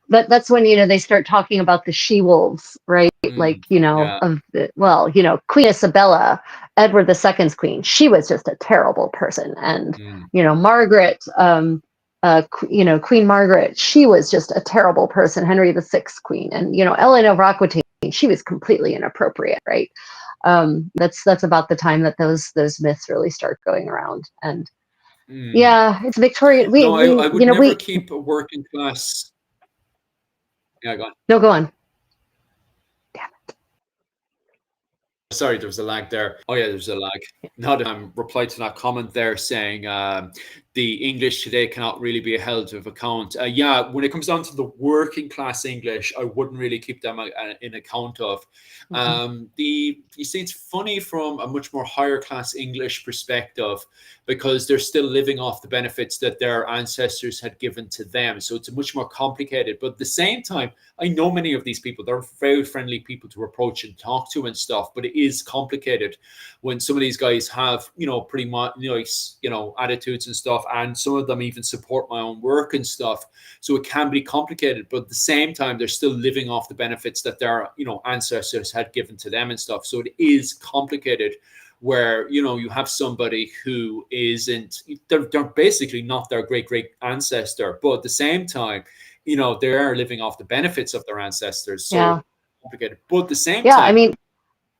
Speaker 1: that's when they start talking about the she wolves, right? Like
Speaker 2: Yeah.
Speaker 1: of the Queen Isabella, Edward II's queen. She was just a terrible person, and
Speaker 2: Mm,
Speaker 1: Margaret, Queen Margaret. She was just a terrible person. Henry VI's queen, and Eleanor of Aquitaine. She was completely inappropriate, right? That's about the time that those myths really start going around, and
Speaker 2: mm.
Speaker 1: yeah, it's Victorian.
Speaker 2: No, I
Speaker 1: We
Speaker 2: would never
Speaker 1: we
Speaker 2: keep a working class. Yeah, go on.
Speaker 1: no go on.
Speaker 2: Sorry, there was a lag there. Oh yeah, there's a lag. Not reply to that comment there saying the English today cannot really be held to account. Yeah, when it comes down to the working class English, I wouldn't really keep them in account of.
Speaker 1: Mhm.
Speaker 2: You see, it's funny from a much more higher class English perspective because they're still living off the benefits that their ancestors had given to them. So it's much more complicated. But at the same time, I know many of these people. They're very friendly people to approach and talk to and stuff. But it is complicated when some of these guys have, pretty nice, attitudes and stuff. And some of them even support my own work and stuff. So it can be complicated. But at the same time, they're still living off the benefits that their, ancestors had given to them and stuff. So it is complicated where you have somebody who isn't they're basically not their great ancestor, but at the same time they are living off the benefits of their ancestors, so
Speaker 1: Yeah.
Speaker 2: it's complicated, but at the same
Speaker 1: Yeah, I
Speaker 2: time.
Speaker 1: mean,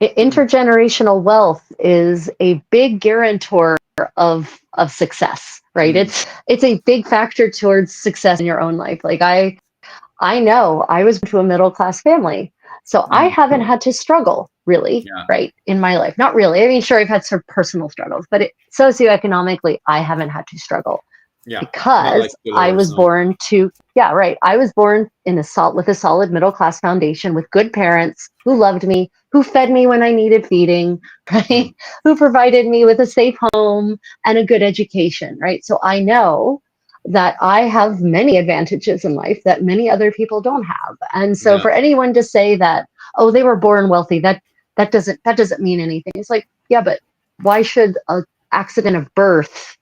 Speaker 2: mm,
Speaker 1: intergenerational wealth is a big guarantor of success, right?
Speaker 2: mm,
Speaker 1: It's a big factor towards success in your own life. Like I know I was to a middle class family, so I
Speaker 2: mm,
Speaker 1: haven't had to struggle really,
Speaker 2: yeah,
Speaker 1: right, in my life. Not really. I mean, sure, I've had some personal struggles, but socioeconomically, I haven't had to struggle.
Speaker 2: Yeah, not like
Speaker 1: because I
Speaker 2: Dolores.
Speaker 1: was
Speaker 2: No.
Speaker 1: born to, yeah, right. I was born in with a solid middle class foundation with good parents who loved me, who fed me when I needed feeding, right?
Speaker 2: Mm,
Speaker 1: Who provided me with a safe home and a good education, right? So I know that I have many advantages in life that many other people don't have. And so
Speaker 2: yeah.
Speaker 1: for anyone to say that, oh, they were born wealthy, that doesn't mean anything. It's like, yeah, but why should a accident of birth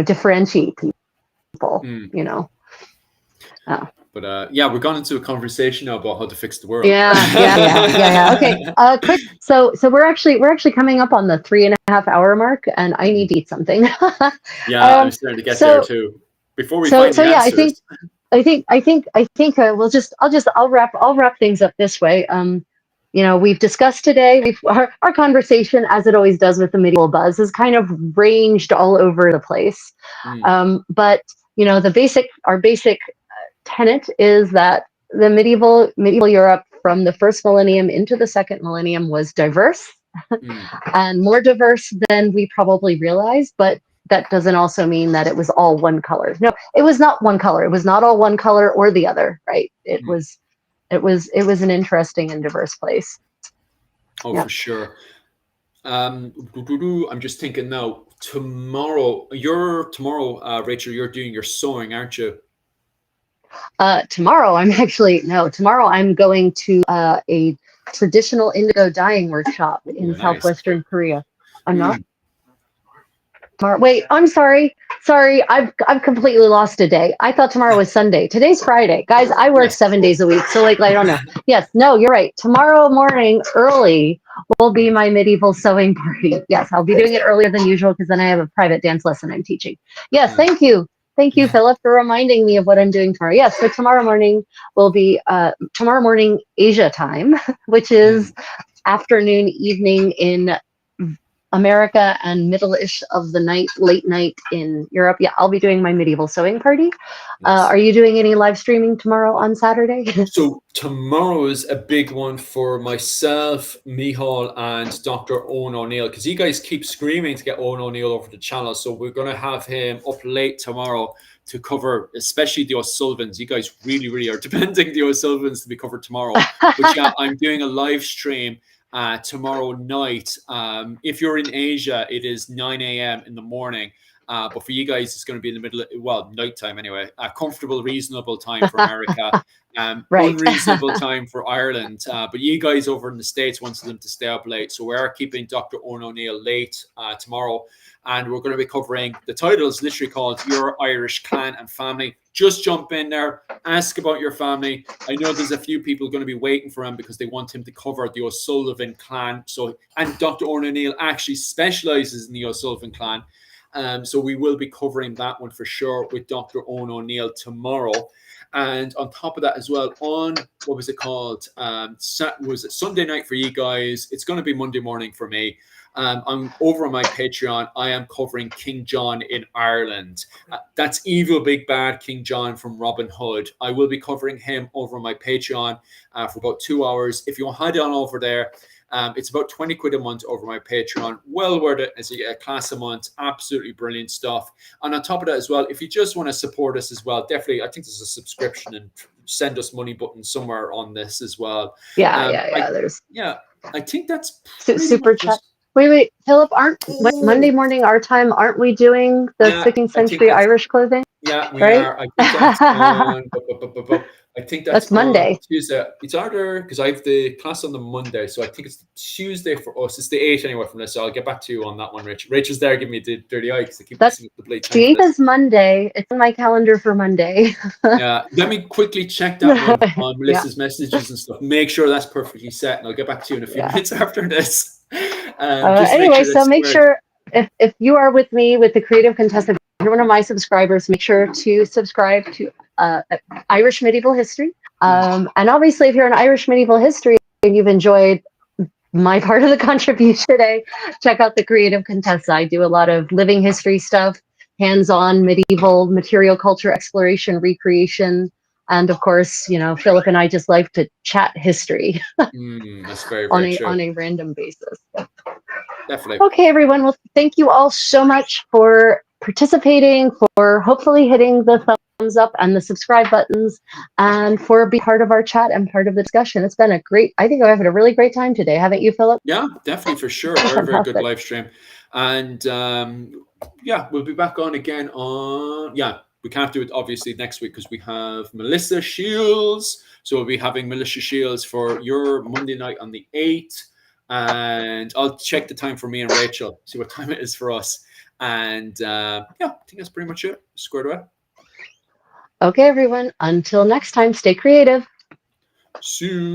Speaker 1: differentiate people,
Speaker 2: Mm.
Speaker 1: you know. Oh.
Speaker 2: But yeah, we're gone into a conversation now about how to fix the world.
Speaker 1: Yeah. Okay. Quick. So we're actually coming up on the 3.5 hour mark, and I need
Speaker 2: Mm.
Speaker 1: to eat something.
Speaker 2: Yeah, I'm
Speaker 1: um.
Speaker 2: starting to get there
Speaker 1: So
Speaker 2: too. Before we
Speaker 1: so
Speaker 2: find
Speaker 1: so
Speaker 2: the
Speaker 1: yeah.
Speaker 2: answers.
Speaker 1: I'll wrap things up this way. We've discussed today. Our conversation, as it always does with the medieval buzz, has kind of ranged all over the place.
Speaker 2: Mm,
Speaker 1: But our basic tenet is that the medieval Europe from the first millennium into the second millennium was diverse
Speaker 2: mm,
Speaker 1: and more diverse than we probably realized, but that doesn't also mean that it was all one color. No, it was not one color. It was not all one color or the other, right? It
Speaker 2: mm.
Speaker 1: was it was an interesting and diverse place.
Speaker 2: Oh,
Speaker 1: Yeah.
Speaker 2: for sure. I'm just thinking now. Rachel. You're doing your sewing, aren't you?
Speaker 1: Tomorrow I'm going to a traditional indigo dyeing workshop
Speaker 2: Ooh,
Speaker 1: in
Speaker 2: nice.
Speaker 1: southwestern Korea. I'm not
Speaker 2: Mm.
Speaker 1: tomorrow. Wait, I'm sorry. Sorry, I've completely lost a day. I thought tomorrow was Sunday. Today's Friday. Guys, I work
Speaker 2: Yes.
Speaker 1: 7 days a week. So like I don't know. Yes, no, you're right. Tomorrow morning early will be my medieval sewing party. Yes, I'll be doing it earlier than usual because then I have a private dance lesson I'm teaching. Yes,
Speaker 2: Mm.
Speaker 1: thank you. Thank you, Philip, for reminding me of what I'm doing tomorrow. Yes, so tomorrow morning will be tomorrow morning Asia time, which is
Speaker 2: Mm.
Speaker 1: afternoon, evening in America and middle-ish of the night, late night in Europe. Yeah, I'll be doing my medieval sewing party. Are
Speaker 2: Nice.
Speaker 1: you doing any live streaming tomorrow on Saturday?
Speaker 2: So tomorrow is a big one for myself, Mihal, and Dr. Owen O'Neill because you guys keep screaming to get Owen O'Neill over the channel. So we're going to have him up late tomorrow to cover, especially the O'Sullivans. You guys really, really are demanding the O'Sullivans to be covered tomorrow. But yeah, I'm doing a live stream tomorrow night. If you're in Asia, it is 9 a.m. in the morning. But for you guys, it's going to be in the middle of, well, nighttime anyway. A comfortable, reasonable time for America.
Speaker 1: Right.
Speaker 2: Unreasonable time for Ireland. But you guys over in the States wanted them to stay up late. So we are keeping Dr. Owen O'Neill late tomorrow. And we're going to be covering, the title is literally called Your Irish Clan and Family. Just jump in there, ask about your family. I know there's a few people going to be waiting for him because they want him to cover the O'Sullivan clan. And Dr. Owen O'Neill actually specializes in the O'Sullivan clan. So we will be covering that one for sure with Dr. Owen O'Neill tomorrow. And on top of that as well, on what was it called? Was it Sunday night for you guys? It's going to be Monday morning for me. I'm over on my Patreon. I am covering King John in Ireland. That's evil big bad King John from Robin Hood. I will be covering him over on my Patreon for about 2 hours. If you want to head on over there, it's about 20 quid a month over my Patreon. Well worth it as you get a class a month. Absolutely brilliant stuff. And on top of that as well, if you just want to support us as well, definitely, I think there's a subscription and send us money button somewhere on this as well.
Speaker 1: Yeah. There's
Speaker 2: Yeah, I think that's pretty
Speaker 1: super
Speaker 2: much
Speaker 1: chat.
Speaker 2: just.
Speaker 1: Wait, Philip, aren't Monday
Speaker 2: Oh,
Speaker 1: morning our time? Aren't we doing the
Speaker 2: yeah,
Speaker 1: 16th
Speaker 2: I think
Speaker 1: century
Speaker 2: that's.
Speaker 1: Irish clothing?
Speaker 2: Yeah, we
Speaker 1: Right.
Speaker 2: are. I think that's on. I think that's
Speaker 1: That's
Speaker 2: on
Speaker 1: Monday.
Speaker 2: Tuesday. It's either because I have the class on the Monday, so I think it's Tuesday for us. It's the 8th anyway from this, so I'll get back to you on that one, Rich. Rachel's there giving me the dirty eye because I keep
Speaker 1: That's
Speaker 2: missing the blade
Speaker 1: the
Speaker 2: time for
Speaker 1: 8th
Speaker 2: this.
Speaker 1: is Monday. It's on my calendar for Monday.
Speaker 2: Yeah, let me quickly check that one on
Speaker 1: Yeah.
Speaker 2: Melissa's messages and stuff. Make sure that's perfectly set, and I'll get back to you in a few
Speaker 1: Yeah.
Speaker 2: minutes after this. Just to make
Speaker 1: Anyway,
Speaker 2: sure
Speaker 1: so
Speaker 2: that's
Speaker 1: make
Speaker 2: squared.
Speaker 1: sure if you are with me with the Creative Contessa, if you're one of my subscribers, make sure to subscribe to Irish Medieval History. And obviously, if you're an Irish Medieval History and you've enjoyed my part of the contribution today, check out the Creative Contessa. I do a lot of living history stuff, hands-on medieval material culture exploration, recreation, and of course, Philip and I just like to chat history
Speaker 2: That's very,
Speaker 1: on
Speaker 2: very true.
Speaker 1: a random basis.
Speaker 2: Definitely.
Speaker 1: Okay, everyone. Well, thank you all so much for participating, for hopefully hitting the thumbs up and the subscribe buttons, and for being part of our chat and part of the discussion. It's been a great, I think I've had a really great time today. Haven't you, Philip?
Speaker 2: Yeah, definitely, for sure. Very, very good
Speaker 1: Fantastic.
Speaker 2: live stream. And yeah, we'll be back on again on, yeah, we can't do it obviously next week because we have Melissa Shields. So we'll be having Melissa Shields for your Monday night on the 8th. And I'll check the time for me and Rachel, see what time it is for us. And yeah, I think that's pretty much it. Squared away.
Speaker 1: Okay, everyone. Until next time, stay creative.
Speaker 2: See you.